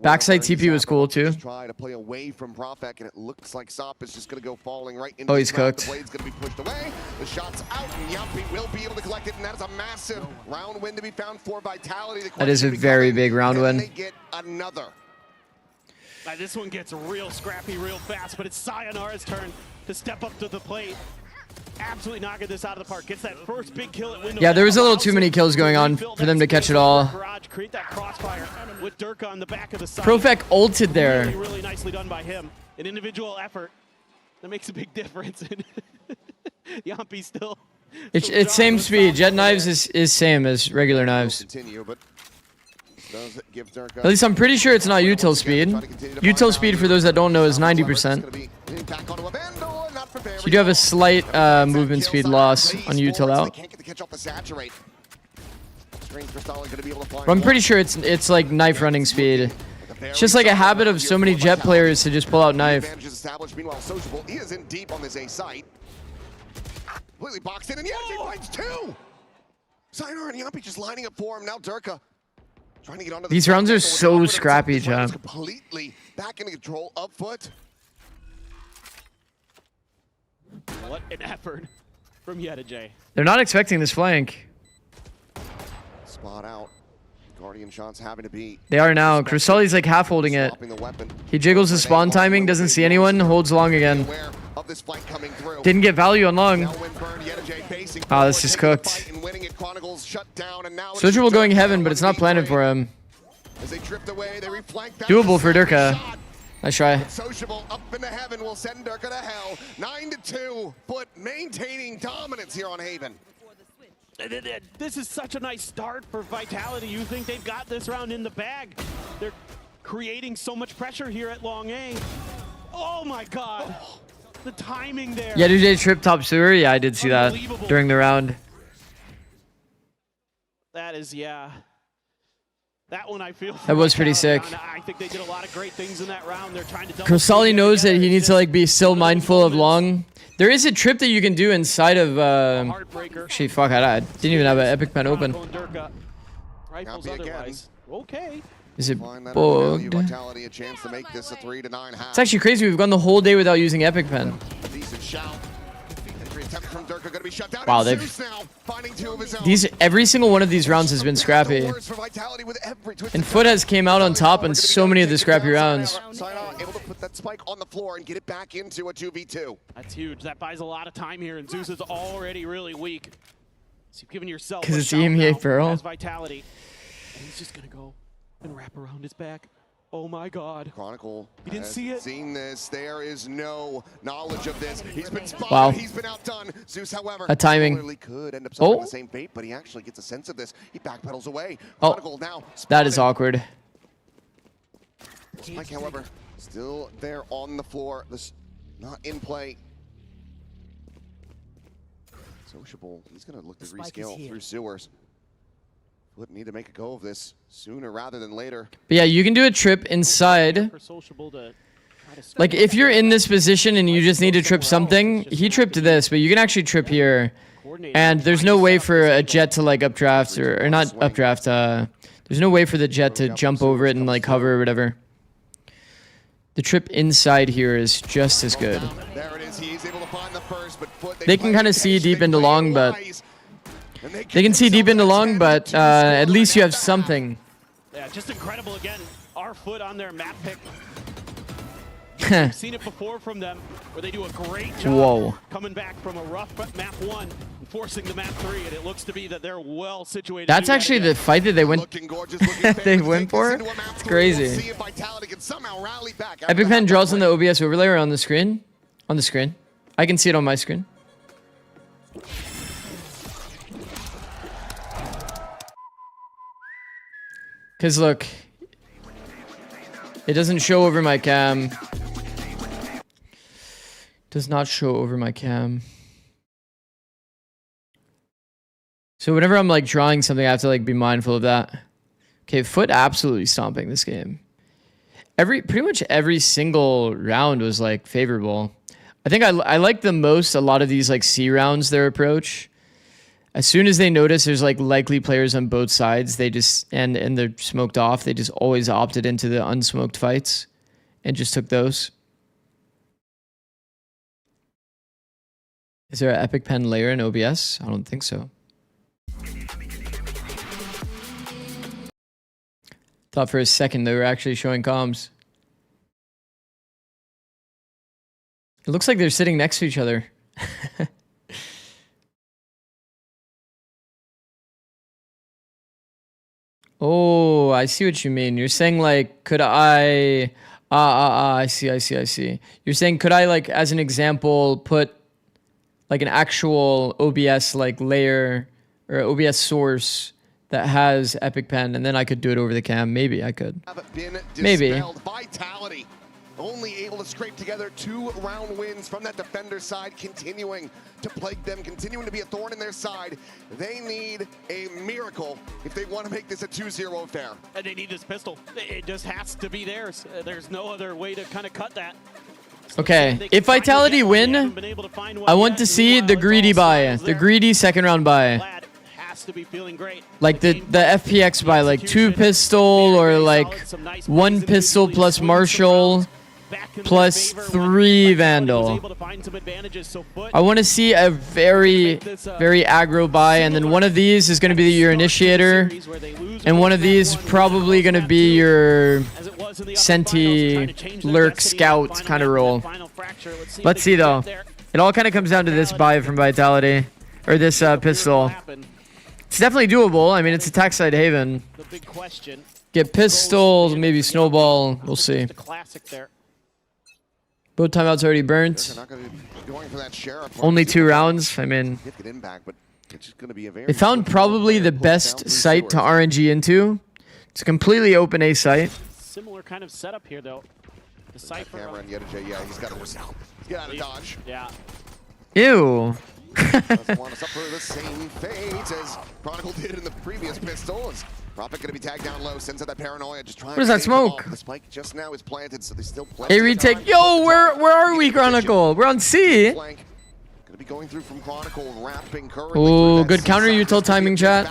Backside TP was cool too. Try to play away from Profek, and it looks like Sop is just going to go falling right into Oh, he's the ground. cooked. The blade's going to be pushed away. The shot's out, and Yampi will be able to collect it, and that is a massive round win to be found for Vitality. That is a very big round win. They get another. This one gets real scrappy real fast, but it's Sayonara's turn to step up to the plate. Absolutely knocking this out of the park. Gets that first big kill at window. Yeah, there was a little too many kills going on for them to catch it all. Create that crossfire with Durka on the back of the side. Profek ulted there. Really, really nicely done by him. An individual effort that makes a big difference. Yampi still. It's same speed. Jet knives is same as regular knives. At least I'm pretty sure it's not util speed. Util speed, for those that don't know, is 90%. So you do have a slight movement speed loss on util out. But I'm pretty sure it's like knife running speed. It's just like a habit of so many Jet players to just pull out knife. Meanwhile, Sociable is in deep on this A site. Completely boxed in, and Yampi finds two. Sayonara and Yampi just lining up for him. Now Durka trying to get onto the These rounds are so scrappy, John. Completely back into control of FUT. What an effort from Yedijay. They're not expecting this flank. Spot out. Guardian shots having to be. They are now. Cruselli's like half holding it. He jiggles his spawn timing, doesn't see anyone, holds long again. Didn't get value on long. Oh, this is cooked. Sociable going heaven, but it's not planted for him. Doable for Durka. Nice try. Sociable up into heaven will send Durka to hell. 9-2, but maintaining dominance here on Haven. This is such a nice start for Vitality. You think they've got this round in the bag. They're creating so much pressure here at Long A. Oh my god. The timing there. Yeah, did they trip top sewer? Yeah, I did see that during the round. That is, yeah. That one I feel. That was pretty sick. I think they did a lot of great things in that round. They're trying to Cruselli knows that he needs to like be still mindful of long. There is a trip that you can do inside of actually, fuck, I didn't even have an epic pen open. Rifles otherwise. Okay. Is it bugged? Vitality a chance to make this a 3-9 half. It's actually crazy. We've gone the whole day without using epic pen. Decent shout. Attempt from Durka gonna be shut down. Wow, they've every single one of these rounds has been scrappy. And FUT has came out on top in so many of the scrappy rounds. Able to put that spike on the floor and get it back into a 2v2. That's huge. That buys a lot of time here, and Zeus is already really weak. So you've given yourself because it's EMEA Pearl. Vitality. And he's just gonna go and wrap around his back. Oh my god. Chronicle. He didn't see it. Seen this. There is no knowledge of this. He's been spotted. Wow. He's been outdone. Zeus, however, a timing. could end up suffering the same fate, but he actually gets a sense of this. He backpedals away. Chronicle now that is awkward. Spike, however, still there on the floor. This not in play. Sociable. He's going to look to rescale through sewers. Would need to make a go of this sooner rather than later. But yeah, you can do a trip inside. Like if you're in this position and you just need to trip something, he tripped this, but you can actually trip here. And there's no way for a Jet to like updraft or not updraft. There's no way for the Jet to jump over it and like hover or whatever. The trip inside here is just as good. There it is. He's able to find the first, but FUT, they can kind of see deep into long, but they can see deep into long, but at least you have something. Yeah, just incredible again. Our FUT on their map pick. We've seen it before from them, where they do a great job coming back from a rough map 1 and forcing the map 3, and it looks to be that they're well situated. That's actually the fight that they went. They went for. It's crazy. Epic Pen draws on the OBS overlay or on the screen. On the screen, I can see it on my screen. Because look, it doesn't show over my cam. Does not show over my cam. So whenever I'm like drawing something, I have to like be mindful of that. Okay, FUT absolutely stomping this game. Pretty much every single round was like favorable. I think I like the most a lot of these like C rounds, their approach. As soon as they notice there's like likely players on both sides, they just and they're smoked off, they just always opted into the unsmoked fights and just took those. Is there an epic pen layer in OBS? I don't think so. Thought for a second they were actually showing comms. It looks like they're sitting next to each other. Oh, I see what you mean. You're saying like, could I... I see. You're saying, could I like, as an example, put like an actual OBS like layer or OBS source that has Epic Pen, and then I could do it over the cam? Maybe I could. Maybe. Vitality only able to scrape together 2-round wins from that defender side, continuing to plague them, continuing to be a thorn in their side. They need a miracle if they want to make this a 2-0 affair. And they need this pistol. It just has to be theirs. There's no other way to kind of cut that. Okay, if Vitality win, I want to see the greedy buy, the greedy second round buy. To be feeling great. Like the FPX buy, like 2 pistol or like 1 pistol plus Marshall plus 3 Vandal. I want to see a very aggro buy, and then one of these is going to be your initiator, and one of these probably going to be your Senti lurk scout kind of role. Let's see though. It all kind of comes down to this buy from Vitality, or this pistol. It's definitely doable. I mean, it's attack side Haven. Get pistols, maybe snowball. We'll see. Both timeouts already burnt. Only 2 rounds. I mean, they found probably the best site to RNG into. It's a completely open A site. Similar kind of setup here, though. The Cypher. Yeah, he's got to get out of dodge. Yeah. Ew. Doesn't want to suffer the same fate as Chronicle did in the previous pistol. Is Prophet going to be tagged down low? Sends out that paranoia. Just trying. What is that smoke? The spike just now is planted, so they still play. A retake. Yo, where are we, Chronicle? We're on C. Going to be going through from Chronicle, wrapping currently. Oh, good counter util timing, chat.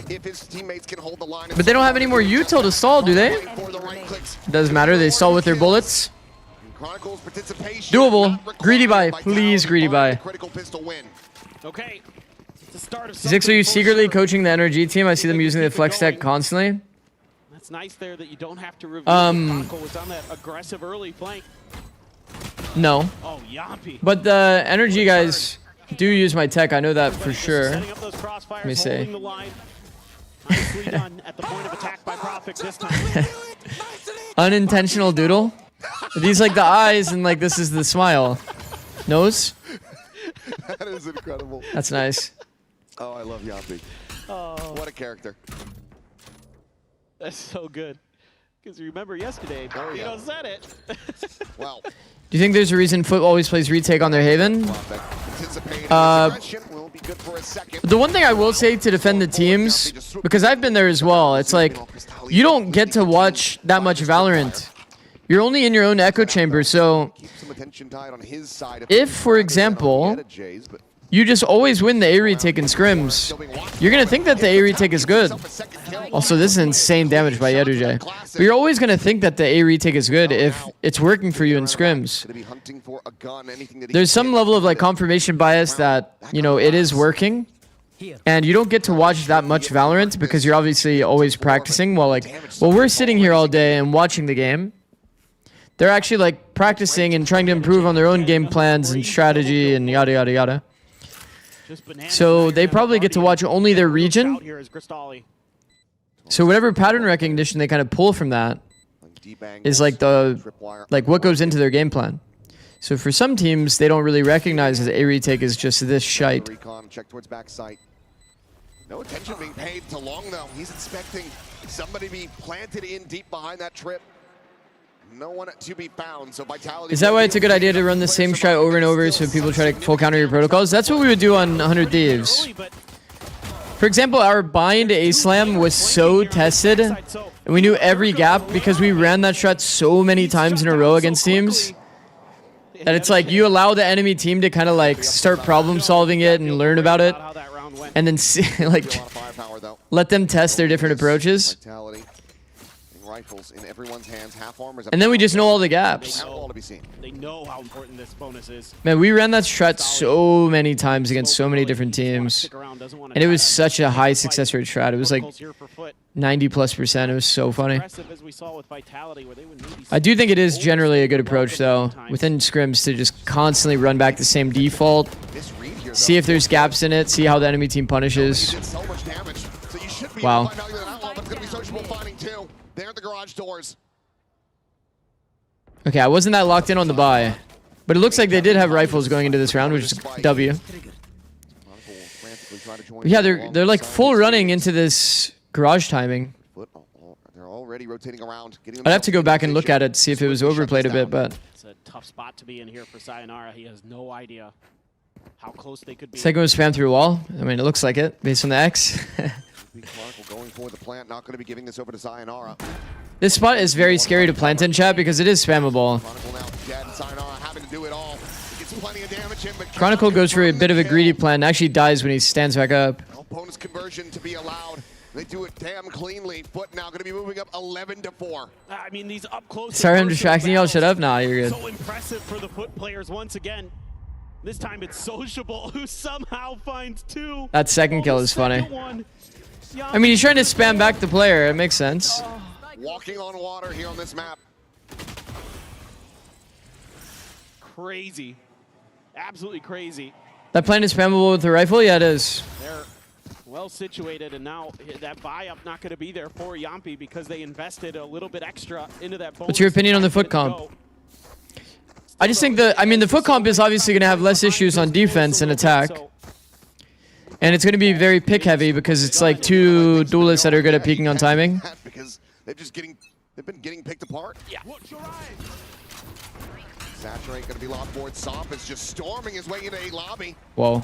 If his teammates can hold the line. But they don't have any more util to stall, do they? Doesn't matter. They stall with their bullets. Doable. Greedy buy. Please, greedy buy. Okay. The start of Zix, are you secretly coaching the NRG team? I see them using the flex deck constantly. That's nice there that you don't have to reveal Chronicle was on that aggressive early flank. No. Oh, Yampy. But the NRG guys do use my tech. I know that for sure. Let me see. Nicely done at the point of attack by Prophet this time. Unintentional doodle. Are these like the eyes, and like this is the smile. Nose. That is incredible. That's nice. Oh, I love Yappy. Oh. What a character. That's so good. Because remember yesterday, Pino said it. Wow. Do you think there's a reason FUT always plays retake on their Haven? The one thing I will say to defend the teams, because I've been there as well, it's like, you don't get to watch that much Valorant. You're only in your own echo chamber, so if, for example, you just always win the A retake in scrims, you're going to think that the A retake is good. Also, this is insane damage by Yeduje. But you're always going to think that the A retake is good if it's working for you in scrims. There's some level of like confirmation bias that, you know, it is working. And you don't get to watch that much Valorant because you're obviously always practicing while we're sitting here all day and watching the game. They're actually like practicing and trying to improve on their own game plans and strategy and yada yada yada. So they probably get to watch only their region. So whatever pattern recognition they kind of pull from that is like what goes into their game plan. So for some teams, they don't really recognize that A retake is just this shite. Check towards backside. No attention being paid to Long though. He's expecting somebody to be planted in deep behind that trip. No one to be found, so Vitality... Is that why it's a good idea to run the same strat over and over so people try to full counter your protocols? That's what we would do on 100 Thieves. For example, our bind A-Slam was so tested, and we knew every gap because we ran that strat so many times in a row against teams, that it's like you allow the enemy team to kind of like start problem solving it and learn about it. and then see, like let them test their different approaches. Rifles in everyone's hands, half armors, And then we just know all the gaps. They know how important this bonus is. Man, we ran that strat so many times against so many different teams. And it was such a high success rate strat. It was like 90+%. It was so funny. I do think it is generally a good approach, though, within scrims to just constantly run back the same default. See if there's gaps in it. See how the enemy team punishes. Wow. There at the garage doors. Okay, I wasn't that locked in on the buy. But it looks like they did have rifles going into this round, which is W. But yeah, they're like full running into this garage timing. They're already rotating around. I'd have to go back and look at it to see if it was overplayed a bit, but It's a tough spot to be in here for Sayonara. He has no idea how close they could be. second was spam through a wall. I mean, it looks like it based on the X. Going for the plant, not going to be giving this over to Sayonara. This spot is very scary to plant in, chat, because it is spammable. Chronicle goes for a bit of a greedy plant and actually dies when he stands back up. Bonus conversion to be allowed. They do it damn cleanly. FUT now going to be moving up 11-4. I mean, these up close. Sorry, I'm distracting y'all. Shut up. Nah, you're good. So impressive for the FUT players once again. This time it's Sociable who somehow finds two. That second kill is funny. I mean, he's trying to spam back the player. It makes sense. Walking on water here on this map. Crazy. Absolutely crazy. That plant is spammable with the rifle? Yeah, it is. They're well situated, and now that buy-up not going to be there for Yampi because they invested a little bit extra into that bonus. What's your opinion on the FUT comp? I just think the FUT comp is obviously going to have less issues on defense and attack. And it's going to be very pick heavy because it's like two duelists that are good at peeking on timing. Because they've been getting picked apart. Yeah. Saturate going to be lost board. Sop is just storming his way into a lobby. Whoa.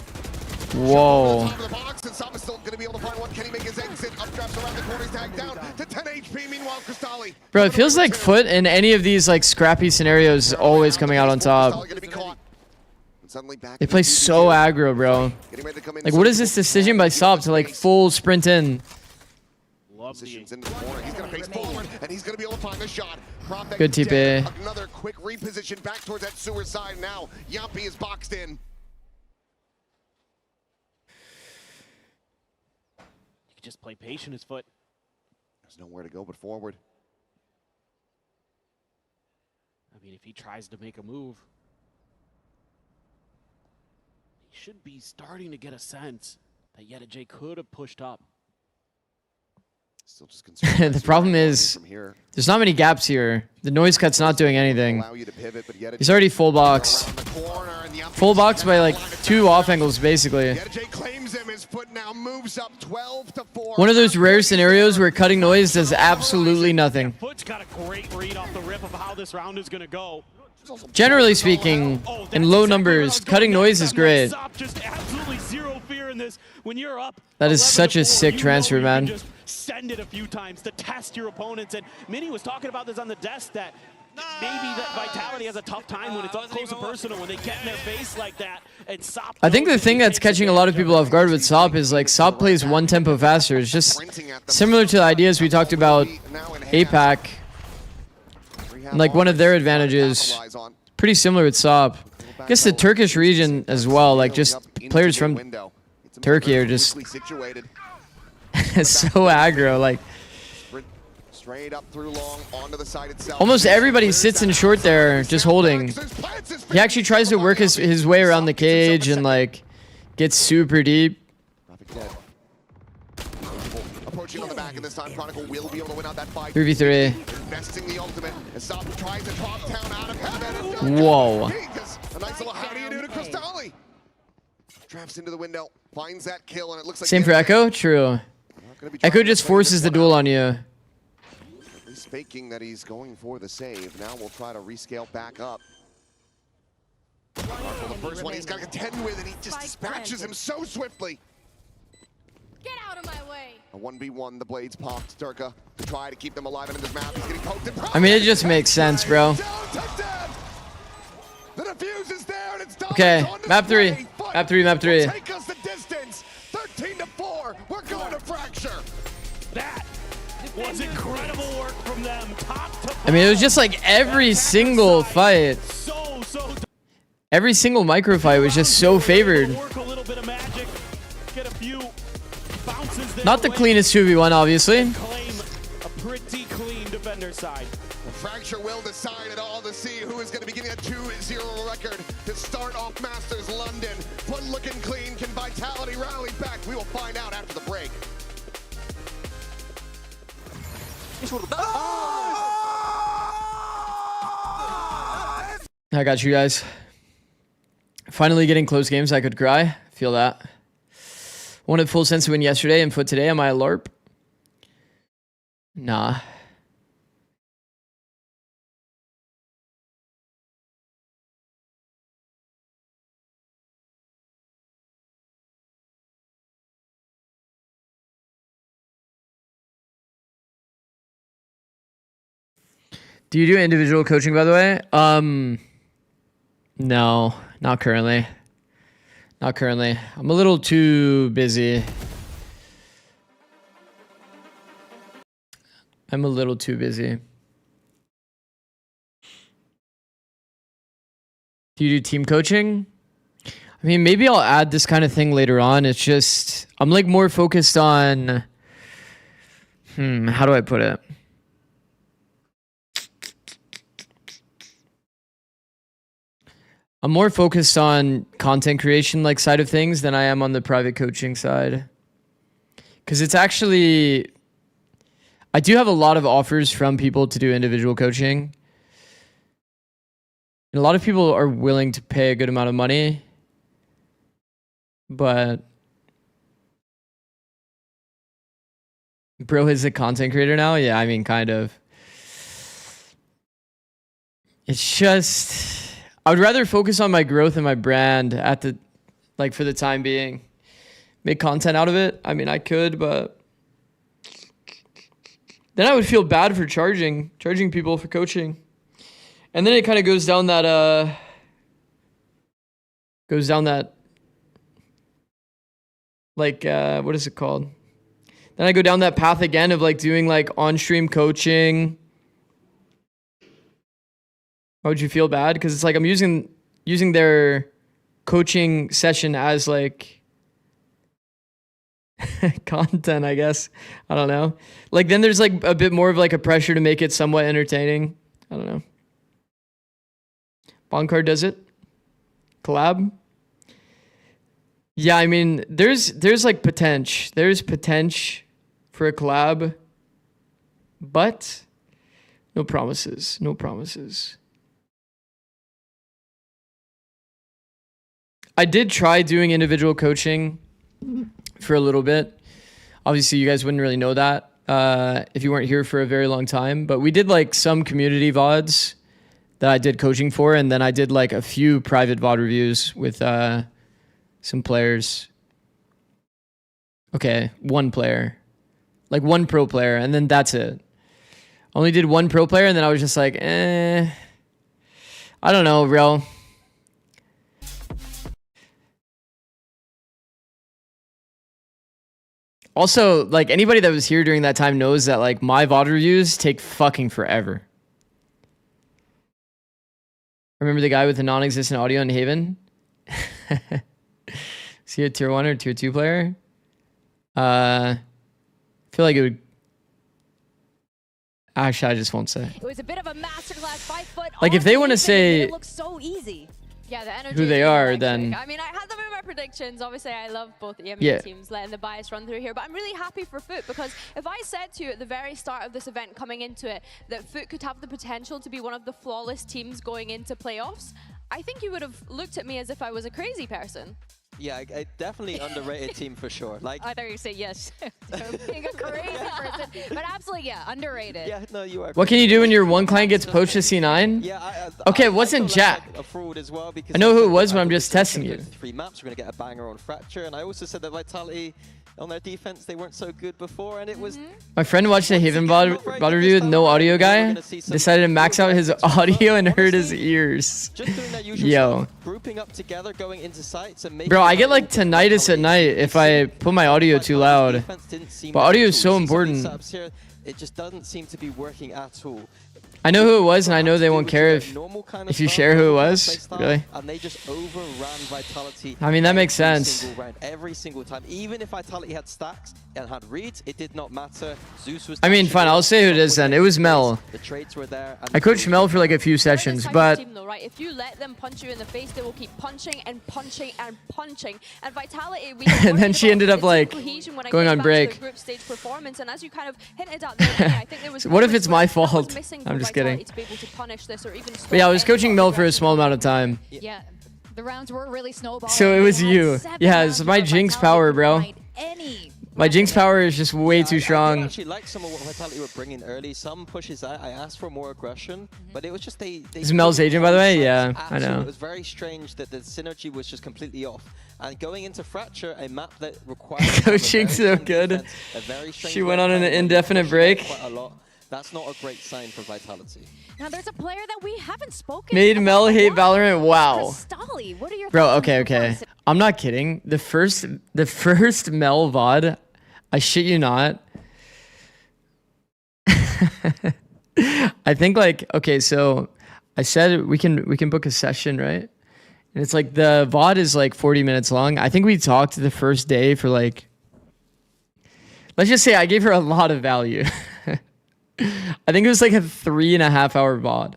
Whoa. Top of the box, and Sop is still going to be able to find one. Can he make his exit? Updrafts around the corner, he's tagged down to 10 HP. Meanwhile, Cristalli. Bro, it feels like FUT in any of these like scrappy scenarios is always coming out on top. They play so aggro, bro. Like, what is this decision by Sop to like full sprint in? Positions into the corner. He's going to face forward, and he's going to be able to find the shot. Prophet Good TP. Another quick reposition back towards that sewer side now. Yampi is boxed in. You can just play patient as FUT. There's nowhere to go but forward. I mean, if he tries to make a move, he should be starting to get a sense that Yedajay could have pushed up. Still just The problem is there's not many gaps here. The noise cut's not doing anything. He's already full boxed. Full boxed by like 2 off angles, basically. One of those rare scenarios where cutting noise does absolutely nothing. FUT's got a great read off the rip of how this round is going to go. Generally speaking, in low numbers, cutting noise is great. Just absolutely zero fear in this. When you're up, That is such a sick transfer, man. just send it a few times to test your opponents. And Minnie was talking about this on the desk that maybe that Vitality has a tough time when it's up close and personal, when they get in their face like that. And Sop, I think the thing that's catching a lot of people off guard with Sop is like Sop plays one tempo faster. It's just similar to the ideas we talked about APAC. And like one of their advantages, pretty similar with Sop. I guess the Turkish region as well, like just players from Turkey are just so aggro. Like Straight up through long onto the side itself. almost everybody sits in short there, just holding. He actually tries to work his way around the cage and like gets super deep. Approaching on the back, and this time Chronicle will be able to win out that fight. 3v3. Investing the ultimate as Sop tries to drop down out of heaven. Whoa. A nice little how do you do to Cristalli. Drafts into the window, finds that kill, and it looks like Same for Echo? True. Echo just forces the duel on you. At least faking that he's going for the save. Now we'll try to rescale back up. For the first one, he's got to contend with, and he just dispatches him so swiftly. Get out of my way. A 1v1, the blades popped. Durka to try to keep them alive in this map. He's getting poked and I mean, it just makes sense, bro. the defuse is there, and it's Okay, map 3. Map 3, map 3. Take us the distance. 13-5. I mean, it was just like every single fight. Every single micro fight was just so favored. Not the cleanest 2v1, obviously. A pretty clean defender side. Fracture will decide it all to see who is going to be getting a 2-0 record to start off Masters London. FUT looking clean. Can Vitality rally back? We will find out after the break. I got you guys. Finally getting close games I could cry. Feel that. Wanted full sense to win yesterday and FUT today. Am I a LARP? Nah. Do you do individual coaching, by the way? No, not currently. Not currently. I'm a little too busy. I'm a little too busy. Do you do team coaching? I mean, maybe I'll add this kind of thing later on. It's just, I'm like more focused on, how do I put it? I'm more focused on content creation like side of things than I am on the private coaching side. Because it's actually, I do have a lot of offers from people to do individual coaching. And a lot of people are willing to pay a good amount of money. But bro is a content creator now? Yeah, I mean, kind of. It's just, I would rather focus on my growth and my brand at the, like, for the time being. Make content out of it. I mean, I could, but then I would feel bad for charging people for coaching. And then it kind of goes down that, like, what is it called? Then I go down that path again of like doing like on-stream coaching. Why would you feel bad? Because it's like I'm using their coaching session as like content, I guess. I don't know. Like then there's like a bit more of like a pressure to make it somewhat entertaining. I don't know. Bonkard does it. Collab. Yeah, I mean, there's like potential. There's potential for a collab, but no promises. No promises. I did try doing individual coaching for a little bit. Obviously, you guys wouldn't really know that if you weren't here for a very long time. But we did like some community VODs that I did coaching for, and then I did like a few private VOD reviews with some players. Okay, one player. Like one pro player, and then that's it. Only did one pro player, and then I was just like, I don't know, bro. Also, like anybody that was here during that time knows that like my VOD reviews take fucking forever. Remember the guy with the non-existent audio in Haven? Is he a tier 1 or tier 2 player? I feel like it would. Actually, I just won't say. It was a bit of a masterclass by FUT. Like if they want to say it looks so easy. Yeah, the energy who they is are, electric. then I mean, I had them in my predictions. Obviously, I love both the EMEA Yeah. teams, letting the bias run through here. But I'm really happy for FUT because if I said to you at the very start of this event, coming into it, that FUT could have the potential to be one of the flawless teams going into playoffs, I think you would have looked at me as if I was a crazy person. Yeah, I definitely underrated team for sure. Like I thought you say yes, being a crazy person, but absolutely, yeah, underrated. Yeah, no, you are. what can you do when your one client gets poached to C9? Yeah, okay, it wasn't Jack. Like a fraud as well because I know who it was, I but I'm thought just the team testing could you. go 3 maps. We're gonna get a banger on Fracture, and I also said that Vitality on their defense they weren't so good before, and it was. My friend watched a Haven VOD review with no audio guy, decided to max out his audio and hurt his ears. Just doing that usual Yo. stuff, grouping up together, going into sites, and making. Bro, I get like tinnitus at night if I put my audio too loud. But audio is so important. It just doesn't seem to be working at all. I know who it was, and I know they won't care if you share who it was. Really? And they just overran Vitality. I mean, that makes sense. Every single time. Even if Vitality had stacks and had reads, it did not matter. Zeus was. I mean, fine. I'll say who it is then. It was Mel. The trades were there. I coached Mel for like a few sessions, but. Team, though, right? If you let them punch you in the face, they will keep punching and punching and punching. And Vitality, we and then she ended up like going on break. Group stage performance, and as you kind of hinted at there, I think there was. So what if it's my fault? I'm just kidding. But yeah, I was coaching Mel for a small amount of time. Yeah, the rounds were really snowballing. So it was you. Yeah, it's my Jinx power, bro. My Jinx power is just way too strong. I actually like some of what Vitality were bringing early. Some pushes I asked for more aggression, but it was just they Is Mel's agent, by the way? Yeah, I know. It was very strange that the synergy was just completely off. And going into Fracture, a map that requires coaching so good. She went on an indefinite break. That's not a great sign for Vitality. Now there's a player that we haven't spoken. Made Mel hate Valorant. Wow. What are your Bro, okay. I'm not kidding. The first Mel VOD, I shit you not. I think like, okay, so I said we can book a session, right? And it's like the VOD is like 40 minutes long. I think we talked the first day for like, let's just say I gave her a lot of value. I think it was like a 3.5 hour VOD.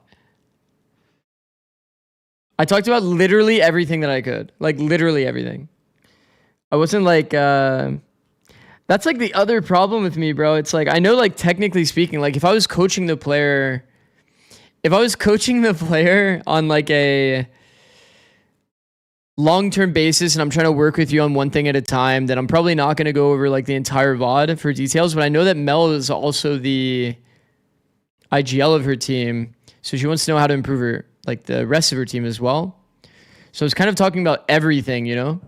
I talked about literally everything that I could. Like literally everything. I wasn't like, that's like the other problem with me, bro. It's like, I know like technically speaking, like if I was coaching the player on like a long-term basis and I'm trying to work with you on one thing at a time, then I'm probably not going to go over like the entire VOD for details. But I know that Mel is also the IGL of her team, so she wants to know how to improve her, like the rest of her team as well. So I was kind of talking about everything, you know?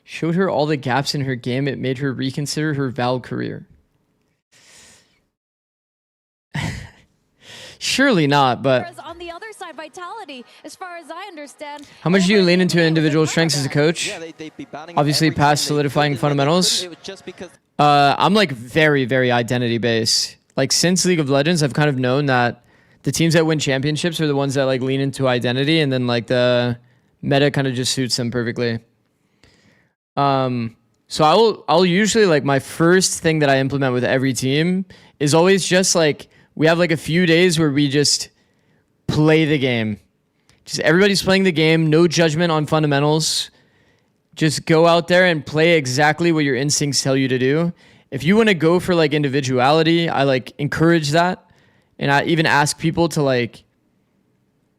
Showed her all the gaps in her game. It made her reconsider her Val career. Surely not, but... Whereas on the other side, Vitality, as far as I understand... How much do you lean into individual strengths as a coach? Obviously, past solidifying fundamentals. I'm like very, very identity-based. Like since League of Legends, I've kind of known that the teams that win championships are the ones that like lean into identity, and then like the meta kind of just suits them perfectly. So I'll usually like my first thing that I implement with every team is always just like we have like a few days where we just play the game. Just everybody's playing the game, no judgment on fundamentals. Just go out there and play exactly what your instincts tell you to do. If you want to go for like individuality, I like encourage that. And I even ask people to like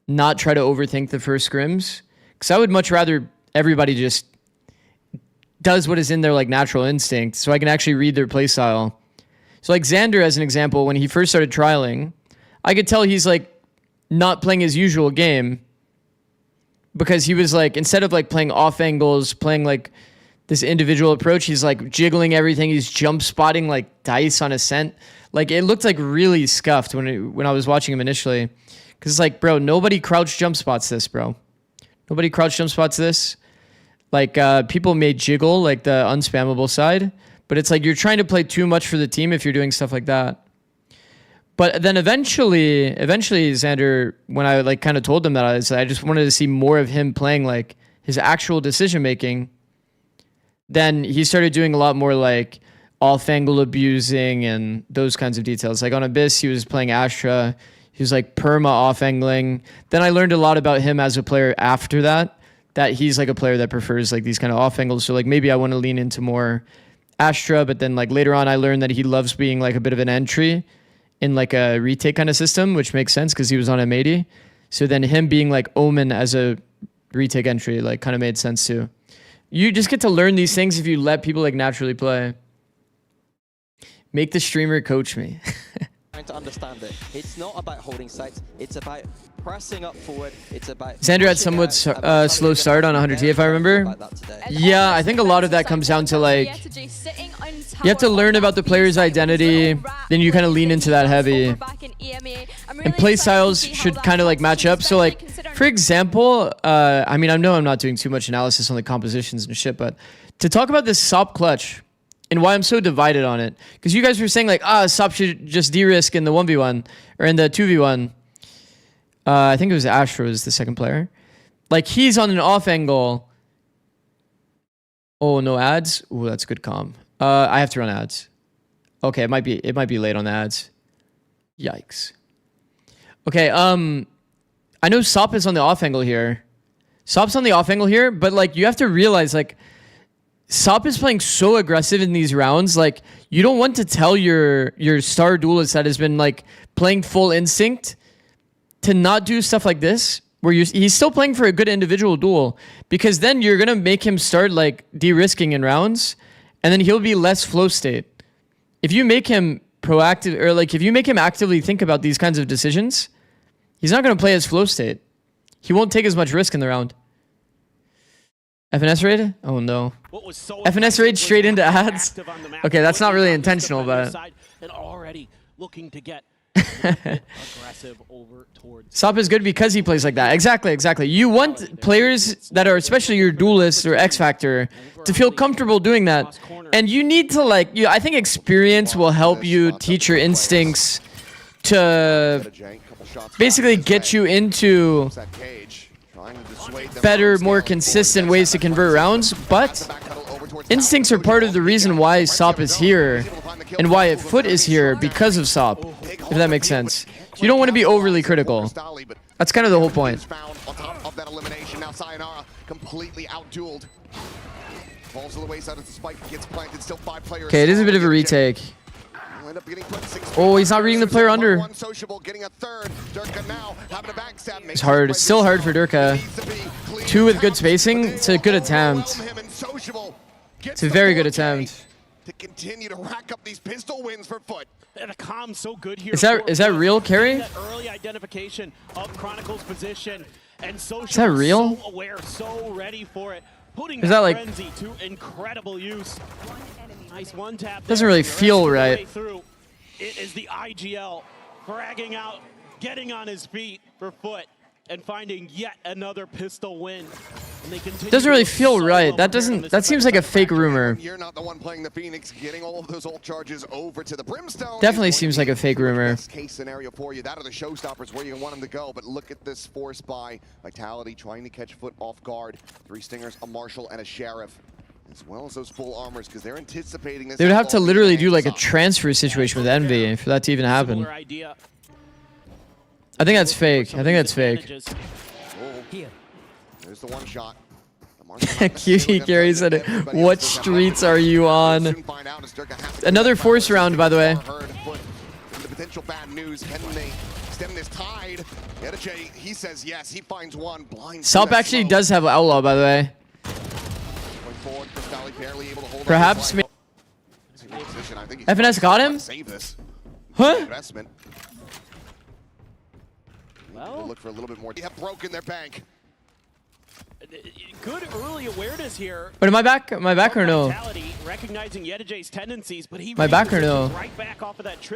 not try to overthink the first scrims. Because I would much rather everybody just does what is in their like natural instinct so I can actually read their play style. So like Xander, as an example, when he first started trialing, I could tell he's like not playing his usual game because he was like, instead of like playing off angles, playing like this individual approach, he's like jiggling everything. He's jump spotting like dice on ascent. Like it looked like really scuffed when I was watching him initially. Cause it's like, bro, nobody crouch jump spots this, bro. Nobody crouch jump spots this. Like people may jiggle like the unspammable side, but it's like you're trying to play too much for the team if you're doing stuff like that. But then eventually Xander, when I like kind of told him that, I just wanted to see more of him playing like his actual decision making. Then he started doing a lot more like off angle abusing and those kinds of details. Like on Abyss, he was playing Astra. He was like perma off angling. Then I learned a lot about him as a player after that he's like a player that prefers like these kind of off angles. So like maybe I want to lean into more Astra, but then like later on I learned that he loves being like a bit of an entry in like a retake kind of system, which makes sense because he was on M80. So then him being like Omen as a retake entry like kind of made sense too. You just get to learn these things if you let people like naturally play. Make the streamer coach me. Trying to understand it. It's not about holding sites. It's about pressing up forward. It's about... Xander had somewhat slow start on 100T if I remember. Yeah, I think a lot of that comes down to like... You have to learn about the player's identity, then you kind of lean into that heavy. And play styles should kind of like match up. So like, for example, I mean, I know I'm not doing too much analysis on the compositions and shit, but to talk about this SOP clutch, and why I'm so divided on it. Because you guys were saying like, Sop should just de-risk in the 1v1 or in the 2v1. I think it was Astro was the second player. Like he's on an off angle. Oh, no ads. Ooh, that's good comm. I have to run ads. Okay, it might be late on the ads. Yikes. Okay, I know Sop is on the off angle here. Sop's on the off angle here, but like you have to realize like Sop is playing so aggressive in these rounds. Like you don't want to tell your star duelist that has been like playing full instinct to not do stuff like this, where he's still playing for a good individual duel, because then you're gonna make him start like de-risking in rounds, and then he'll be less flow state. If you make him proactive, or like if you make him actively think about these kinds of decisions, he's not gonna play as flow state. He won't take as much risk in the round. FNS raid? Oh no. FNS raid straight into ads? Okay, that's not really intentional, but... And already looking to get aggressive over towards... Sop is good because he plays like that. Exactly, exactly. You want players that are, especially your duelists or X Factor, to feel comfortable doing that. And you need to like... I think experience will help you teach your instincts to basically get you into better, more consistent ways to convert rounds, but instincts are part of the reason why Sop is here and why FUT is here, because of Sop, if that makes sense. You don't want to be overly critical. That's kind of the whole point. Okay, it is a bit of a retake. Oh, he's not reading the player under. It's hard. It's still hard for Durka. 2 with good spacing. It's a good attempt. It's a very good attempt. To continue to rack up these pistol wins for FUT. And a comm so good here. Is that real, Carrie? That early identification of Chronicle's position, and Social is that real? So aware, so ready for it. Putting is that like frenzy to incredible use. Nice one tap. Doesn't really feel right. It is the IGL fragging out, getting on his feet for FUT, and finding yet another pistol win. Doesn't really feel right. That seems like a fake rumor. You're not the one playing the Phoenix, getting all of those ult charges over to the Brimstone. Definitely seems like a fake rumor. Best case scenario for you. That are the showstoppers where you want them to go. But look at this force by Vitality trying to catch FUT off guard. 3 Stingers, a Marshal, and a Sheriff, as well as those full armors, because they're anticipating this. They would have to literally do like a transfer situation with Envy for that to even happen. I think that's fake. I think that's fake. Here. There's the one shot. Cutie Gary said, "What streets are you on?" Another force round, by the way. The potential bad news. Can they stem this tide? He says yes. He finds one blind. Sop actually does have Outlaw, by the way. Perhaps. FNS got him? Huh? Well, look for a little bit more. They have broken their bank. Good early awareness here. But am I back? Am I back or no? Recognizing Yedijay's tendencies, but he my back or no? right back off of that trip